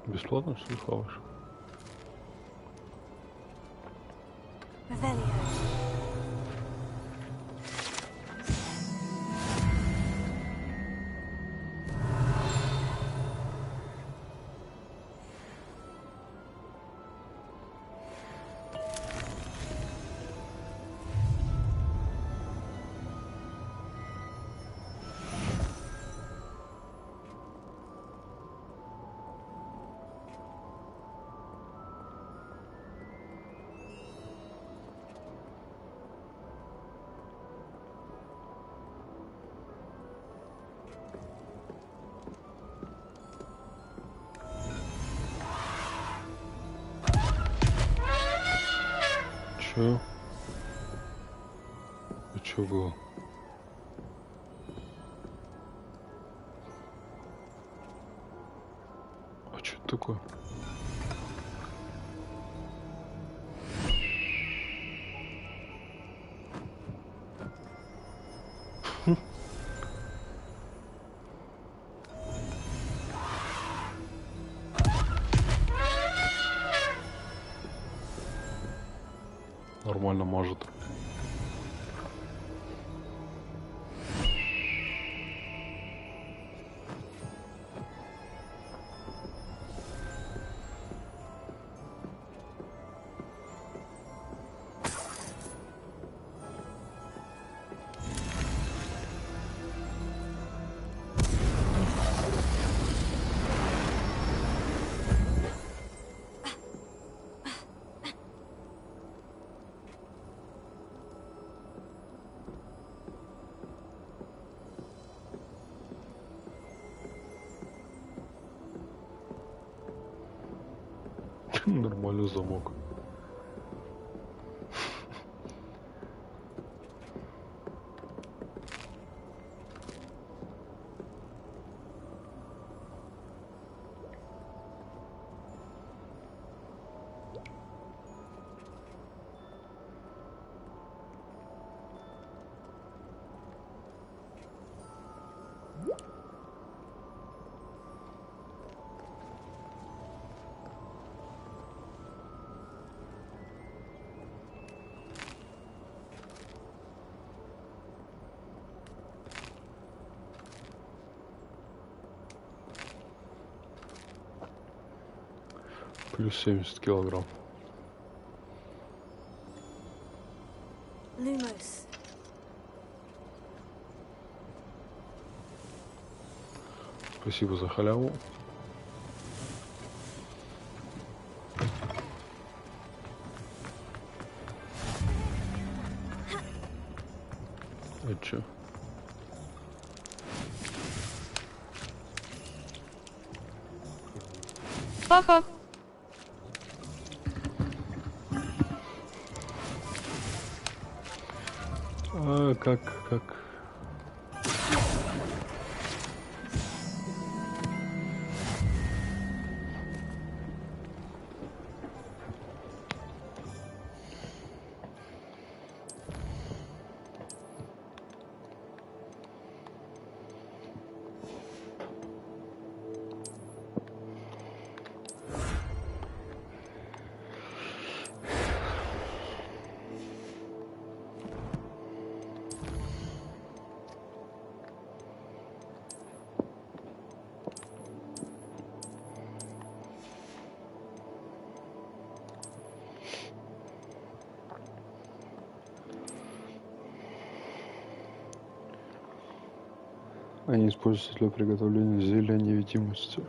Бесплатно, что ли, хаваешь? Чё? А чё было? А чё это такое? Нормально мажет. Нормальный замок. Плюс 70 килограмм. Lumos. Спасибо за халяву. Это чё? Ха-ха. А, как? Они используются для приготовления зелья невидимости.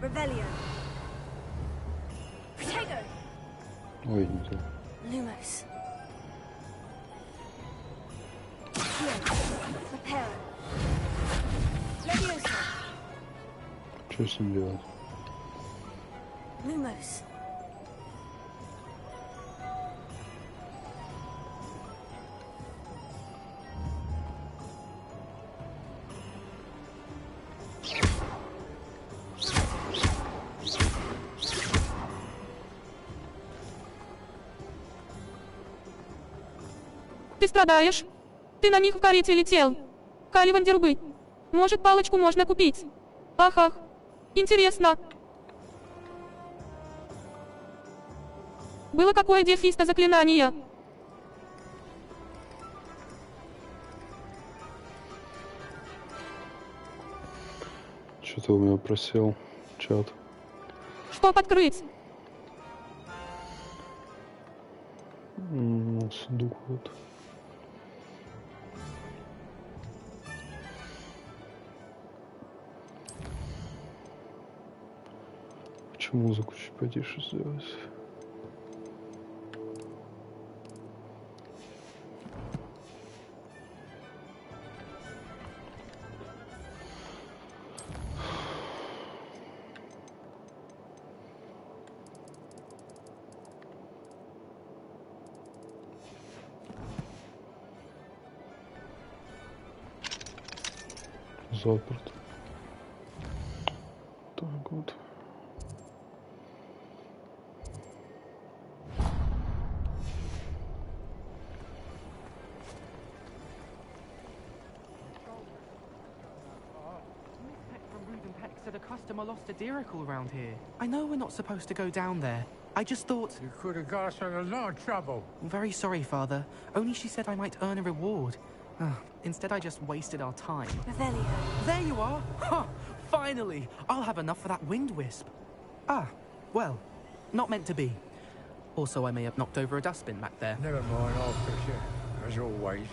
Revelio. Protego. Ой, не то. Lumos. Reparo. Leviosa. Что с ним делать? Lumos. Ты страдаешь? Ты на них в карете летел. Каливандербы. Может, палочку можно купить? Ах. Интересно. Было какое дефисто заклинание? Что-то у меня просел чат. Что открыть? Сундук вот. Почему музыку чуть потише сделать? Заперт. Так вот. Said a customer lost a diricle around here. I know we're not supposed to go down there. I just thought... You could have got us in a lot of trouble. I'm very sorry, Father. Only she said I might earn a reward. Instead, I just wasted our time. Revelio. There you are! Huh, finally! I'll have enough for that wind wisp. Ah, well, not meant to be. Also, I may have knocked over a dustbin back there. Never mind, I'll fix it. As always.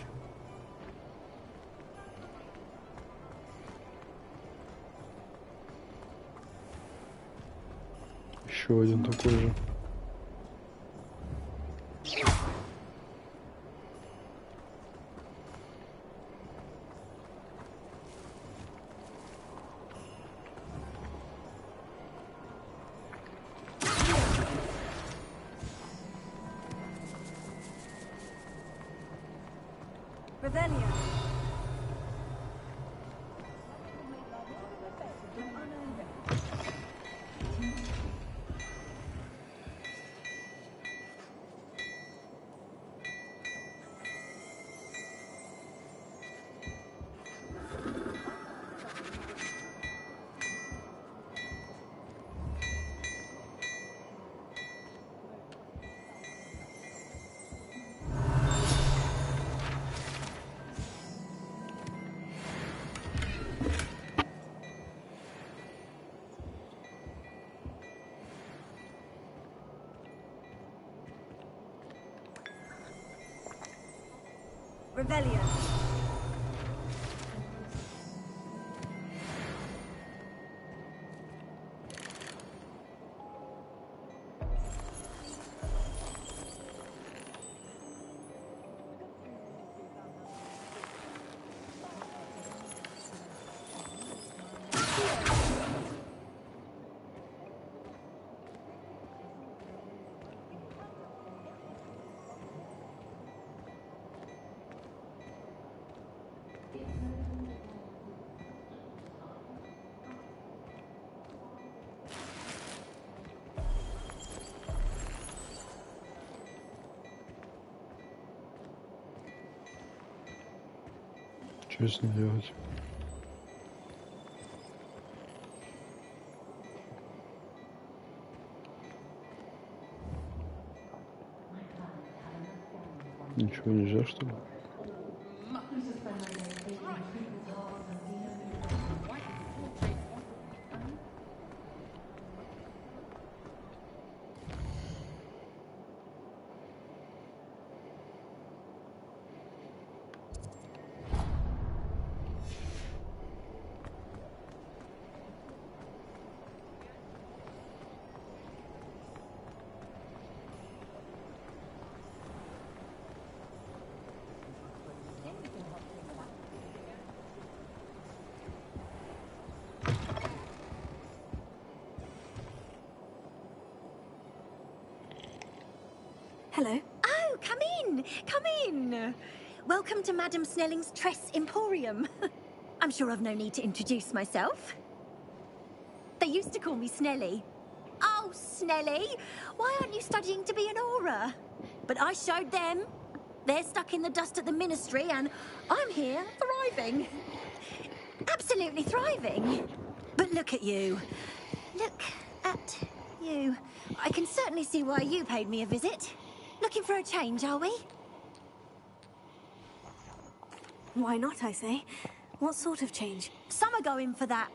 Еще один такой же. Revelio. Revelio. Что с ним делать? Ничего нельзя, что ли? Hello. Oh, come in! Come in! Welcome to Madame Snelling's Tress Emporium. I'm sure I've no need to introduce myself. They used to call me Snelly. Oh, Snelly! Why aren't you studying to be an aura? But I showed them. They're stuck in the dust at the Ministry, and I'm here, thriving. Absolutely thriving. But look at you. Look at you. I can certainly see why you paid me a visit. Looking for a change, are we? Why not, I say? What sort of change? Some are going for that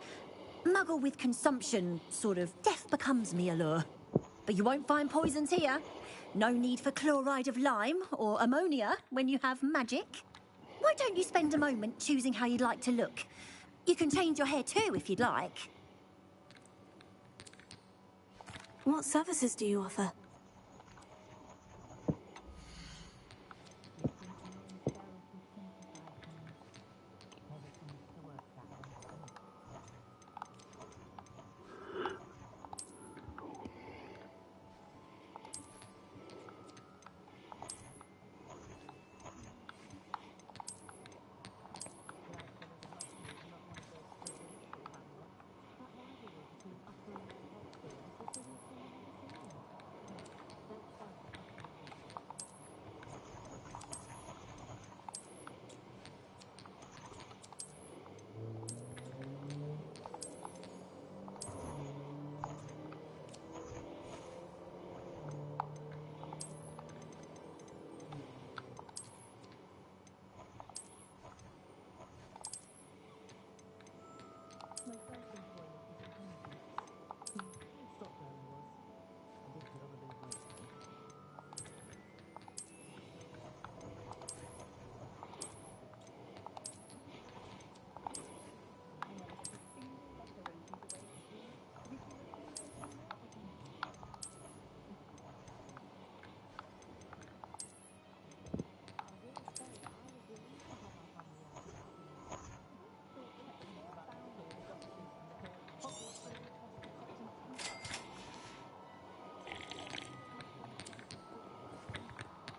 muggle with consumption, sort of death becomes me allure. But you won't find poisons here. No need for chloride of lime or ammonia when you have magic. Why don't you spend a moment choosing how you'd like to look? You can change your hair too if you'd like. What services do you offer?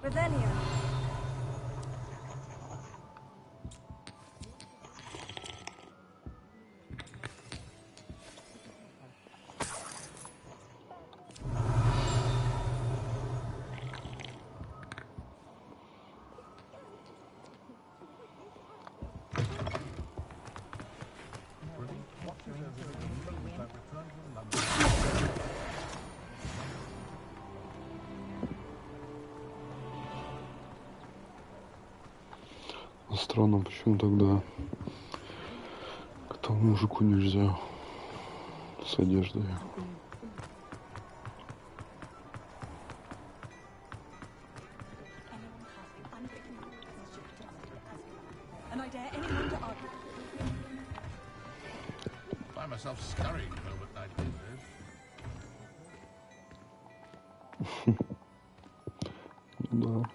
Revelio. Странно, почему тогда к тому мужику нельзя с одеждой. Find myself scurrying home at night these days. Да.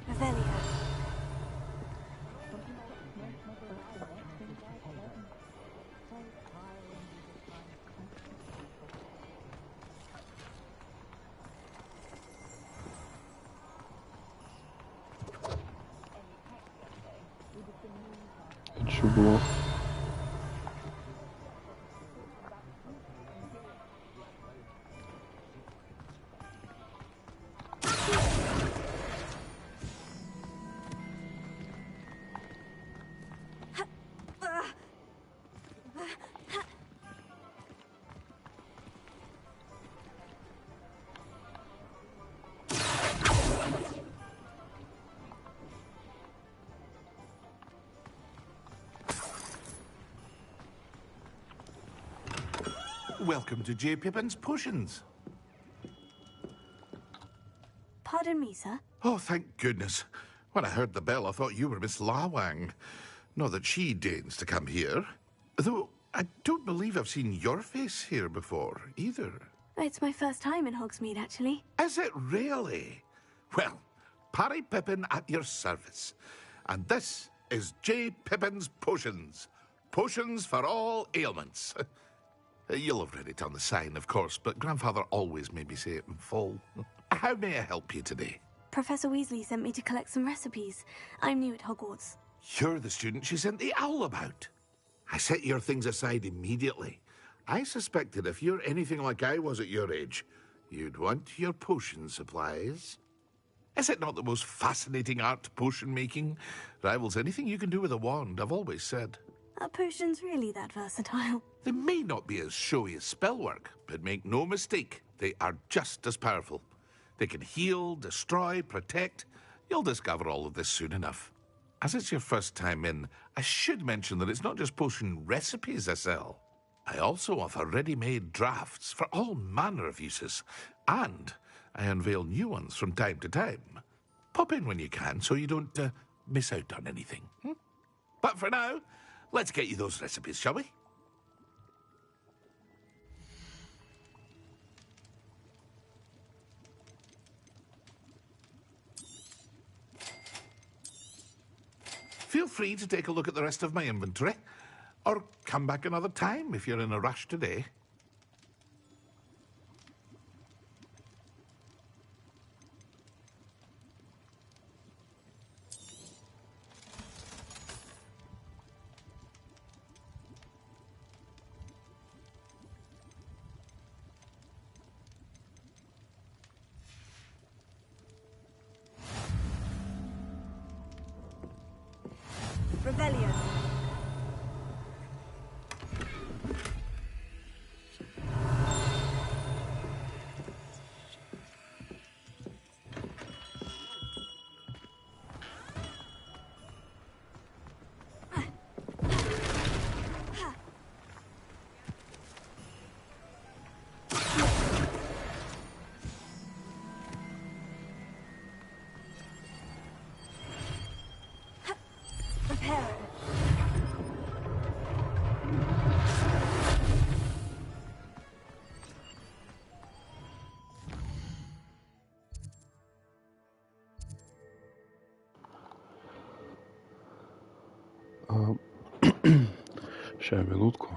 Revelio. Чего? Welcome to J. Pippin's Potions. Pardon me, sir. Oh, thank goodness. When I heard the bell, I thought you were Miss Lawang. Not that she deigns to come here. Though, I don't believe I've seen your face here before, either. It's my first time in Hogsmeade, actually. Is it really? Well, Parry Pippin at your service. And this is J. Pippin's Potions. Potions for all ailments. You'll have read it on the sign, of course, but Grandfather always made me say it in full. How may I help you today? Professor Weasley sent me to collect some recipes. I'm new at Hogwarts. You're the student she sent the owl about. I set your things aside immediately. I suspected if you're anything like I was at your age, you'd want your potion supplies. Is it not the most fascinating art, potion making? Rivals anything you can do with a wand, I've always said. Are potions really that versatile? They may not be as showy as spellwork, but make no mistake, they are just as powerful. They can heal, destroy, protect. You'll discover all of this soon enough. As it's your first time in, I should mention that it's not just potion recipes I sell. I also offer ready-made drafts for all manner of uses, and I unveil new ones from time to time. Pop in when you can so you don't miss out on anything. But for now, let's get you those recipes, shall we? Feel free to take a look at the rest of my inventory, or come back another time if you're in a rush today. Revelio. Сейчас, минутку.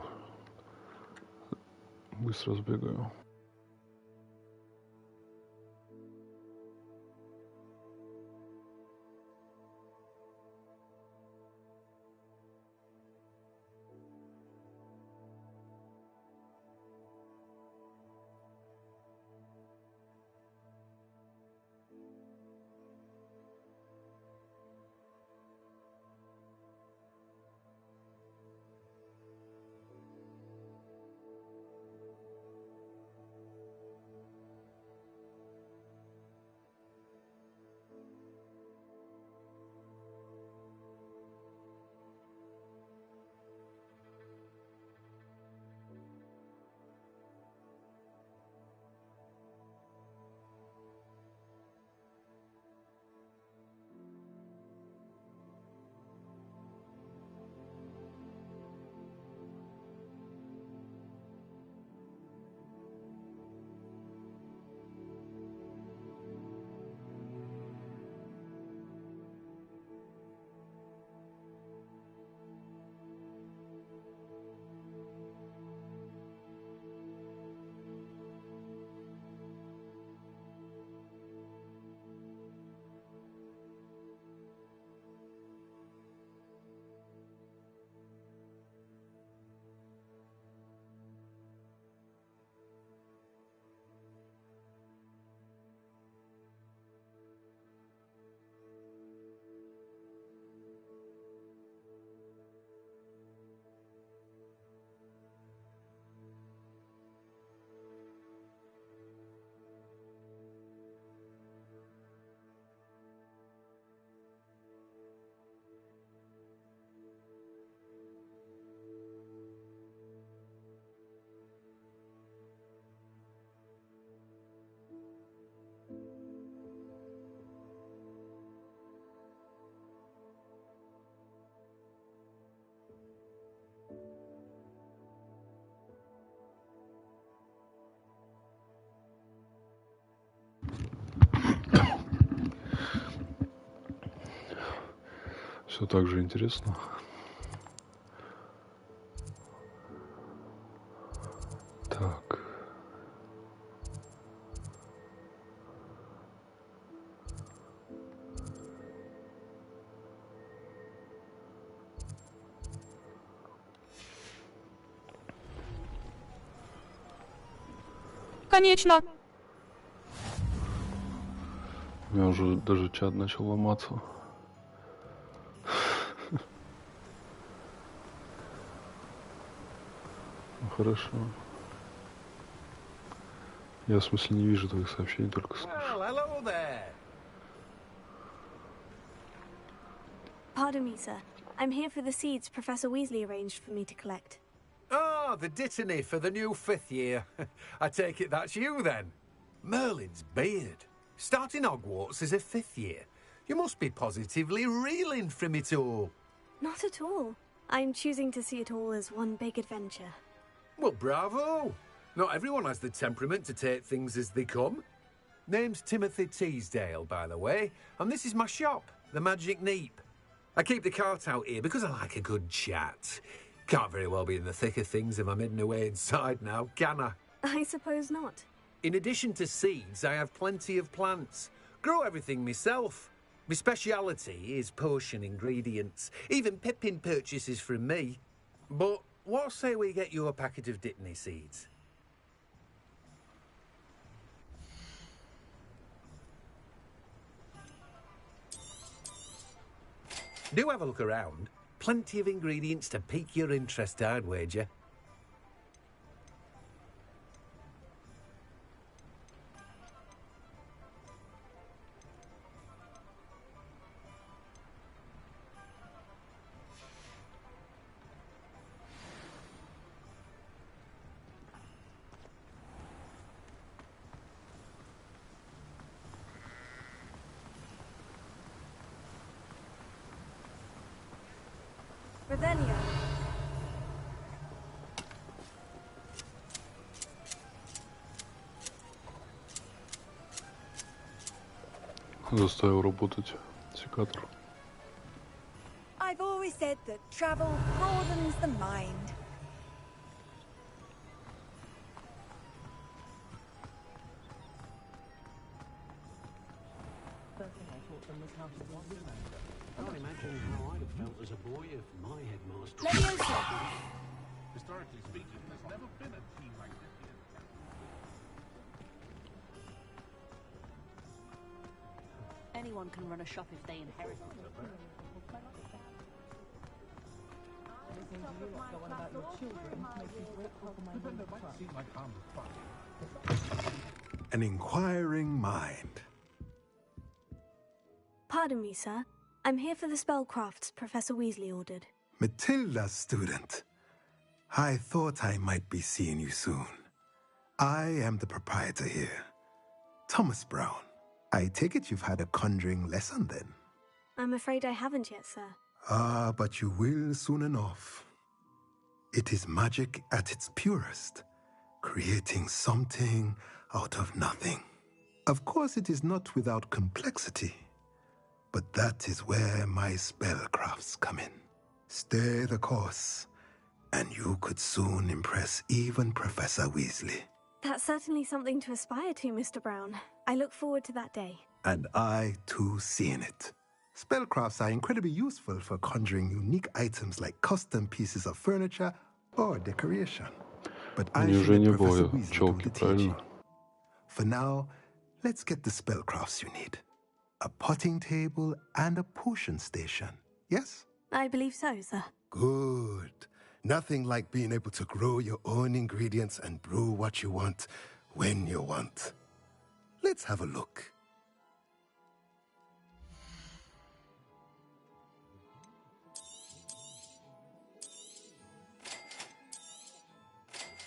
Быстро сбегаю. Все так же интересно. Так. Конечно. У меня уже даже чат начал ломаться. Хорошо. Я, в смысле, не вижу твоих сообщений, только слышу. Pardon me, sir. I'm here for the seeds Professor Weasley arranged for me to collect. Oh, the dittany for the new 5th year. I take it that's you, then. Merlin's beard. Starting Hogwarts as a 5th year. You must be positively reeling from it all. Not at all. I'm choosing to see it all as one big adventure. Well, bravo! Not everyone has the temperament to take things as they come. Name's Timothy Teasdale, by the way, and this is my shop, the Magic Neep. I keep the cart out here because I like a good chat. Can't very well be in the thick of things if I'm hidden away inside now, can I? I suppose not. In addition to seeds, I have plenty of plants. Grow everything myself. My speciality is potion ingredients. Even Pippin purchases from me. But what say we get you a packet of Dittany seeds? Do have a look around. Plenty of ingredients to pique your interest, I'd wager. Revelio. Заставил работать секатор. I've always said that travel broadens the mind. Can't imagine how I'd have felt as a boy if my headmaster... Historically speaking, there's never been a team like this here. Anyone can run a shop if they inherit it. An inquiring mind. Pardon me, sir. I'm here for the spellcrafts Professor Weasley ordered. Matilda, student. I thought I might be seeing you soon. I am the proprietor here, Thomas Brown. I take it you've had a conjuring lesson then? I'm afraid I haven't yet, sir. Ah, but you will soon enough. It is magic at its purest, creating something out of nothing. Of course, it is not without complexity, but that is where my spellcrafts come in. Stay the course, and you could soon impress even Professor Weasley. That's certainly something to aspire to, Mr. Brown. I look forward to that day. And I, too, seeing it. Spellcrafts are incredibly useful for conjuring unique items like custom pieces of furniture or decoration. But I should let Professor Weasley do the teaching. For now, let's get the spellcrafts you need. A potting table and a potion station, yes? I believe so, sir. Good. Nothing like being able to grow your own ingredients and brew what you want when you want. Let's have a look.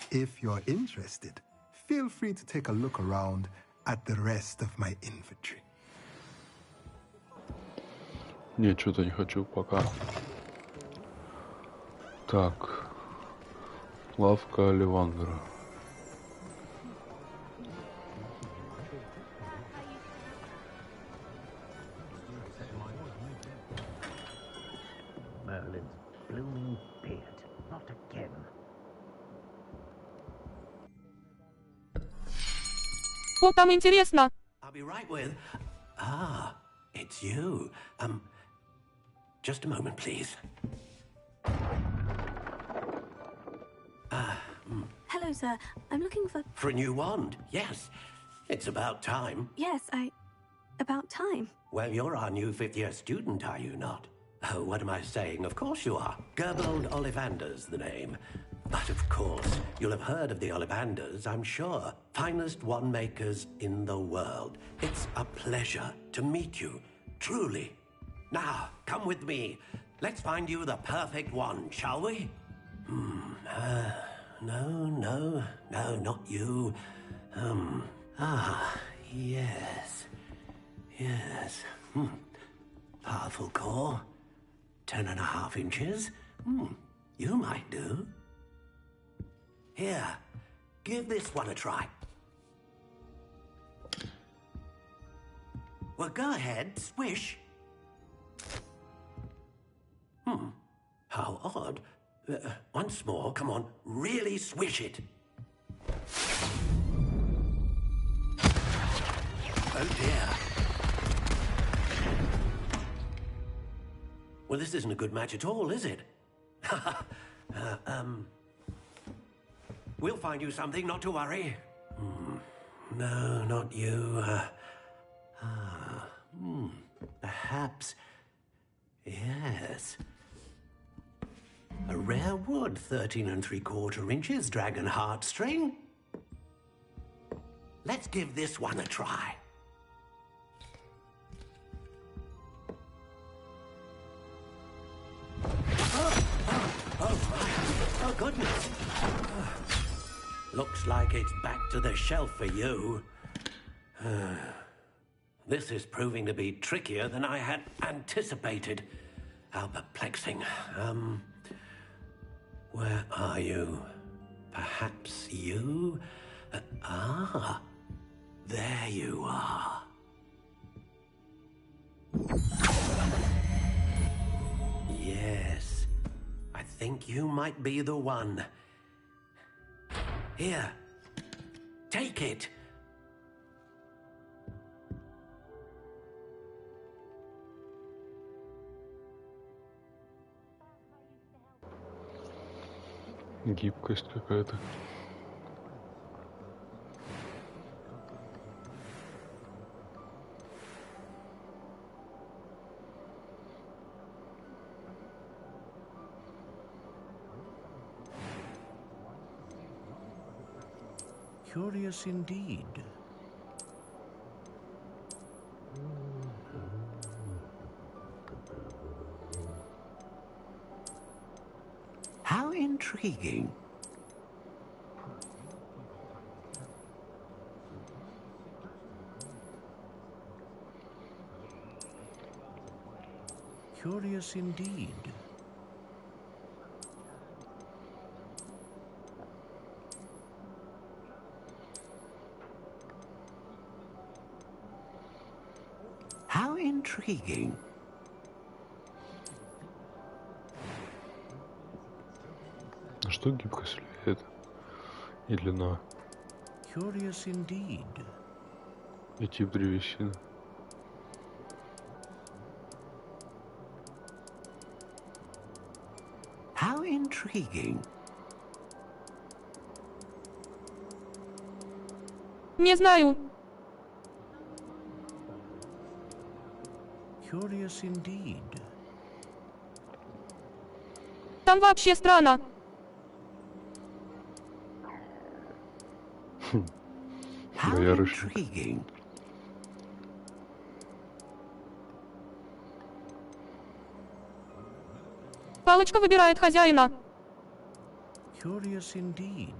If you're interested, feel free to take a look around at the rest of my inventory. Нет, что-то не хочу пока. Так. Лавка Оливандера. Merlin's blooming beard. Not again. О, там интересно. I'll be right with... Ah, it's you. Just a moment, please. Hello, sir. I'm looking for... For a new wand, yes. It's about time. Yes, about time. Well, you're our new fifth-year student, are you not? Oh, what am I saying? Of course you are. Gerbold Ollivander's the name. But of course, you'll have heard of the Ollivanders, I'm sure. Finest wand makers in the world. It's a pleasure to meet you, truly. Now, come with me. Let's find you the perfect wand, shall we? No, not you. Yes. Powerful core. 10.5 inches. You might do. Here, give this one a try. Well, go ahead, swish. How odd. Once more, come on, really swish it. Oh dear. Well, this isn't a good match at all, is it? We'll find you something, not to worry. No, not you. Perhaps. Yes. A rare wood, 13 3/4 inches, dragon heartstring. Let's give this one a try. Oh, goodness. Looks like it's back to the shelf for you. This is proving to be trickier than I had anticipated. How perplexing. Where are you? Perhaps you? There you are. Yes, I think you might be the one. Here, take it. Гибкость какая-то. Curious indeed. How intriguing. Curious indeed. How intriguing. На что гибкость влияет? И длина, Curious indeed. и тип древесины. How intriguing. Не знаю. Curious indeed. Там вообще странно. How Боярышник. intriguing. Палочка выбирает хозяина. Curious indeed.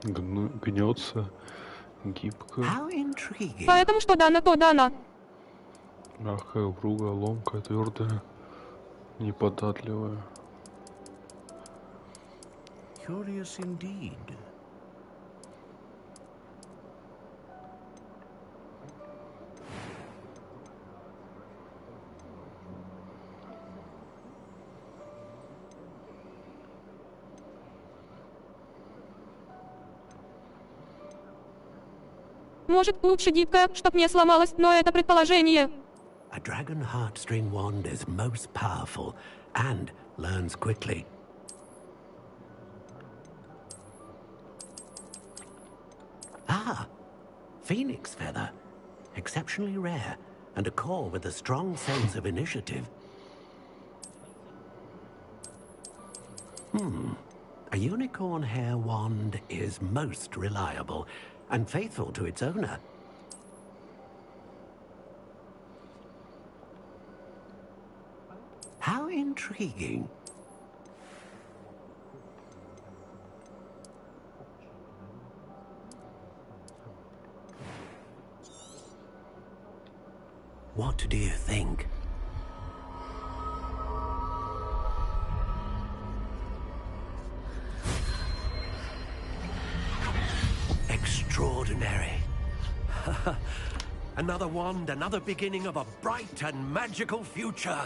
Гнется, гибко, How intriguing. Поэтому что дано, то дано. мягкая, упругая, ломкая, твердая, неподатливая. Curious indeed. Может, лучше гибкая, чтоб не сломалась, но это предположение. A dragon heartstring wand is most powerful and learns quickly. Ah, phoenix feather. Exceptionally rare, and a core with a strong sense of initiative. A unicorn hair wand is most reliable and faithful to its owner. How intriguing. What do you think? Extraordinary. Another wand, another beginning of a bright and magical future.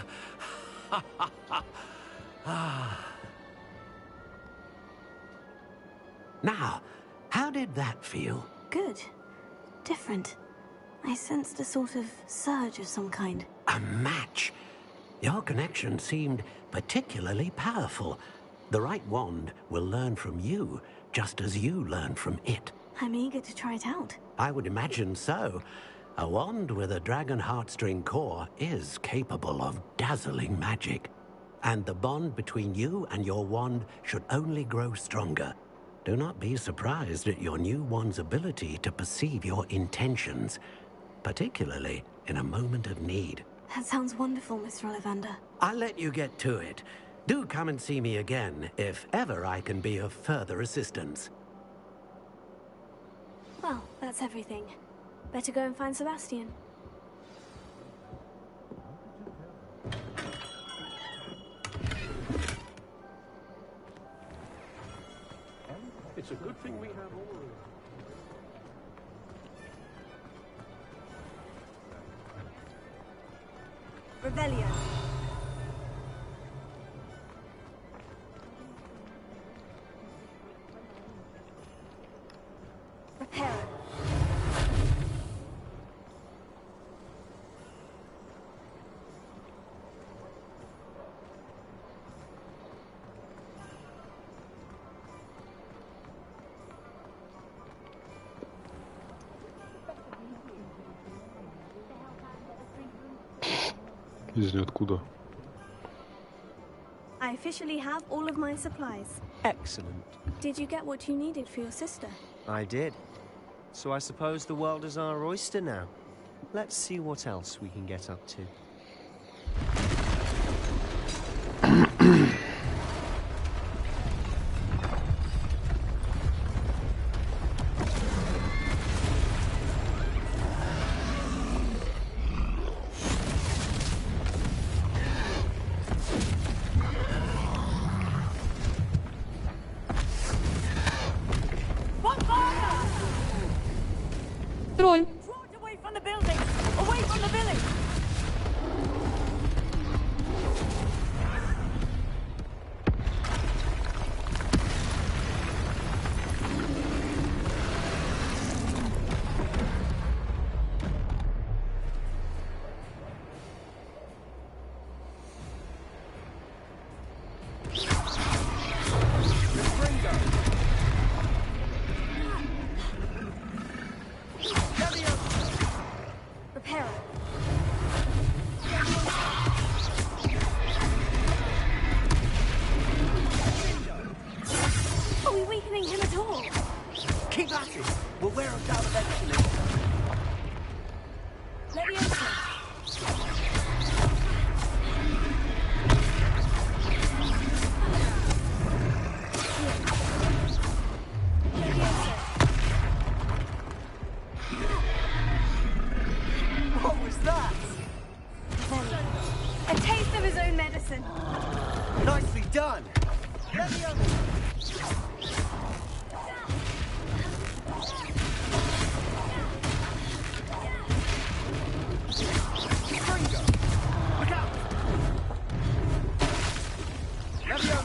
Now, how did that feel? Good. Different. I sensed a sort of surge of some kind. A match. Your connection seemed particularly powerful. The right wand will learn from you, just as you learn from it. I'm eager to try it out. I would imagine so. A wand with a dragon heartstring core is capable of dazzling magic. And the bond between you and your wand should only grow stronger. Do not be surprised at your new wand's ability to perceive your intentions, particularly in a moment of need. That sounds wonderful, Mr. Ollivander. I'll let you get to it. Do come and see me again if ever I can be of further assistance. Well, that's everything. Better go and find Sebastian. It's a good thing we have all of Revelio. Reparo. Из ниоткуда. I officially have all of my supplies. Excellent. Did you get what you needed for your sister? I did. So I suppose the world is our oyster now. Let's see what else we can get up to. Тролль. Away from the building! Away from the village! Repair. Are we weakening him at all? Keep at it. We'll wear him down eventually. Leviosa. What was that? A taste of his own medicine. Nicely done. Fringo! Look out! Fringo!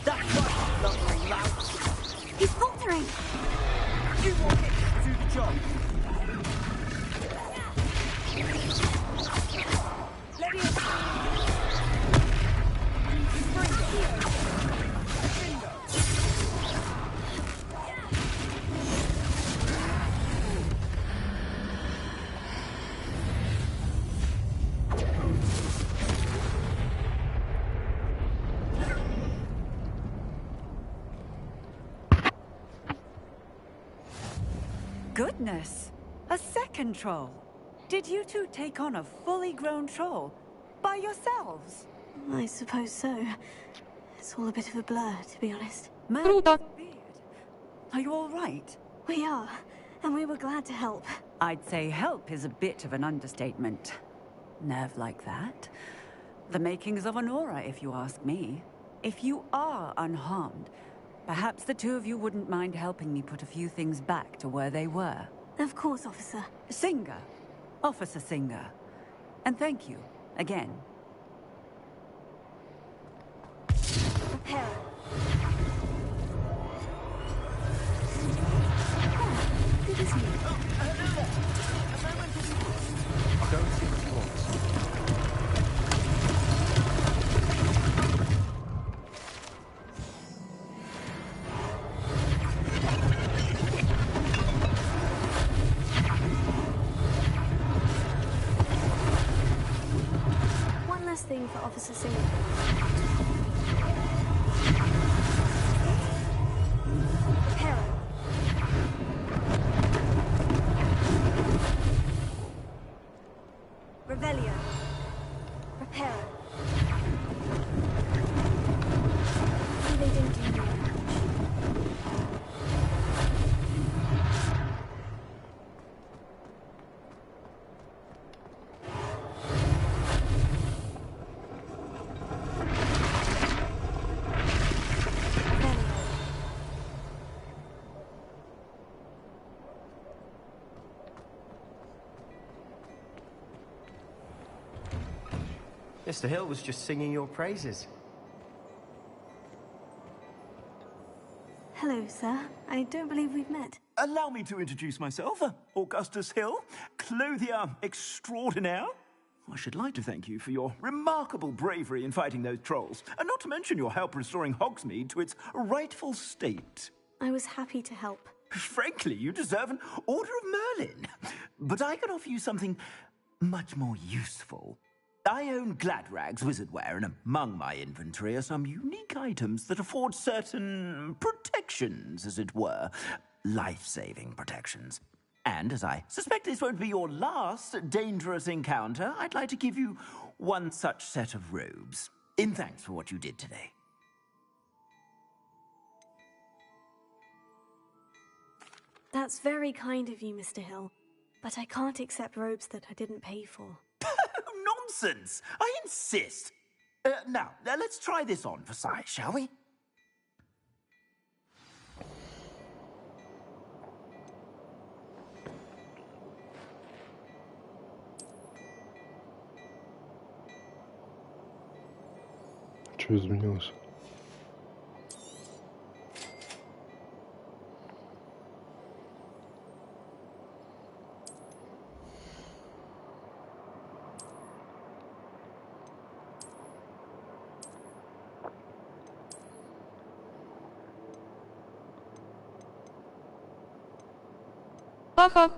That's right, lumbering lout. He's faltering. You walk it to the job. Goodness! A second troll! Did you two take on a fully grown troll? By yourselves? I suppose so. It's all a bit of a blur, to be honest. Круто. Are you all right? We are, and we were glad to help. I'd say help is a bit of an understatement. Nerve like that? The makings of an aura, if you ask me. If you are unharmed, perhaps the two of you wouldn't mind helping me put a few things back to where they were. Of course, officer. Singer. Officer Singer. And thank you, again. Repair. Good as new. I'll go and see what he wants. One last thing for Officer Singer. Repair. Revelio. Repair. Maybe they didn't do much. Mr. Hill was just singing your praises. Hello, sir. I don't believe we've met. Allow me to introduce myself, Augustus Hill, clothier extraordinaire. I should like to thank you for your remarkable bravery in fighting those trolls, and not to mention your help restoring Hogsmeade to its rightful state. I was happy to help. Frankly, you deserve an Order of Merlin. But I can offer you something much more useful. I own Gladrag's wizardware, and among my inventory are some unique items that afford certain protections, as it were. Life-saving protections. And as I suspect this won't be your last dangerous encounter, I'd like to give you one such set of robes, in thanks for what you did today. That's very kind of you, Mr. Hill. But I can't accept robes that I didn't pay for. Nonsense! I insist! Now, let's try this on for size, shall we? Что изменилось? Ах-ах.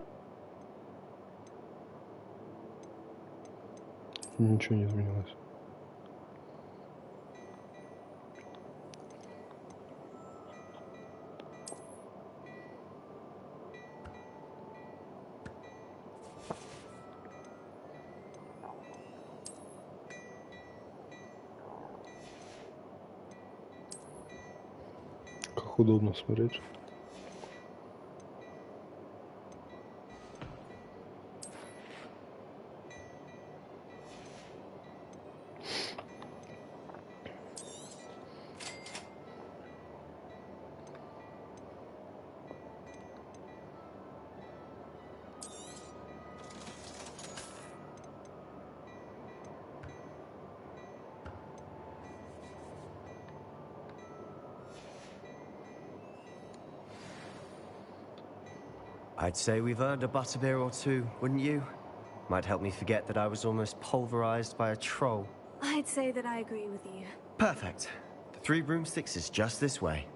Ничего не изменилось. Как удобно смотреть. I'd say we've earned a butterbeer or two, wouldn't you? Might help me forget that I was almost pulverized by a troll. I'd say that I agree with you. Perfect. The Three Broomsticks is just this way.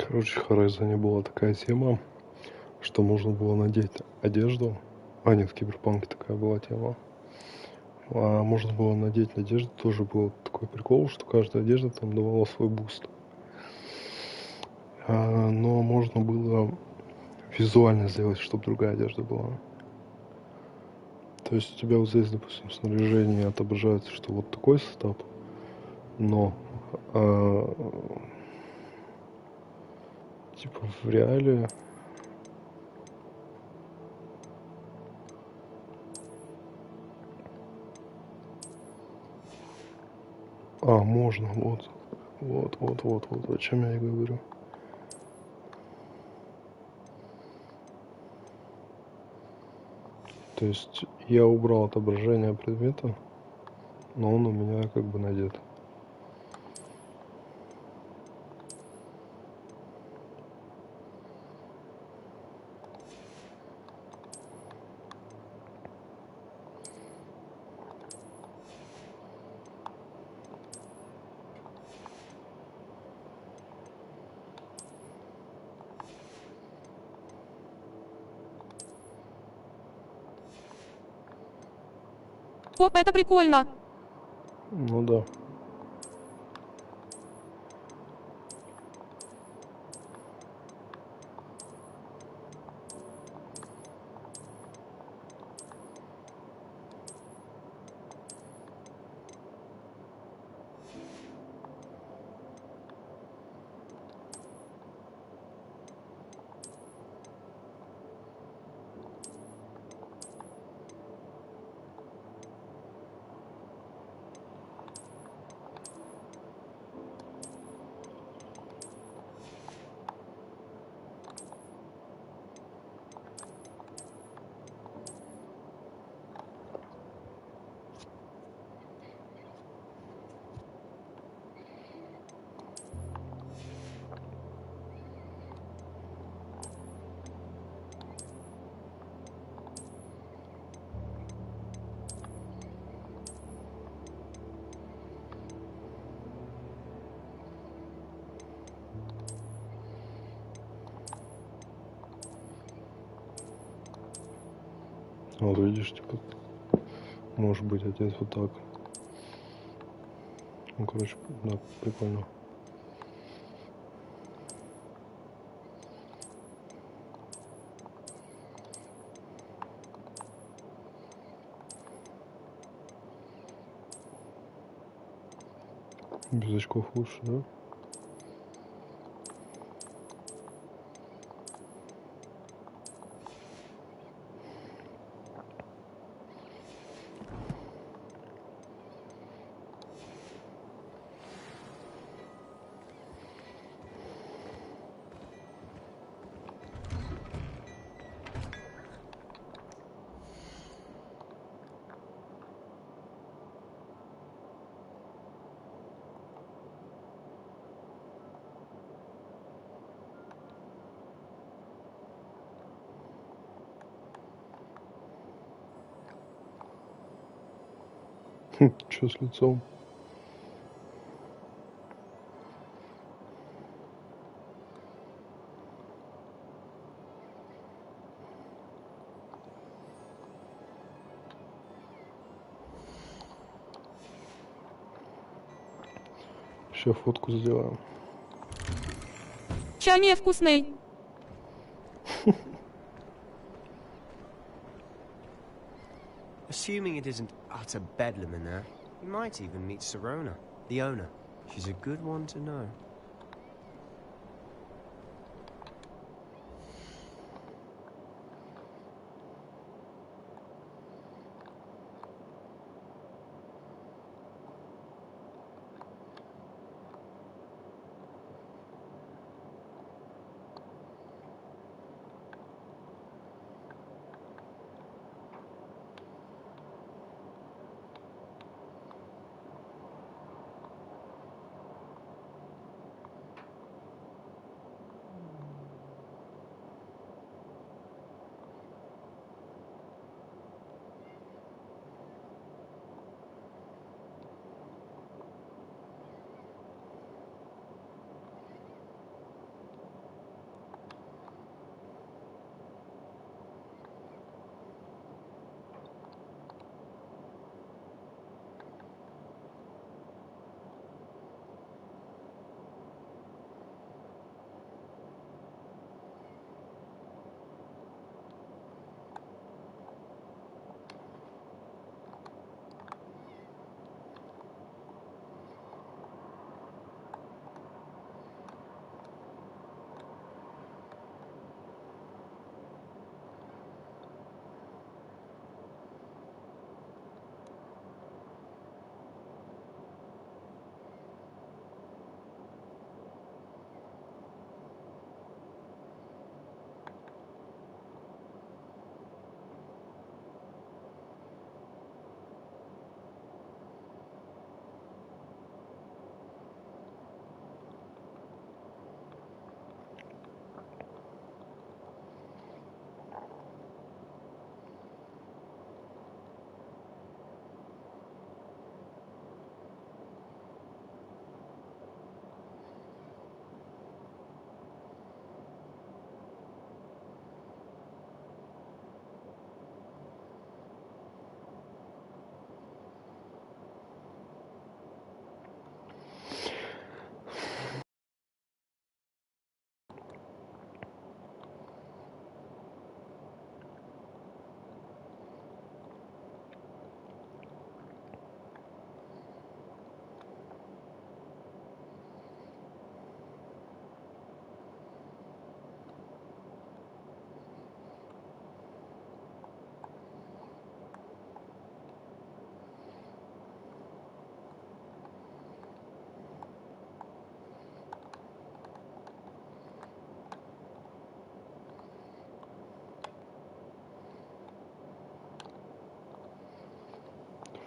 Короче, в Horizon была такая тема, что можно было надеть одежду. А нет, в Киберпанке такая была тема. А можно было надеть одежду, тоже был такой прикол, что каждая одежда там давала свой буст. Но можно было визуально сделать, чтобы другая одежда была. То есть у тебя вот здесь, допустим, снаряжение отображается, что вот такой состав, но типа в реале можно, вот, о чем я и говорю. То есть я убрал отображение предмета, но он у меня как бы надет. О, это прикольно. Ну да. Вот видишь, типа, может быть отец вот так. Ну, короче, да, прикольно. Без очков лучше, да? Чё с лицом? Сейчас фотку сделаем. Чай вкусный. Assuming it isn't utter bedlam in there, you might even meet Sirona, the owner. She's a good one to know.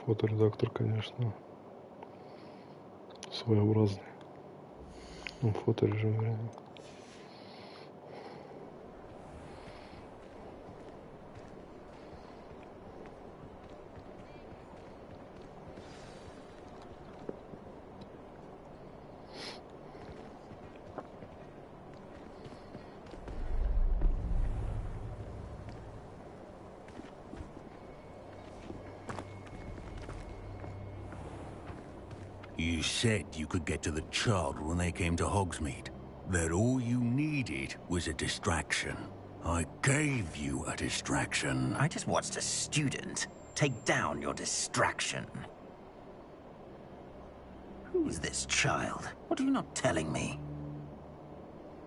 Фоторедактор, конечно, своеобразный. Ну, фоторежим, вернее. You said you could get to the child when they came to Hogsmeade. That all you needed was a distraction. I gave you a distraction. I just watched a student take down your distraction. Who is this child? What are you not telling me?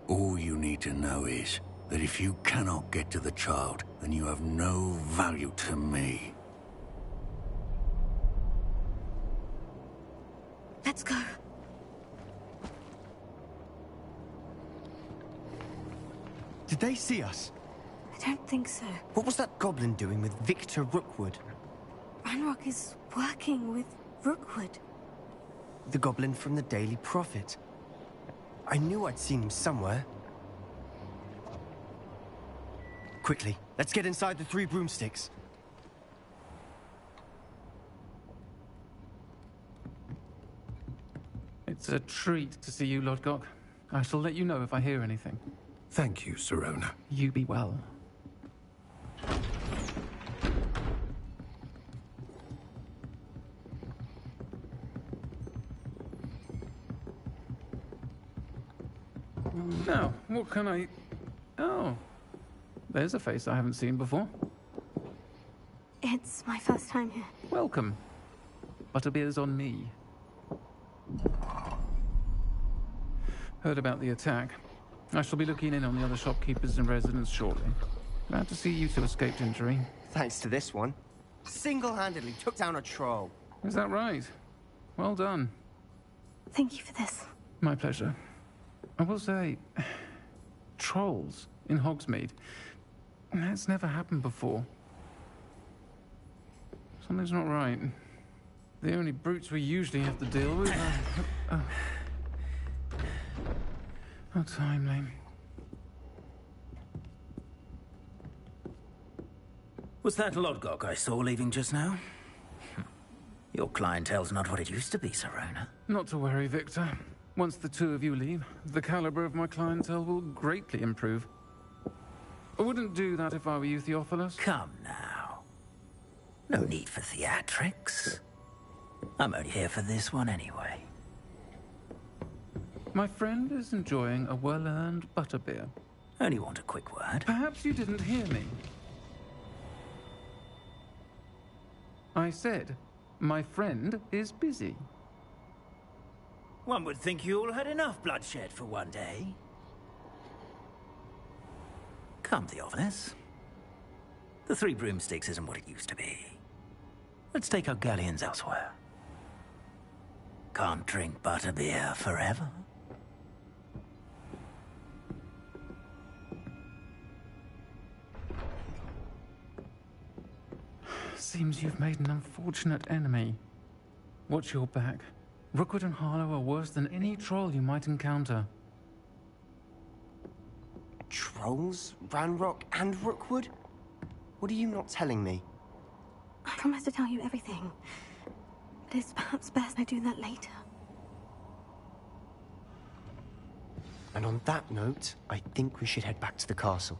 All you need to know is that if you cannot get to the child, then you have no value to me. Let's go. Did they see us? I don't think so. What was that goblin doing with Victor Rookwood? Ranrock is working with Rookwood. The goblin from the Daily Prophet. I knew I'd seen him somewhere. Quickly, let's get inside the 3 broomsticks. It's a treat to see you, Lodgok. I shall let you know if I hear anything. Thank you, Sirona. You be well. Now, what can I... Oh, there's a face I haven't seen before. It's my first time here. Welcome. Butterbeer's on me. Heard about the attack. I shall be looking in on the other shopkeepers and residents shortly. Glad to see you two escaped injury. Thanks to this one. Single-handedly took down a troll. Is that right? Well done. Thank you for this. My pleasure. I will say, trolls in Hogsmeade. That's never happened before. Something's not right. The only brutes we usually have to deal with are... How timely. Was that Lodgok I saw leaving just now? Your clientele's not what it used to be, Sirona. Not to worry, Victor. Once the 2 of you leave, the caliber of my clientele will greatly improve. I wouldn't do that if I were you, Theophilus. Come now. No need for theatrics. I'm only here for this one anyway. My friend is enjoying a well-earned butterbeer. Only want a quick word. Perhaps you didn't hear me. I said, my friend is busy. One would think you all had enough bloodshed for one day. Come, Theophilus. The 3 broomsticks isn't what it used to be. Let's take our galleons elsewhere. Can't drink butterbeer forever. Seems you've made an unfortunate enemy. Watch your back. Rookwood and Harlow are worse than any troll you might encounter. Trolls? Ranrock and Rookwood? What are you not telling me? I promise to tell you everything. But it's perhaps best I do that later. And on that note, I think we should head back to the castle.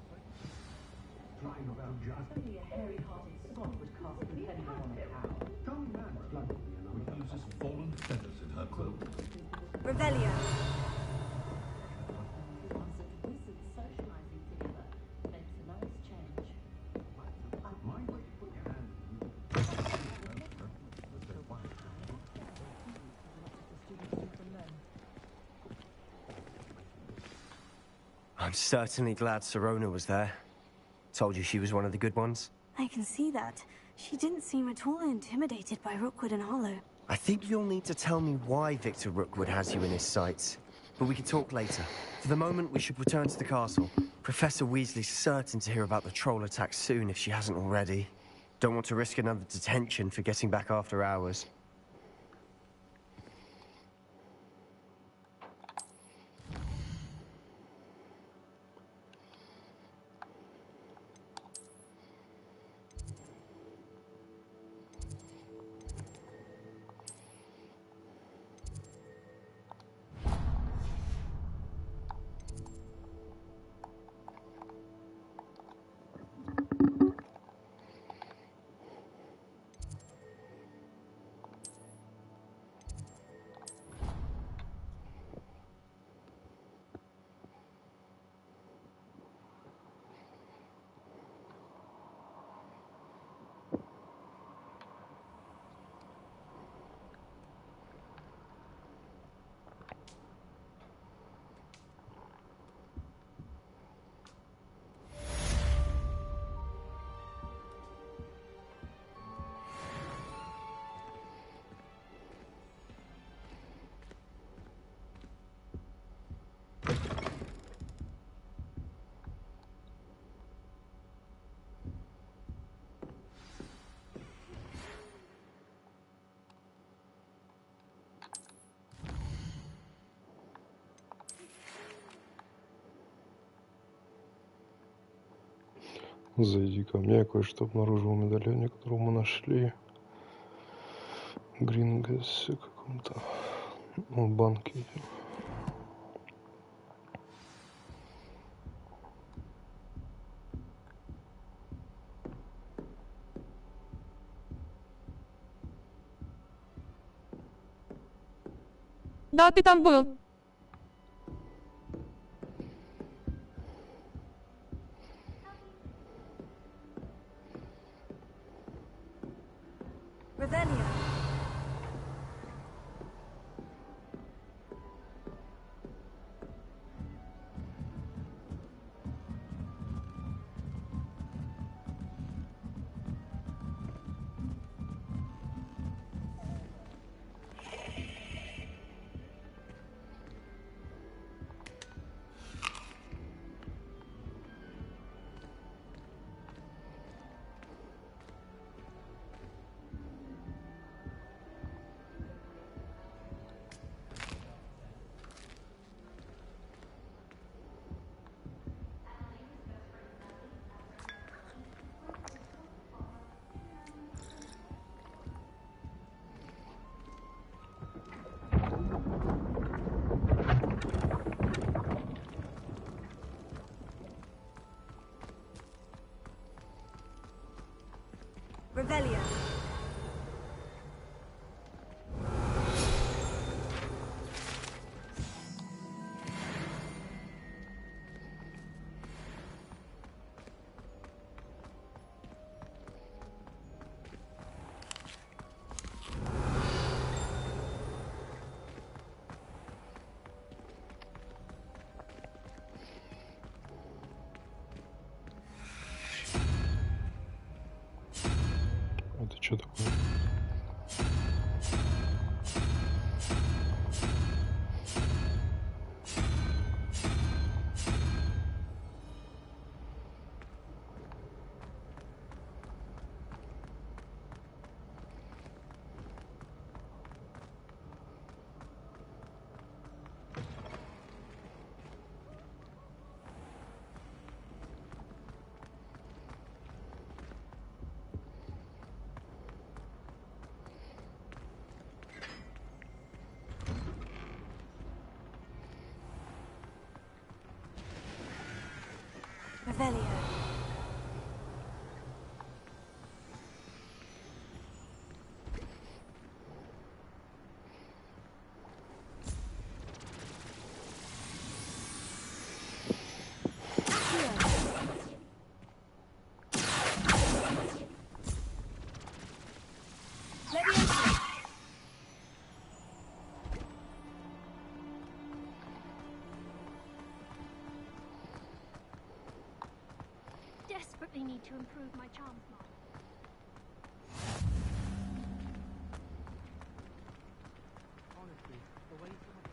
Flying around just... Only a hairy-hearted sod would cast a pendulum on a cow. Some man bluntly enough uses fallen feathers in her cloak. Revelio. I'm certainly glad Sirona was there. Told you she was one of the good ones. I can see that. She didn't seem at all intimidated by Rookwood and Harlow. I think you'll need to tell me why Victor Rookwood has you in his sights. But we can talk later. For the moment, we should return to the castle. Professor Weasley's certain to hear about the troll attack soon if she hasn't already. Don't want to risk another detention for getting back after hours. Зайди ко мне, я кое-что обнаружил в медальоне, который мы нашли. Грингессе каком-то. В банке. Да, ты там был. Revelio. Revelio. Это что такое? Revelio. Desperately need to improve my charms mod. Honestly, the way some of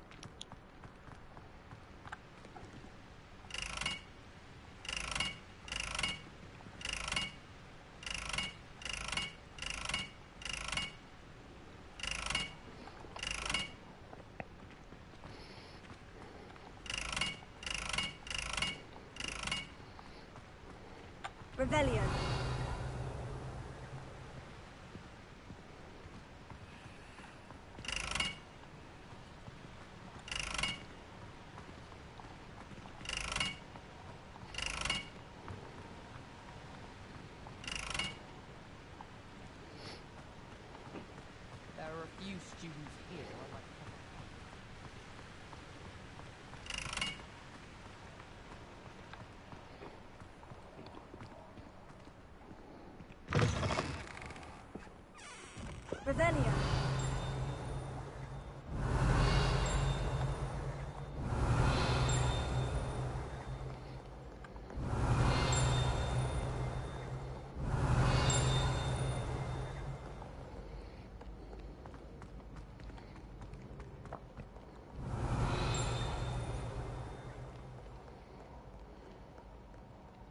Revelio. There are a few students here I like. Revelio.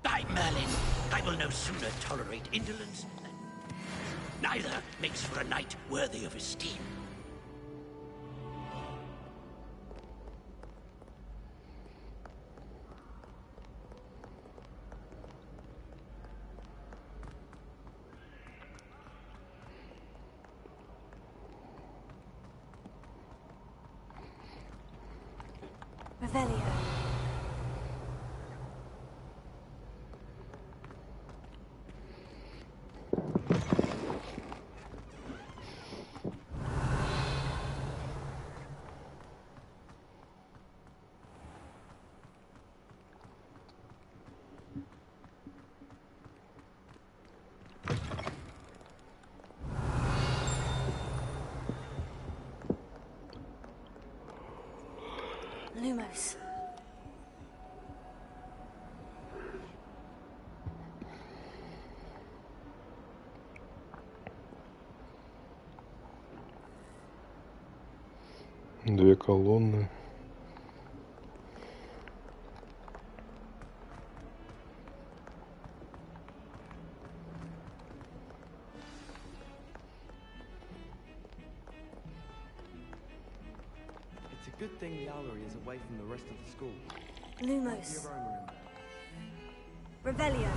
By Merlin, I will no sooner tolerate indolence than neither makes for a knight worthy of esteem. Revelio. Lumos. Две колонны. It's a good thing the owlery is away from the rest of the school. Lumos. The aroma in there. Revelio.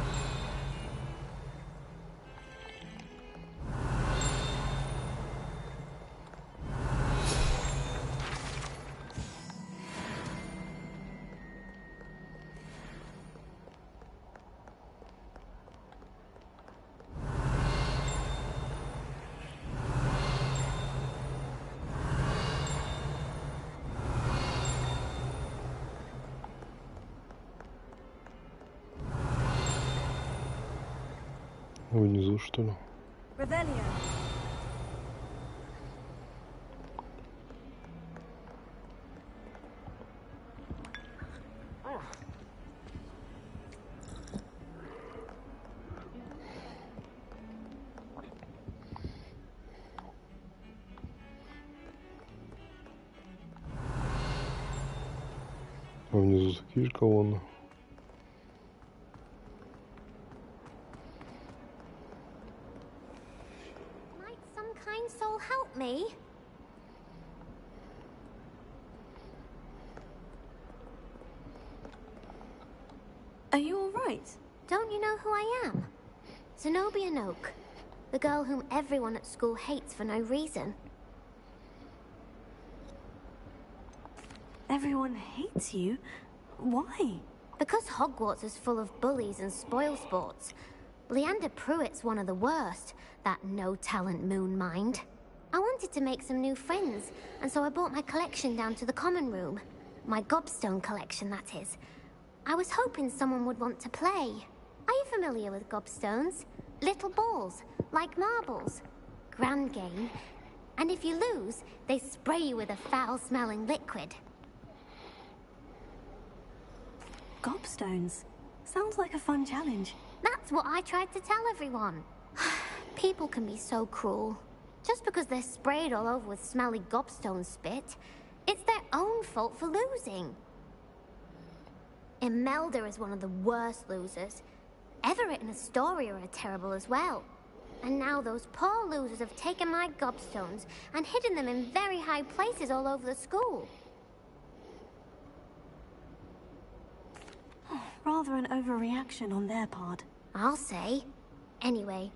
Внизу, что ли? Revelio. А внизу такие же колонны. Might some kind soul help me? Are you all right? Don't you know who I am? Zenobia Noak, the girl whom everyone at school hates for no reason. Everyone hates you? Why? Because Hogwarts is full of bullies and spoilsports. Leander Pruitt's one of the worst, that no-talent moon mind. I wanted to make some new friends, and so I brought my collection down to the common room. My gobstone collection, that is. I was hoping someone would want to play. Are you familiar with gobstones? Little balls, like marbles. Grand game. And if you lose, they spray you with a foul-smelling liquid. Gobstones. Sounds like a fun challenge. That's what I tried to tell everyone. People can be so cruel. Just because they're sprayed all over with smelly gobstone spit, it's their own fault for losing. Imelda is one of the worst losers. Everett and Astoria are terrible as well. And now those poor losers have taken my gobstones and hidden them in very high places all over the school. Rather an overreaction on their part. I'll say. Anyway,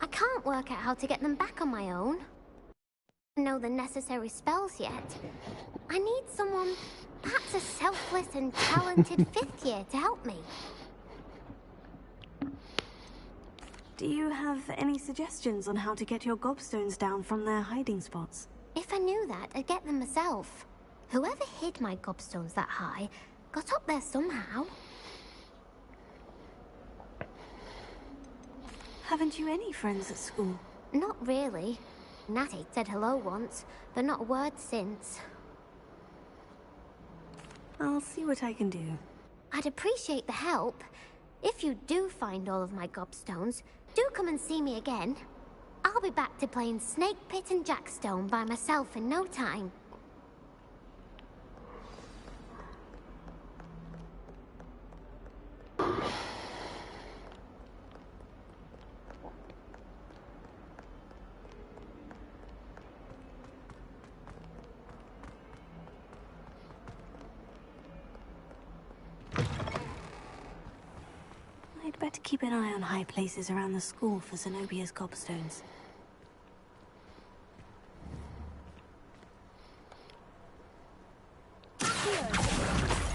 I can't work out how to get them back on my own. I don't know the necessary spells yet. I need someone, perhaps a selfless and talented 5th year to help me. Do you have any suggestions on how to get your gobstones down from their hiding spots? If I knew that, I'd get them myself. Whoever hid my gobstones that high got up there somehow. Haven't you any friends at school? Not really. Natty said hello once, but not a word since. I'll see what I can do. I'd appreciate the help. If you do find all of my gobstones, do come and see me again. I'll be back to playing Snake Pit and Jackstone by myself in no time. I'd better keep an eye on high places around the school for Zenobia's gobstones.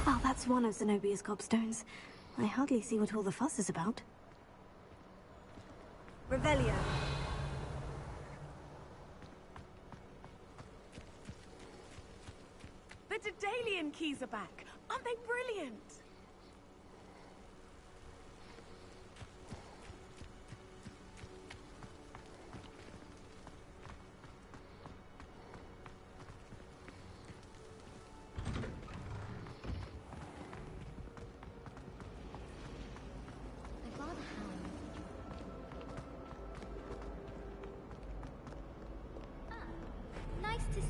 Well, that's one of Zenobia's gobstones. I hardly see what all the fuss is about. Revelio. The Daedalian keys are back. Aren't they brilliant? Nice to see.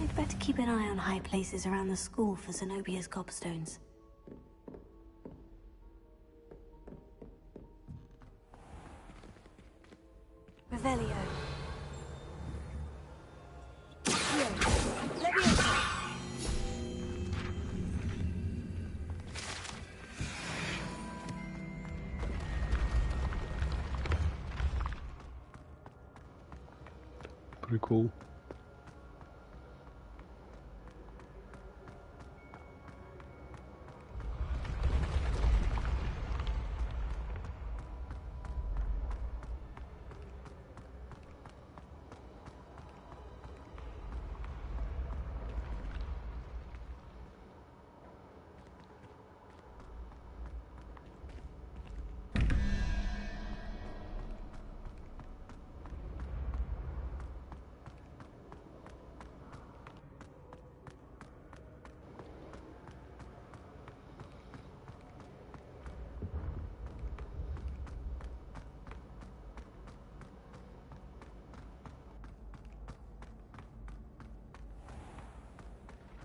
I'd better keep an eye on high places around the school for Zenobia's gobstones. Revelio. Прикол.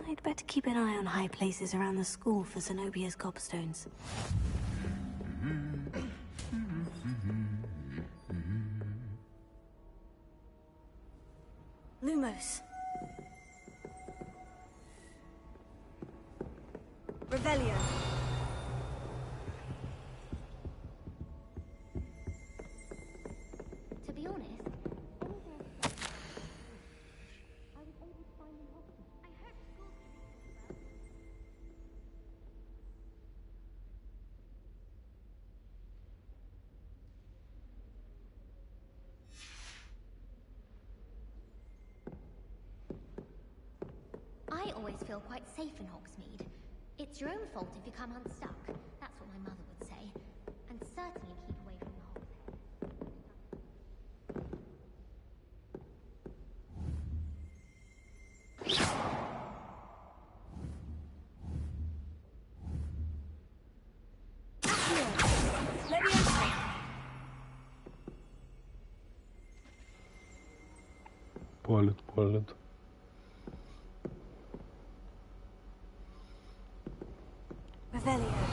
I'd better keep an eye on high places around the school for Zenobia's gobstones. Lumos. Revelio. To be honest, all feel quite safe in Hogsmeade. It's your own fault if you come unstuck. That's what my mother would say. And certainly keep away from the Палит. Revelio.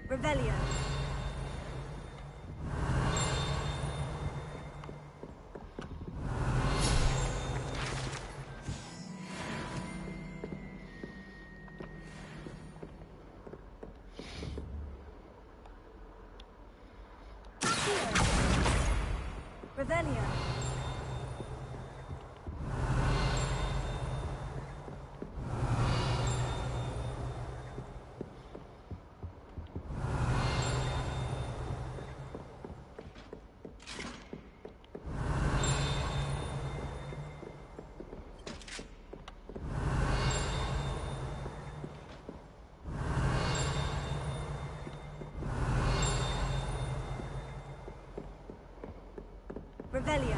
Revelio. Revelio. Revelio.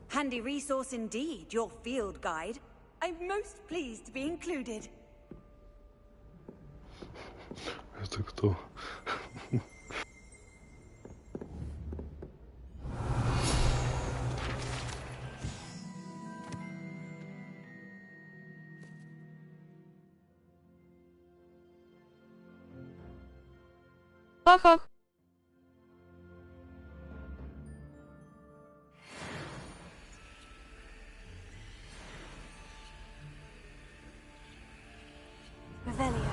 Handy resource indeed, your field guide. I'm most pleased to be included. Это кто? Ах-ах. Revelio.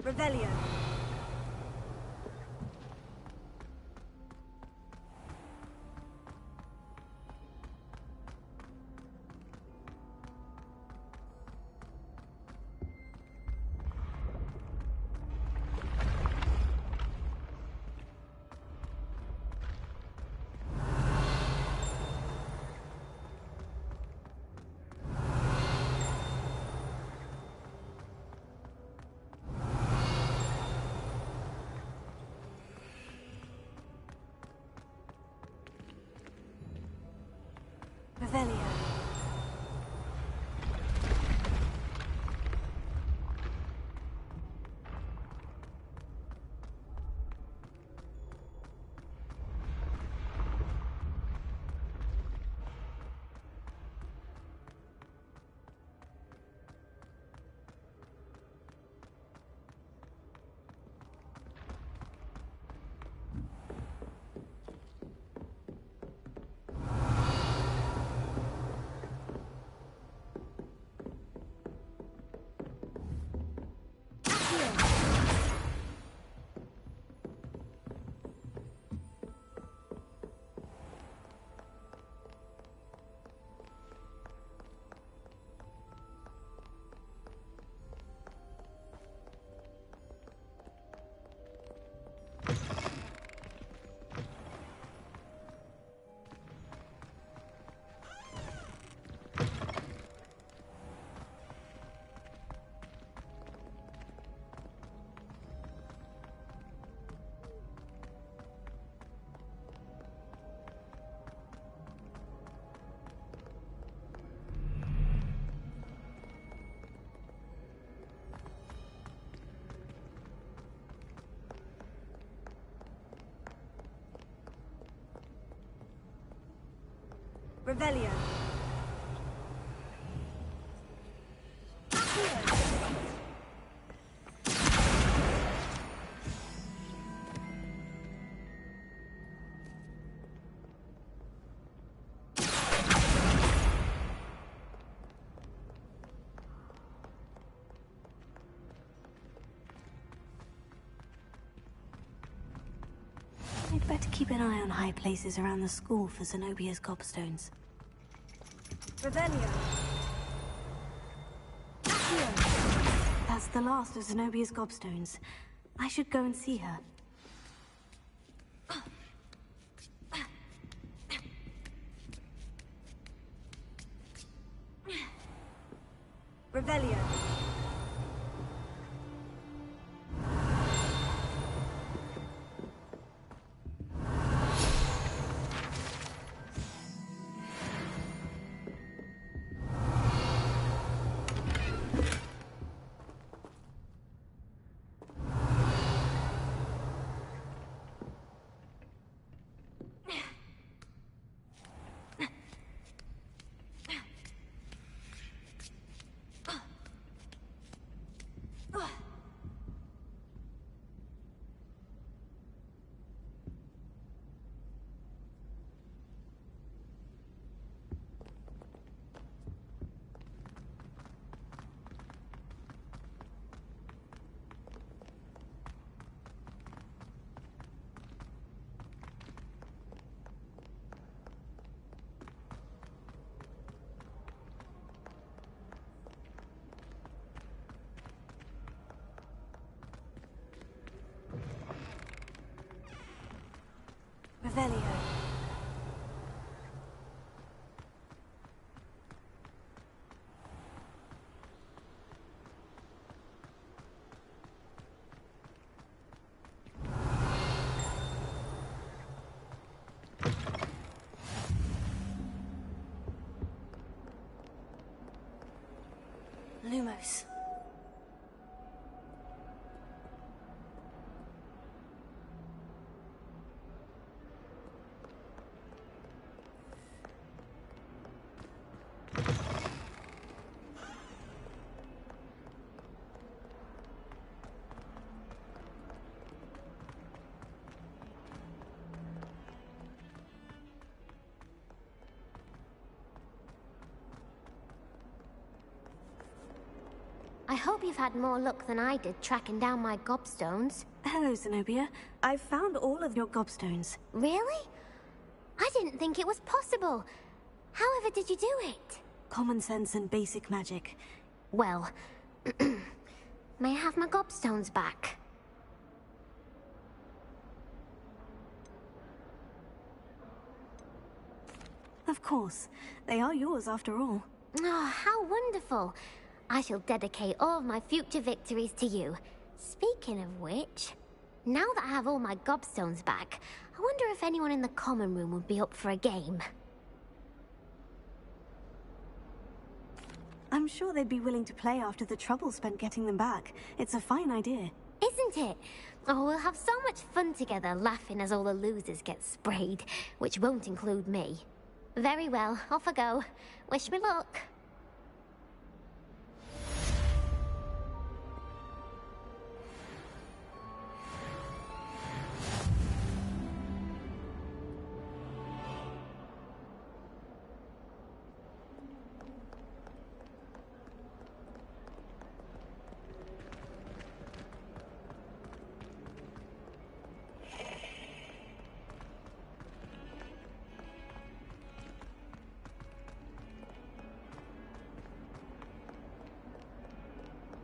Revelio. Revelio. Revelio. I'd better keep an eye on high places around the school for Zenobia's gobstones. Revelio. That's the last of Zenobia's gobstones. I should go and see her. Revelio. Revelio. Lumos. I hope you've had more luck than I did tracking down my gobstones. Hello, Zenobia. I've found all of your gobstones. Really? I didn't think it was possible. However did you do it? Common sense and basic magic. Well, may I have my gobstones back? Of course. They are yours after all. Oh, how wonderful. I shall dedicate all of my future victories to you. Speaking of which, now that I have all my gobstones back, I wonder if anyone in the common room would be up for a game. I'm sure they'd be willing to play after the trouble spent getting them back. It's a fine idea. Isn't it? Oh, we'll have so much fun together, laughing as all the losers get sprayed, which won't include me. Very well, off I go. Wish me luck.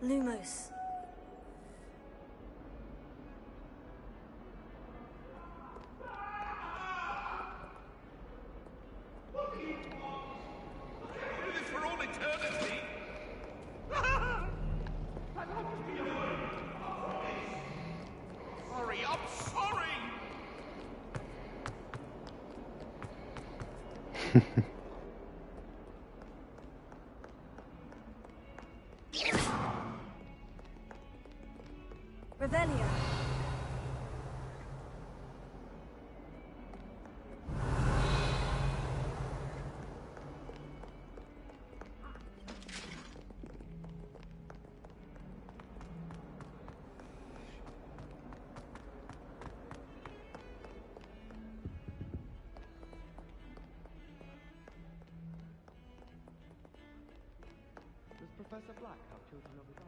Lumos. This for all eternity? Sorry, I'm sorry! Revelio. Professor Black have children of his own?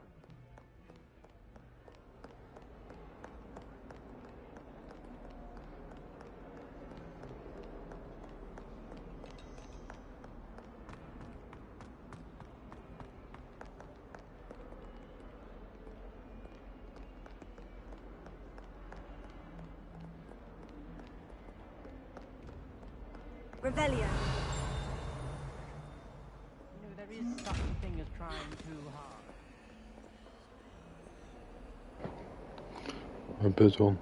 Revelio. There is such a thing as trying too hard. Опять он.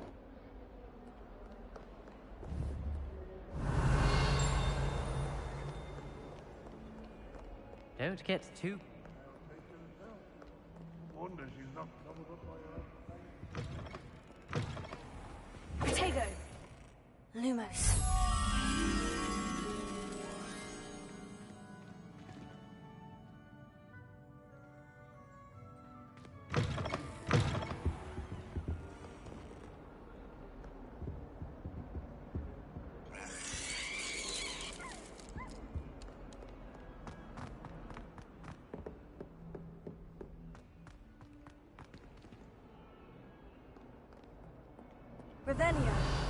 Don't get too... Protego. Lumos. Revelio.